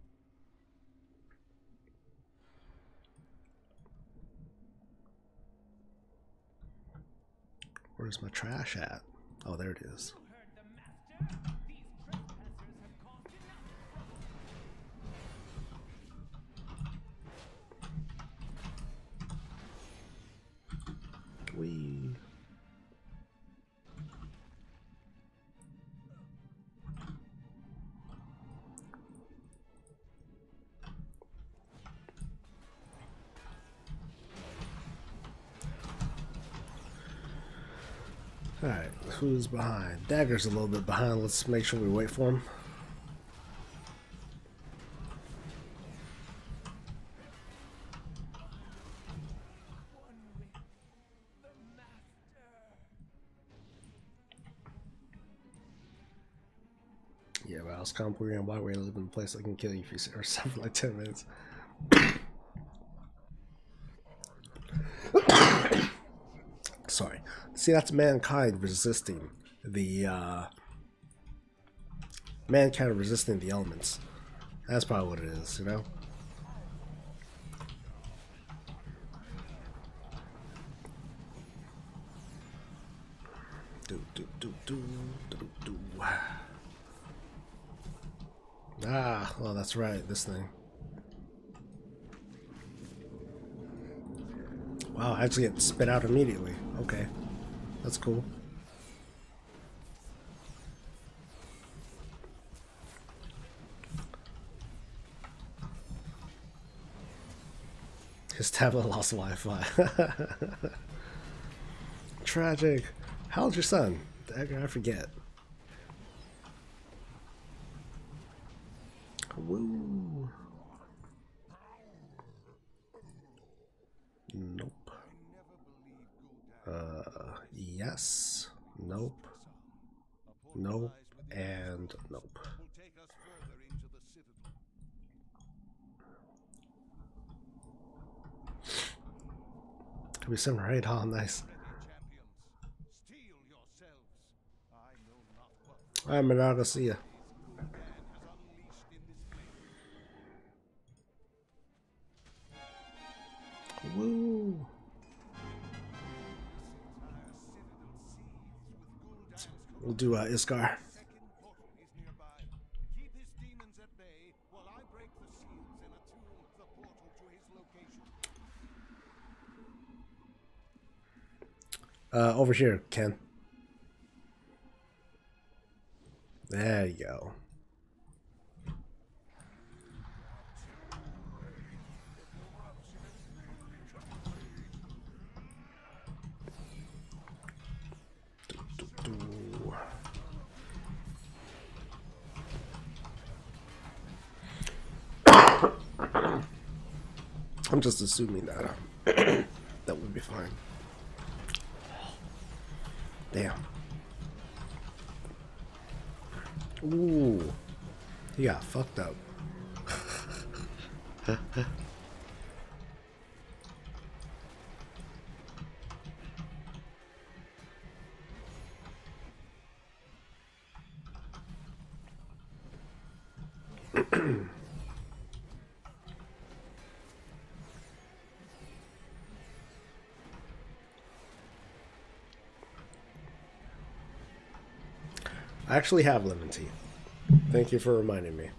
Where's my trash at? Oh, there it is. Wee. Alright, who's behind? Dagger's a little bit behind. Let's make sure we wait for him. Yeah, but I was contemplating why we live in a place that can kill you if you say or something like 10 minutes. Sorry. See, that's mankind resisting the mankind resisting the elements. That's probably what it is, you know? Ah, well, that's right, this thing. Wow, I actually get spit out immediately. Okay, that's cool. His tablet lost Wi-Fi. Tragic. How old's your son? I forget. Woo. Nope. Yes. Nope. Nope. And nope. Could be 7 or 8. Oh, nice. Alright, Minaga, see ya. Woo. We'll do Iskar. Second portal is nearby. Keep his demons at bay while I break the seals and attune the portal to his location. Over here, Ken. There you go. I'm just assuming that that would be fine. Damn. Ooh. He got fucked up. I actually have lemon tea. Thank you for reminding me.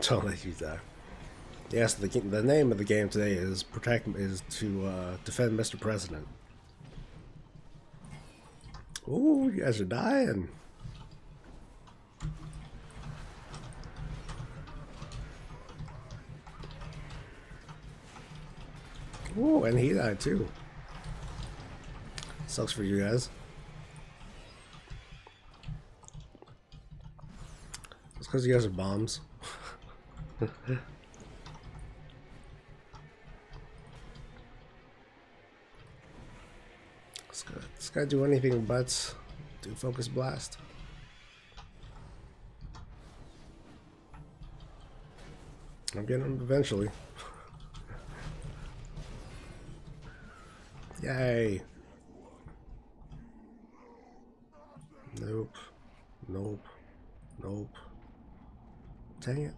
Don't let you die. Yes, the name of the game today is to defend Mr. President. Ooh, you guys are dying. Ooh, and he died too. Sucks for you guys. It's because you guys are bombs. This guy do anything but do focus blast. I'm getting him eventually. Yay. Nope. Nope. Nope. Dang it.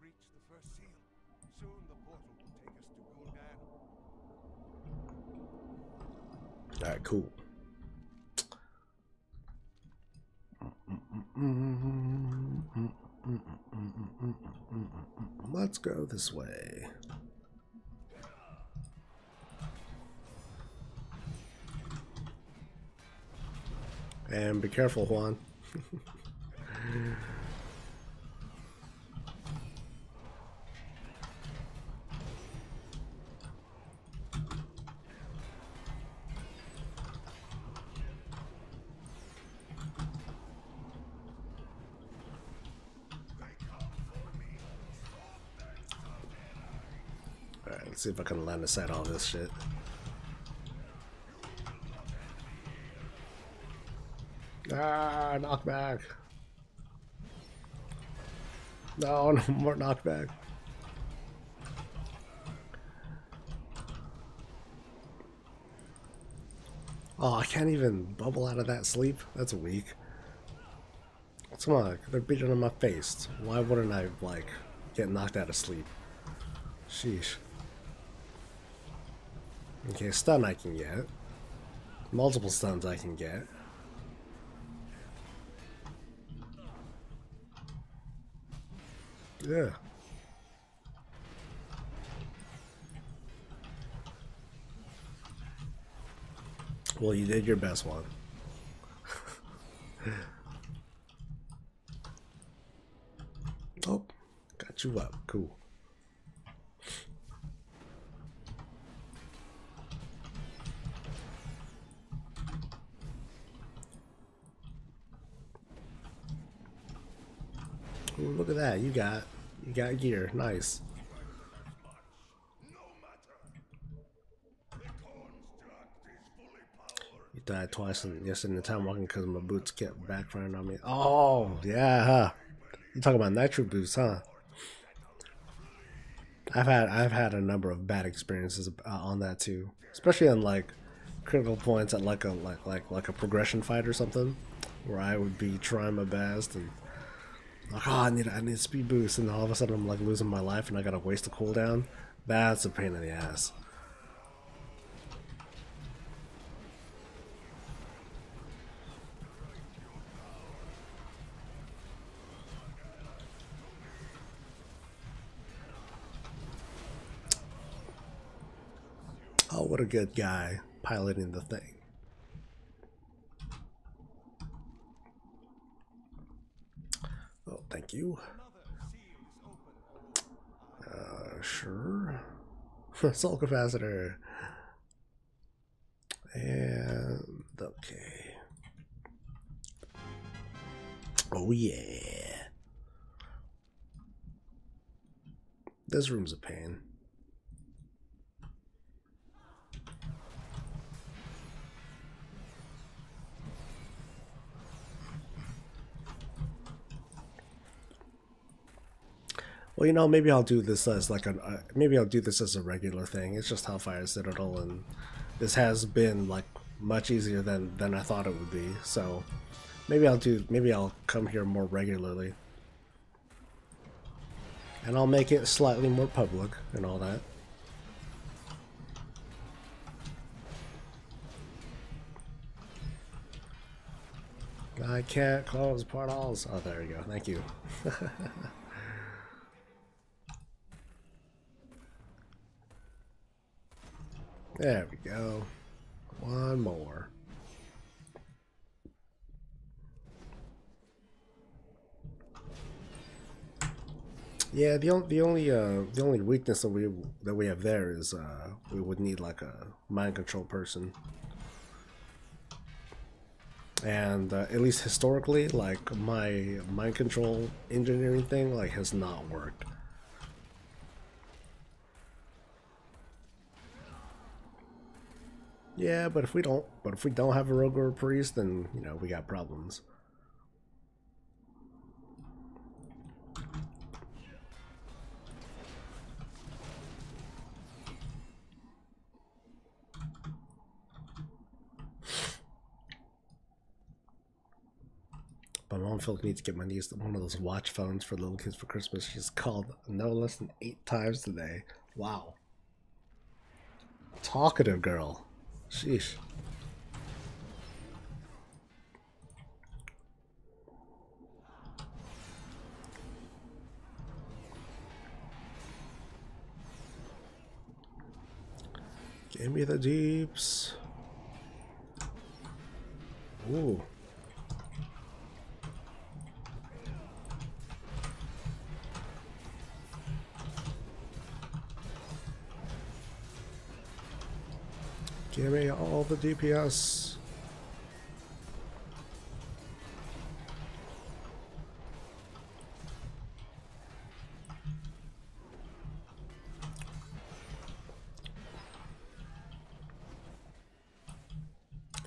Reach the first seal. Soon the portal will take us to Gul'dan. Alright, cool. Let's go this way. And be careful, Juan. Alright, let's see if I can line aside all this shit. Ah, knockback. No, no more knockback. Oh, I can't even bubble out of that sleep? That's weak. Come on, they're beating on my face. Why wouldn't I, like, get knocked out of sleep? Sheesh. Okay, stun I can get. Multiple stuns I can get. Yeah. Well, you did your best one. Oh, got you up. Cool. Ooh, look at that. You got gear. Nice. You died twice yesterday in the time walking because my boots kept backfiring on me. Oh, yeah, huh? You talking about nitro boots, huh? I've had a number of bad experiences on that too, especially on like critical points at like a progression fight or something, where I would be trying my best and like, oh, I need a speed boost, and all of a sudden I'm like losing my life and I gotta waste a cooldown. That's a pain in the ass. Oh, what a good guy piloting the thing. Oh, thank you. Sure. Soul capacitor. And okay. Oh yeah. This room's a pain. Well, you know, maybe I'll do this as like maybe I'll do this as a regular thing. It's just Hellfire Citadel, and this has been like much easier than I thought it would be. So maybe I'll come here more regularly, and I'll make it slightly more public and all that. I can't close portals. Oh, there we go. Thank you. There we go. One more. Yeah, the only weakness that we have there is we would need like a mind control person. And at least historically, like my mind control engineering thing like has not worked. Yeah, but if we don't have a rogue or a priest, then you know we got problems. My mom felt the need to get my niece one of those watch phones for little kids for Christmas. She's called no less than 8 times today. Wow. Talkative girl. Sheesh. Give me the deeps. Ooh. Give me all the DPS.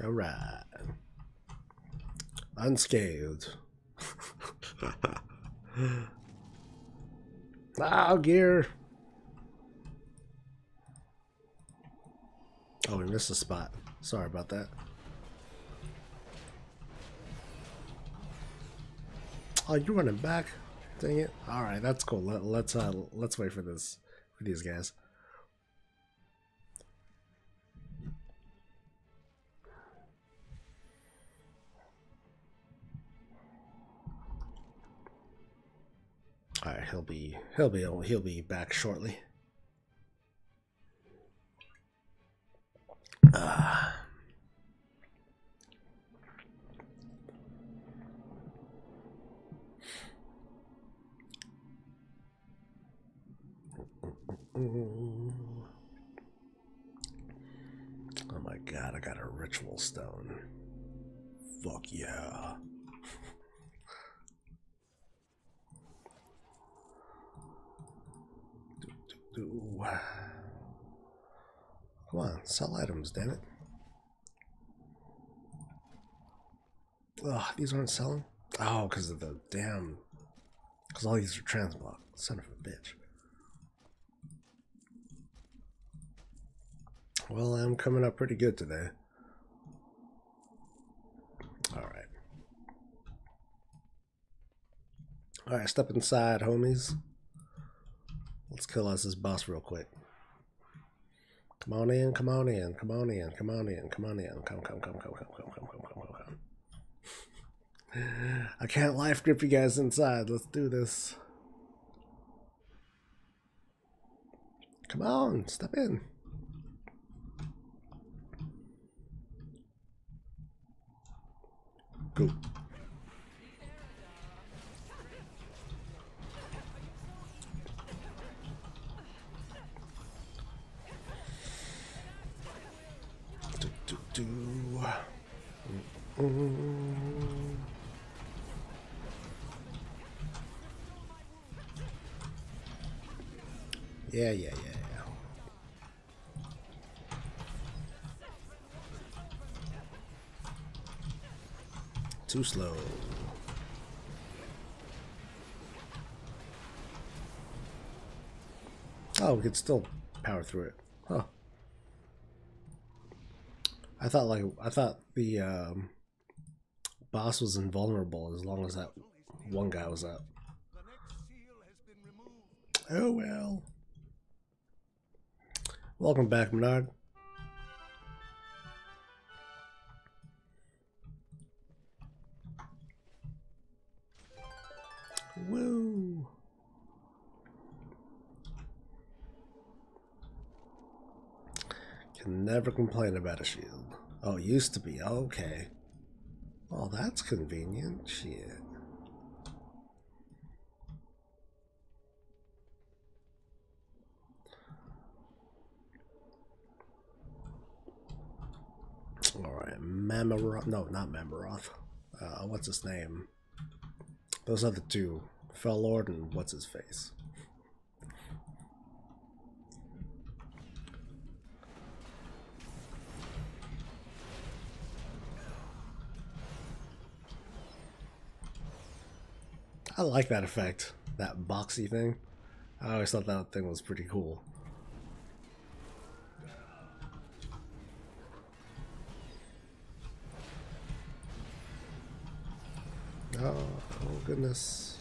All right. Unscathed. Ah, gear. Oh, we missed a spot. Sorry about that. Oh, you're running back. Dang it. All right, that's cool. Let's wait for this for these guys. All right, he'll be back shortly. Oh my god, I got a ritual stone. Fuck yeah. Come on, sell items, damn it. Ugh, these aren't selling? Oh, because of the damn. Because all these are transmog. Son of a bitch. Well, I'm coming up pretty good today. Alright, step inside, homies. Let's kill us this boss real quick. Come on in, come on in, come on in, come on in, come on in. Come. I can't life grip you guys inside. Let's do this. Come on, step in. Go. Yeah. Too slow. Oh, we could still power through it. Huh. I thought the boss was invulnerable as long as that one guy was up. Oh well. Welcome back, Menard. Woo! Can never complain about a shield. Oh, it used to be. Okay. Oh, that's convenient. Shit. Alright, Mamaroth. No, not Mamaroth. What's his name? Those are the two. Fell Lord and what's his face? I like that effect. That boxy thing. I always thought that thing was pretty cool. Oh goodness.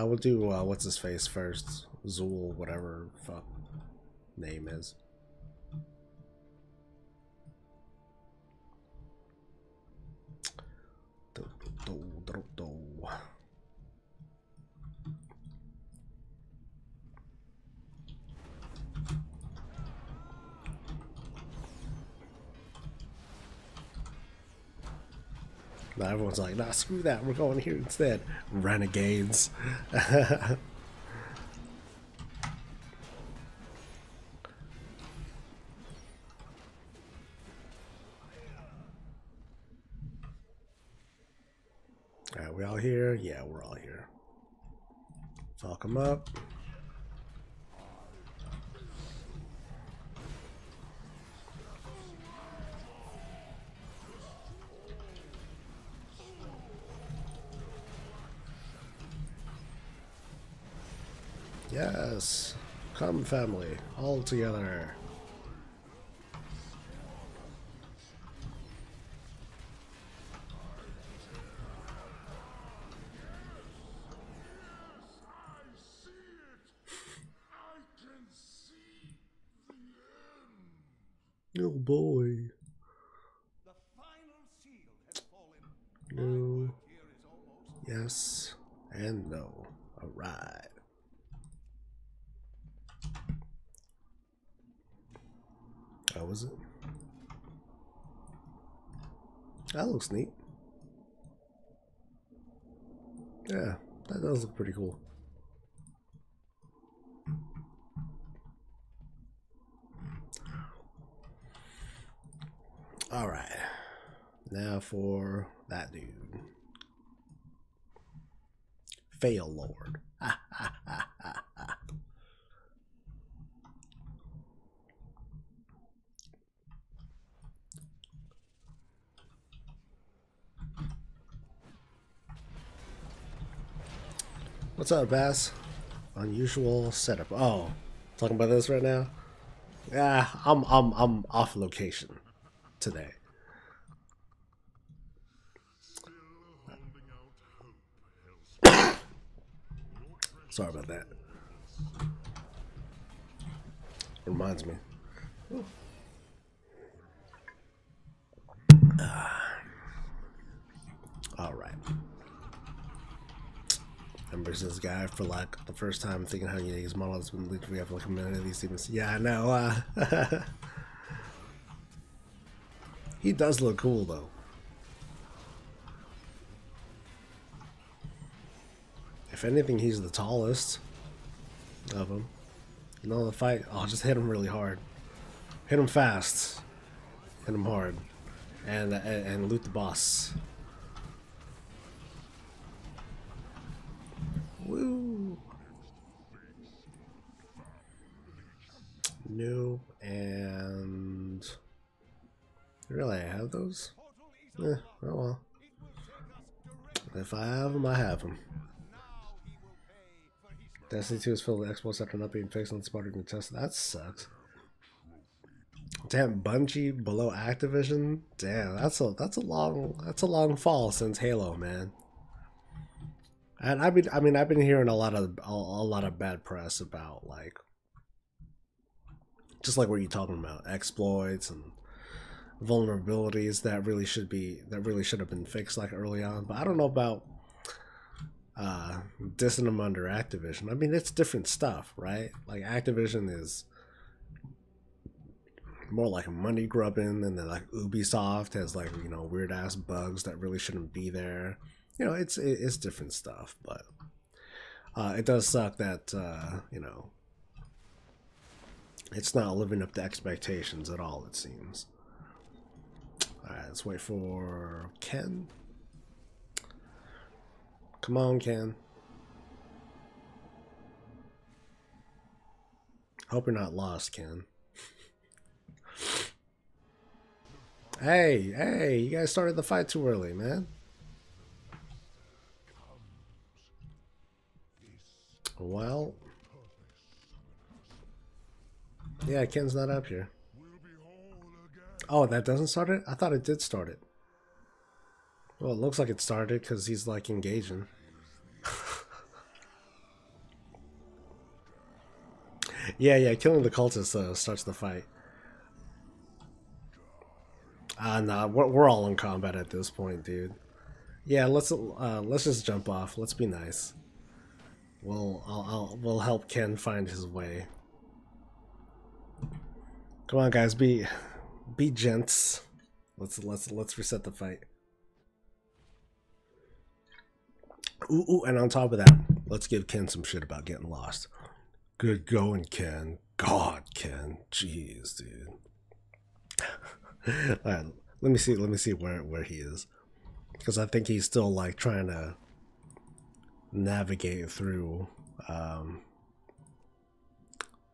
We'll do what's his face first. Zool, whatever fuck name is. Now everyone's like, nah, screw that, we're going here instead. Renegades. Alright, we all here? Yeah, we're all here. Talk them up. Yes, come family, all together. Oh boy. The final seal has fallen. No. Yes and no. Alright. How was it? That looks neat. Yeah, that does look pretty cool. Alright. Now for that dude. Fail Lord. Ha ha ha ha ha. What's up, Bass? Unusual setup. Oh, talking about this right now? Yeah, I'm off location today. Sorry about that. Reminds me. All right. Remember this guy for like the first time thinking how you use models when we have like a minute of these demons. Yeah, I know. He does look cool though. If anything, he's the tallest of them. You know, the fight. Oh, just hit him really hard. Hit him fast. Hit him hard. And loot the boss. Woo! No, and really, I have those? Oh well. If I have them, I have them. Destiny 2 is filled with exploits after not being fixed and spotted and tested. That sucks. Damn, Bungie below Activision. Damn, that's a long fall since Halo, man. And I've been hearing a lot of bad press about like just like what you're talking about, exploits and vulnerabilities that really should have been fixed like early on. But I don't know about dissing them under Activision. I mean, it's different stuff, right? Like Activision is more like money grubbing, and then like Ubisoft has like, you know, weird ass bugs that really shouldn't be there. You know, it's different stuff, but it does suck that you know, it's not living up to expectations at all, it seems. Alright, let's wait for Ken. Come on, Ken. Hope you're not lost, Ken. Hey, you guys started the fight too early, man. Well, yeah, Ken's not up here. Oh, that doesn't start it? I thought it did start it. Well, it looks like it started because he's like engaging. yeah, killing the cultists starts the fight. Nah, we're all in combat at this point, dude. Yeah, let's just jump off. Let's be nice. We'll help Ken find his way. Come on, guys, be gents. Let's reset the fight. Ooh, and on top of that, let's give Ken some shit about getting lost. Good going, Ken. God, Ken. Jeez, dude. All right, let me see where he is, because I think he's still like trying to navigate through. All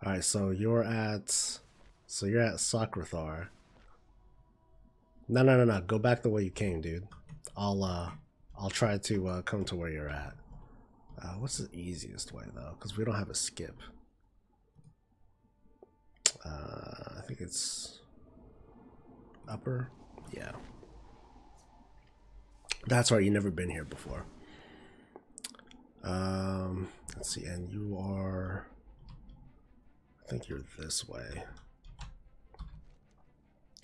right, so you're at Sakrathar. No. Go back the way you came, dude. I'll try to come to where you're at. What's the easiest way though? Because we don't have a skip. I think it's upper. Yeah. That's right. You've never been here before. Let's see. And you are. I think you're this way.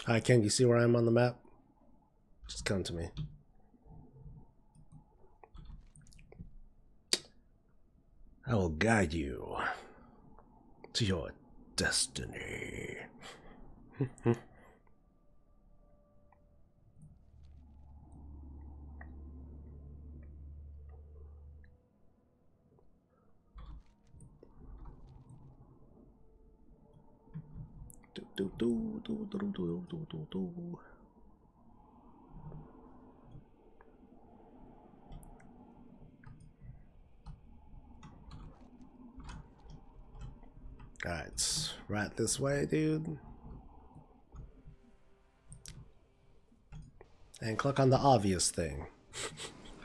Hi, Ken. You see where I am on the map? Just come to me. I will guide you to your destiny. Alright, right this way, dude. And click on the obvious thing.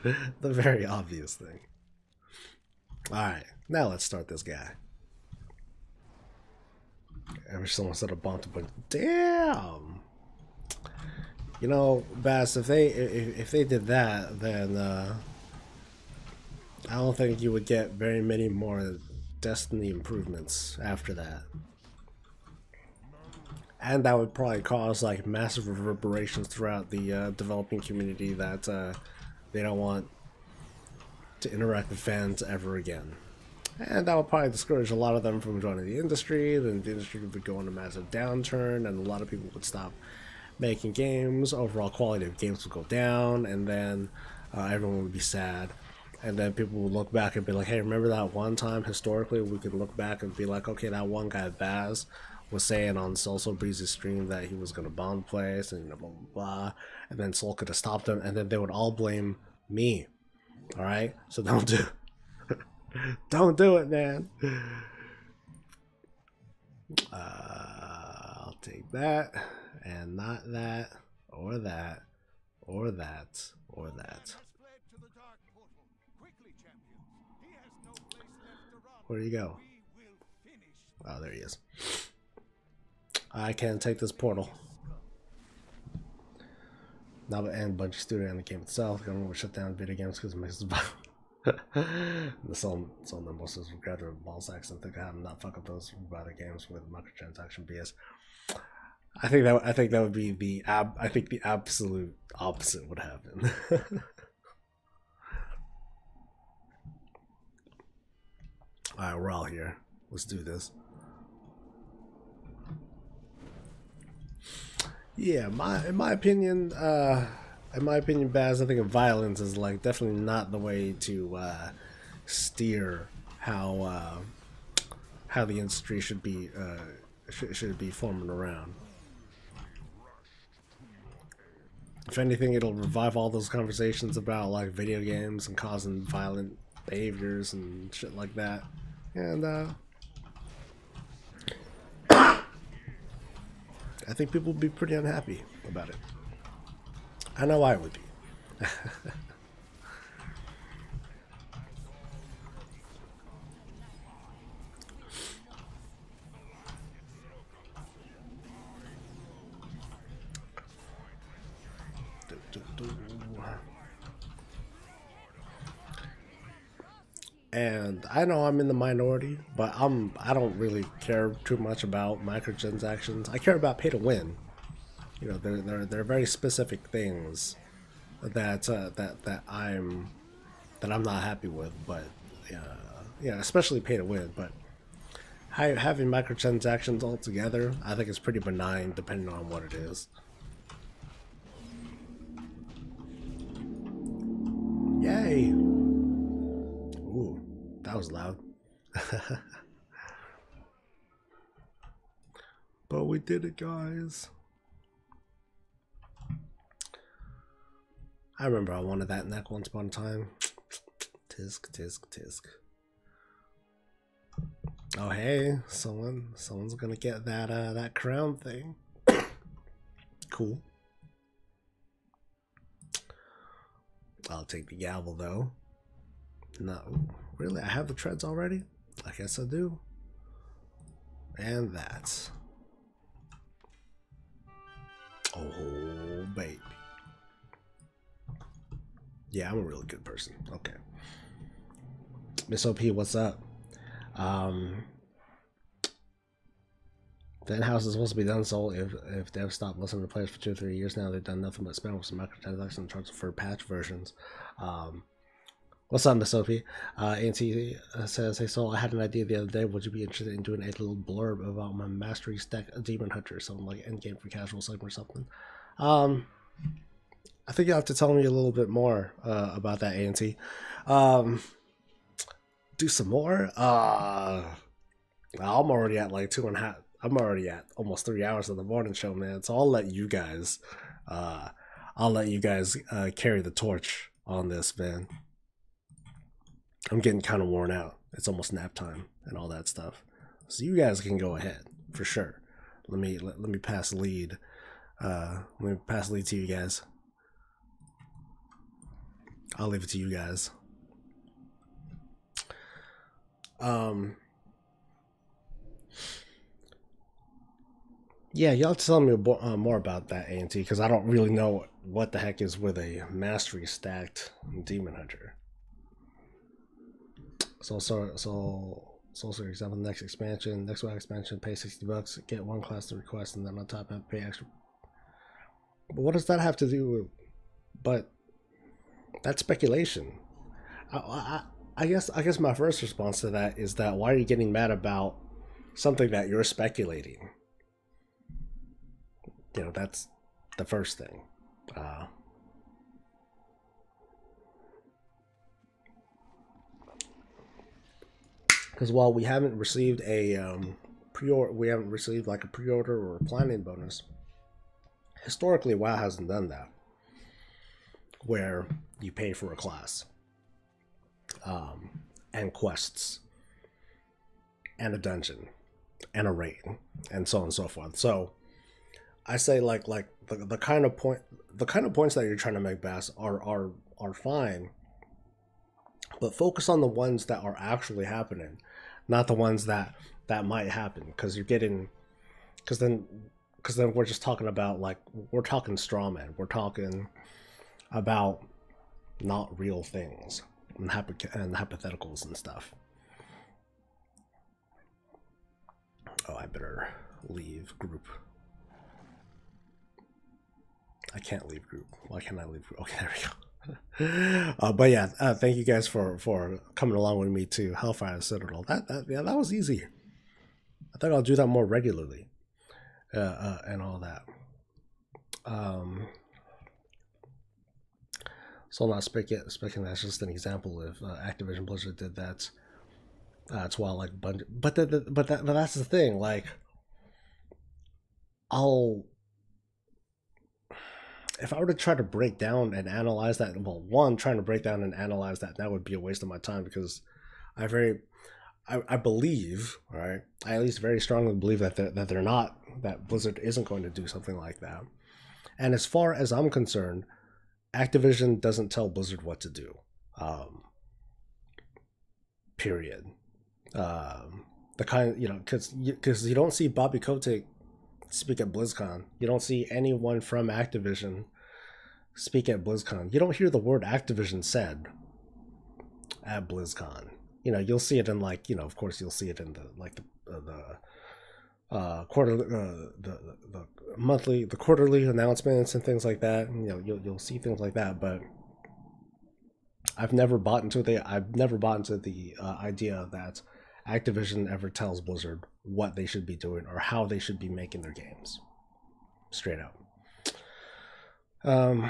The very obvious thing. Alright, now let's start this guy. I wish someone said a bomb, but damn! You know, Bass, if they did that, then I don't think you would get very many more Destiny improvements after that. And that would probably cause like massive reverberations throughout the developing community that they don't want to interact with fans ever again. And that would probably discourage a lot of them from joining the industry. Then the industry would go on a massive downturn, and a lot of people would stop making games. Overall quality of games would go down, and then everyone would be sad. And then people would look back and be like, hey, remember that one time historically we could look back and be like, okay, that one guy Baz was saying on SoulSoBreezy's stream that he was going to bomb the place, and blah, blah, blah. And then Soul could have stopped him, and then they would all blame me. Alright? So don't do don't do it, man. I'll take that, and not that, or that, or that, or that. Where'd he go? Oh, there he is. I can't take this portal. Now the end bunch of studio and the game itself. Government will shut down video games because it makes it the some most of graduate ball sacks and think I'm not fuck up those other games with microtransaction BS. I think that would be the absolute opposite would happen. Alright, we're all here. Let's do this. Yeah, in my opinion, Baz, I think violence is like definitely not the way to steer how the industry should be forming around. If anything, it'll revive all those conversations about like video games and causing violent behaviors and shit like that. And I think people would be pretty unhappy about it. I know I would be. And I know I'm in the minority, but I don't really care too much about microtransactions. I care about pay to win. You know, they're very specific things that I'm not happy with. But yeah, especially pay to win. But having microtransactions altogether, I think it's pretty benign depending on what it is. Yay! Ooh, that was loud. But we did it, guys. I remember I wanted that neck once upon a time. Tisk, tisk, tisk. Oh hey, someone's gonna get that crown thing. Cool. I'll take the gavel though. No, really? I have the treads already? I guess I do. And that. Oh, baby. Yeah, I'm a really good person. Okay. Miss OP, what's up? That house is supposed to be done, so if devs stop listening to players for 2 or 3 years now, they've done nothing but spam with some microtransactions and charge for patch versions. What's up, Miss Sophie? ANT says, hey Soul, I had an idea the other day. Would you be interested in doing a little blurb about my mastery stack Demon Hunter, something like endgame for casual segment or something? I think you'll have to tell me a little bit more about that, ANT. Do some more? I'm already at like 2.5. I'm already at almost 3 hours of the morning show, man. So I'll let you guys carry the torch on this, man. I'm getting kind of worn out. It's almost nap time and all that stuff. So you guys can go ahead for sure. Let me pass lead. Let me pass lead to you guys. I'll leave it to you guys. Um, yeah, y'all tell me more about that, A&T, because I don't really know what the heck is with a mastery stacked demon hunter. So for example, next expansion, next one expansion, pay $60, get one class to request, and then on top have to pay extra. But what does that have to do with? But that's speculation. I guess my first response to that is that why are you getting mad about something that you're speculating? You know, that's the first thing. Because while we haven't received a we haven't received like a pre-order or a planning bonus. Historically, WoW hasn't done that, where you pay for a class, and quests, and a dungeon, and a raid, and so on and so forth. So I say like the kind of points that you're trying to make, Bass, are fine, but focus on the ones that are actually happening, not the ones that might happen, because you're getting because then we're just talking about we're talking straw man, we're talking about not real things and hypotheticals and stuff. Oh, I better leave group. I can't leave group. Why can't I leave group? Okay, there we go. But yeah, thank you guys for coming along with me to Hellfire Citadel. That was easy. I think I'll do that more regularly, and all that. So I'm not speculating. That's just an example. If Activision Blizzard did that, it's while like Bungie. But that's the thing. Like, if I were to try to break down and analyze that, well, one, trying to break down and analyze that would be a waste of my time, because I believe, right? I at least very strongly believe that Blizzard isn't going to do something like that. And as far as I'm concerned, Activision doesn't tell Blizzard what to do. Period. The kind, because you don't see Bobby Kotick speak at BlizzCon. You don't see anyone from Activision speak at BlizzCon. You don't hear the word Activision said at BlizzCon. You'll see it in of course you'll see it in the quarterly, the monthly, the quarterly announcements and things like that. You'll see things like that, but I've never bought into the idea that Activision ever tells Blizzard what they should be doing or how they should be making their games. Straight up. I'm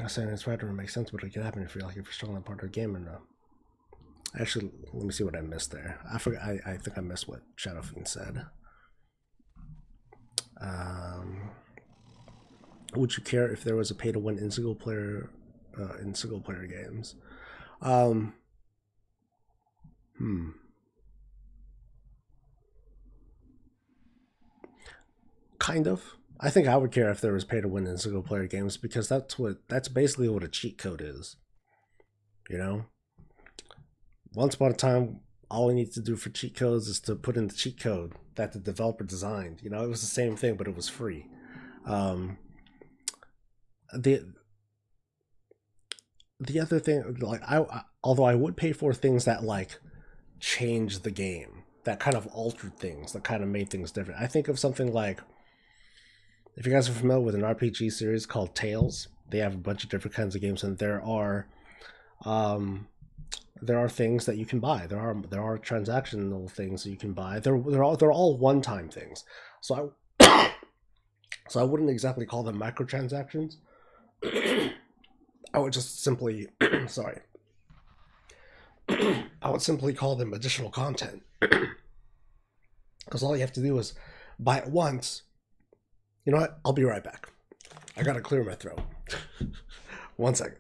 saying it's right to make sense, but it can happen if you're strong on part of the game or no. Actually, let me see what I missed there. I forgot. I think I missed what Shadowfiend said. Would you care if there was a pay to win in single player games? Kind of. I think I would care if there was pay to win in single player games, because that's basically what a cheat code is. Once upon a time, all we need to do for cheat codes is to put in the cheat code that the developer designed. It was the same thing, but it was free. The other thing, although I would pay for things that changed the game, that kind of altered things, that kind of made things different. I think of something like, if you guys are familiar with an RPG series called Tales, they have a bunch of different kinds of games, and there are things that you can buy. There are transactional things that you can buy. They're all one-time things. So I wouldn't exactly call them microtransactions. I would just simply sorry. I would simply call them additional content. Because all you have to do is buy it once. You know what? I'll be right back. I gotta clear my throat. 1 second.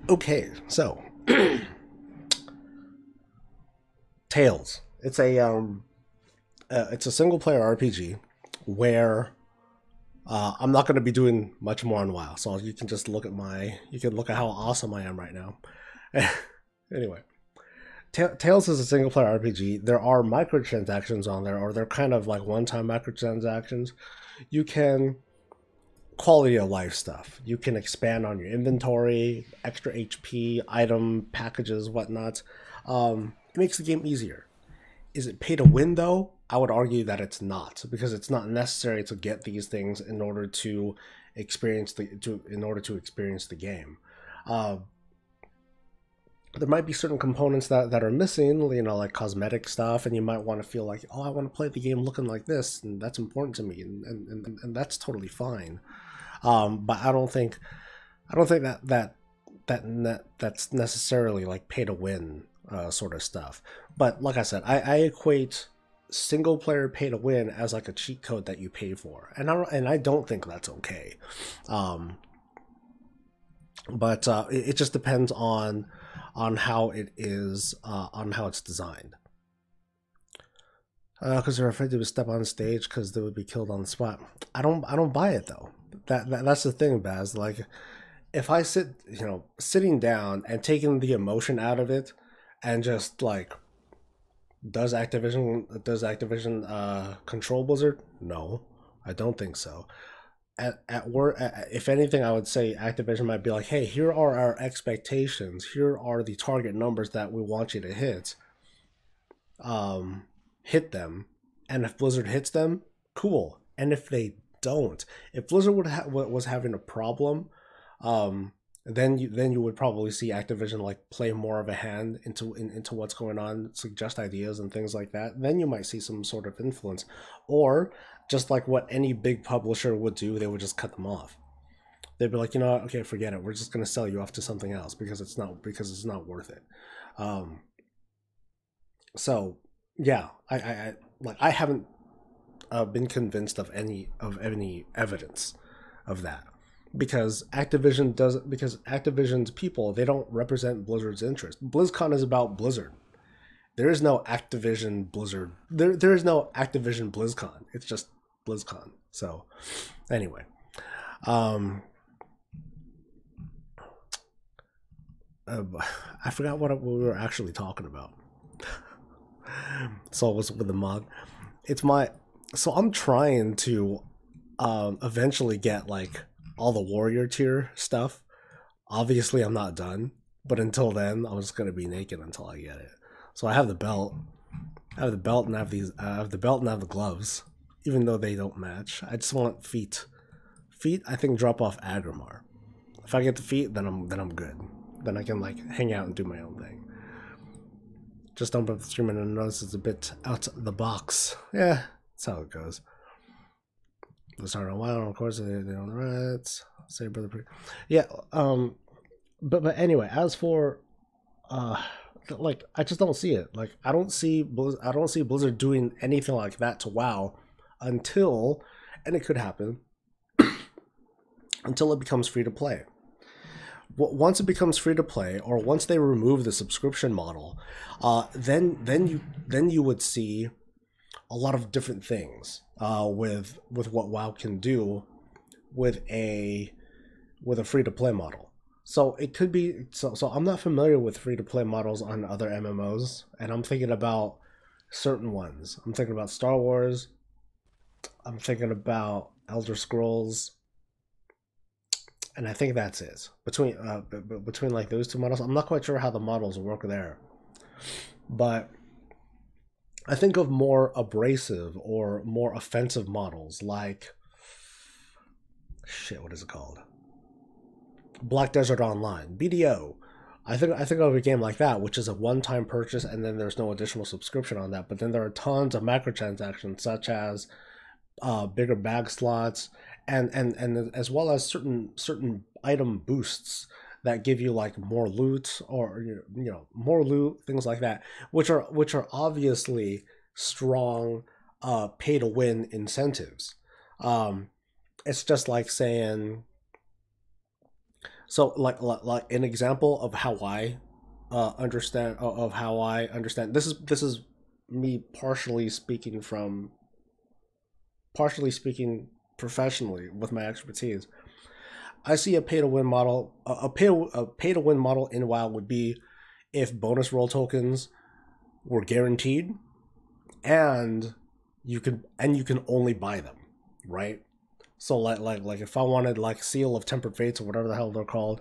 Okay, so Tales. It's a single player RPG where I'm not going to be doing much more on WoW. So you can just look at you can look at how awesome I am right now. Anyway, Tales is a single player RPG. There are microtransactions on there, or they're kind of like one time microtransactions. You can quality of life stuff. You can expand on your inventory, extra HP, item packages, whatnot. It makes the game easier. Is it pay to win though? I would argue that it's not, because it's not necessary to get these things in order to experience the game. Uh, there might be certain components that are missing, like cosmetic stuff, and you might want to feel like, oh, I want to play the game looking like this, and that's important to me, and that's totally fine. But I don't think that's necessarily like pay to win sort of stuff. But like I said, I equate single player pay to win as like a cheat code that you pay for, and I don't think that's okay. But it just depends on how it is, on how it's designed. Because they're afraid to step on stage because they would be killed on the spot. I don't buy it though. That's the thing, Baz. Like, if I sitting down and taking the emotion out of it, and just like, does Activision control Blizzard? No, I don't think so. At work, if anything, I would say Activision might be like, hey, here are our expectations. Here are the target numbers that we want you to hit. Hit them, and if Blizzard hits them, cool. And if they don't, if Blizzard was having a problem, then you would probably see Activision like play more of a hand into what's going on, suggest ideas and things like that. Then you might see some sort of influence, or just like what any big publisher would do, they would just cut them off. They'd be like, okay, forget it. We're just going to sell you off to something else because it's not worth it. So yeah, I haven't been convinced of any evidence of that, because Activision's people, they don't represent Blizzard's interest. BlizzCon is about Blizzard. There is no Activision Blizzard. There is no Activision BlizzCon. It's just BlizzCon. So anyway, I forgot what we were actually talking about. So it was with the mod. So I'm trying to eventually get like all the warrior tier stuff. Obviously I'm not done, but until then I'm just gonna be naked until I get it. So I have the belt. I have the belt and I have the gloves, even though they don't match. I just want feet. Feet, I think, drop off Agrimar. If I get the feet, then I'm good. Then I can like hang out and do my own thing. Just don't put the stream in and notice it's a bit out of the box. Yeah, that's how it goes. Let's start on wild, of course, they're on the rights. Say brother. Yeah, but anyway, as for like, I just don't see it. Like, I don't see Blizzard doing anything like that to WoW until, and it could happen, until it becomes free to play. Once it becomes free to play, or once they remove the subscription model, then you would see a lot of different things with what WoW can do with a free to play model. So it could be so I'm not familiar with free to play models on other MMOs, and I'm thinking about certain ones. I'm thinking about Star Wars. I'm thinking about Elder Scrolls. And I think that's it. Between like those two models, I'm not quite sure how the models work there. But I think of more abrasive or more offensive models like, shit, what is it called? Black Desert Online, BDO. I think of a game like that, which is a one-time purchase and then there's no additional subscription on that. But then there are tons of microtransactions, such as bigger bag slots, and as well as certain item boosts that give you like more loot, or more loot, things like that, which are obviously strong pay to win incentives. It's just like saying, So like an example of how I understand of how I understand this is me partially speaking professionally with my expertise. I see a pay to win model. A pay to win model in WoW would be if bonus roll tokens were guaranteed, and you can only buy them, right? So like if I wanted like Seal of Tempered Fates or whatever the hell they're called,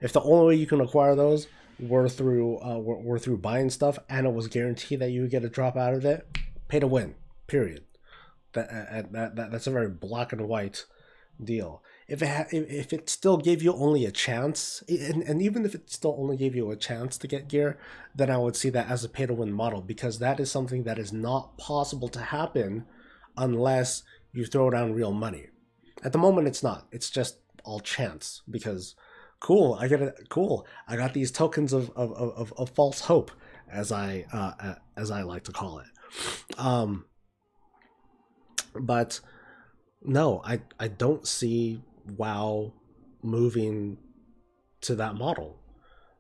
if the only way you can acquire those were through buying stuff, and it was guaranteed that you would get a drop out of it, pay to win. Period. That's a very black and white deal. If it still gave you only a chance, and even if it still only gave you a chance to get gear, then I would see that as a pay to win model, because that is something that is not possible to happen unless you throw down real money. At the moment, it's not. It's just all chance, because cool, I get it. Cool, I got these tokens of false hope, as I like to call it. But no, I don't see WoW moving to that model,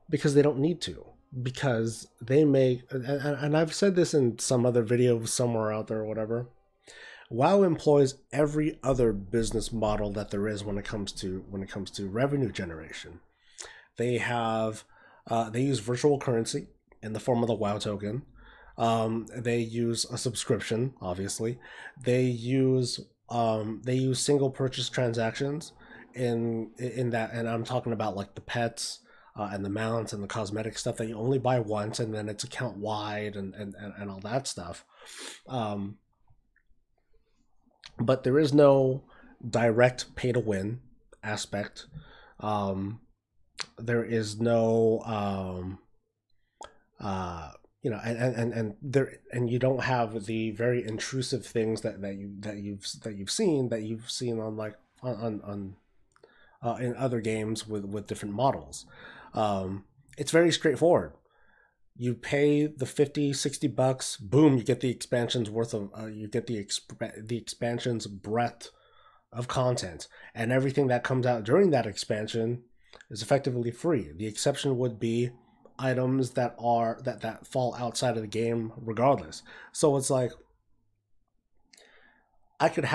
because they don't need to, because they make, and I've said this in some other video somewhere out there or whatever, WoW employs every other business model that there is when it comes to revenue generation. They have they use virtual currency in the form of the WoW token. They use a subscription, obviously. They use single purchase transactions in that, and I'm talking about like the pets and the mounts and the cosmetic stuff that you only buy once, and then it's account wide and all that stuff. But there is no direct pay to win aspect. There is no you know, and you don't have the very intrusive things that you've seen on like on in other games with different models. It's very straightforward. You pay the $50-$60, boom, you get the expansion's worth of you get the expansion's breadth of content, and everything that comes out during that expansion is effectively free. The exception would be items that fall outside of the game regardless. So it's like I could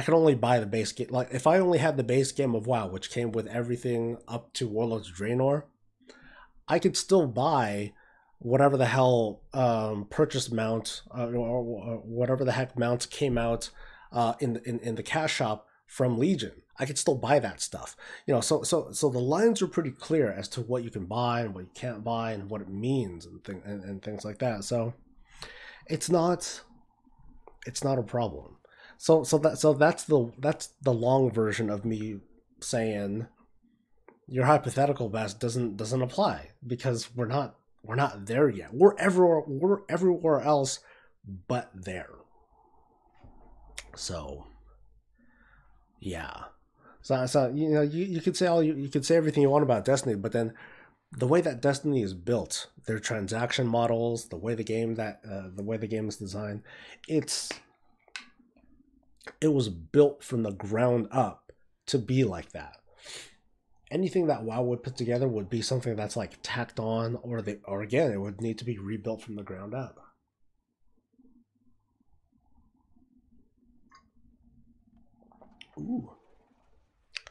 only buy the base game. Like if I only had the base game of WoW, which came with everything up to Warlords of Draenor, I could still buy whatever the hell purchase mount or whatever the heck mounts came out in the cash shop from Legion. I could still buy that stuff, you know. So the lines are pretty clear as to what you can buy and what you can't buy and what it means and things like that. So it's not a problem. So that's the long version of me saying your hypothetical best doesn't apply, because we're not there yet. We're everywhere else but there. So yeah. So you know, you could say you could say everything you want about Destiny, but then the way that Destiny is built, their transaction models, the way the game is designed, it was built from the ground up to be like that. Anything that WoW would put together would be something that's like tacked on, or again, it would need to be rebuilt from the ground up. Ooh,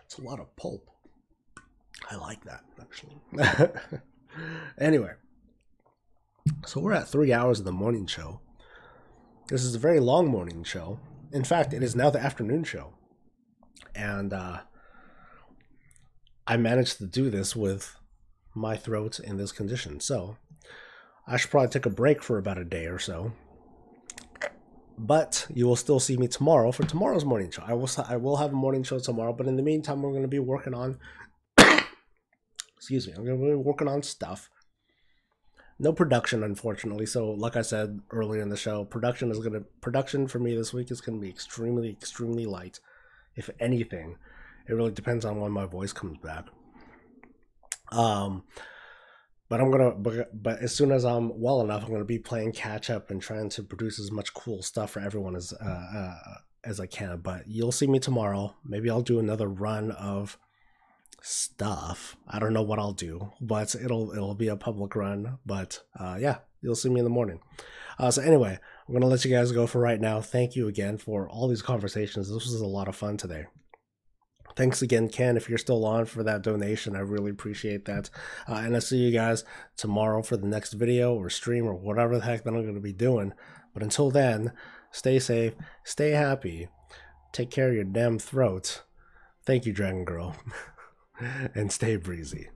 it's a lot of pulp. I like that, actually. Anyway, so we're at 3 hours of the morning show. This is a very long morning show. In fact, it is now the afternoon show. And I managed to do this with my throat in this condition. So I should probably take a break for about a day or so. But you will still see me tomorrow for tomorrow's morning show. I will have a morning show tomorrow, but in the meantime, we're going to be working on excuse me, I'm going to be working on stuff. No production, unfortunately. So like I said earlier in the show, production for me this week is going to be extremely light. If anything, it really depends on when my voice comes back. But as soon as I'm well enough, I'm gonna be playing catch up and trying to produce as much cool stuff for everyone as I can. But you'll see me tomorrow. Maybe I'll do another run of stuff. I don't know what I'll do, but it'll be a public run. But yeah, you'll see me in the morning. So anyway, I'm gonna let you guys go for right now. Thank you again for all these conversations. This was a lot of fun today. Thanks again, Ken, if you're still on, for that donation. I really appreciate that. And I'll see you guys tomorrow for the next video or stream or whatever the heck that I'm going to be doing. But until then, stay safe, stay happy, take care of your damn throat. Thank you, Dragon Girl, and stay breezy.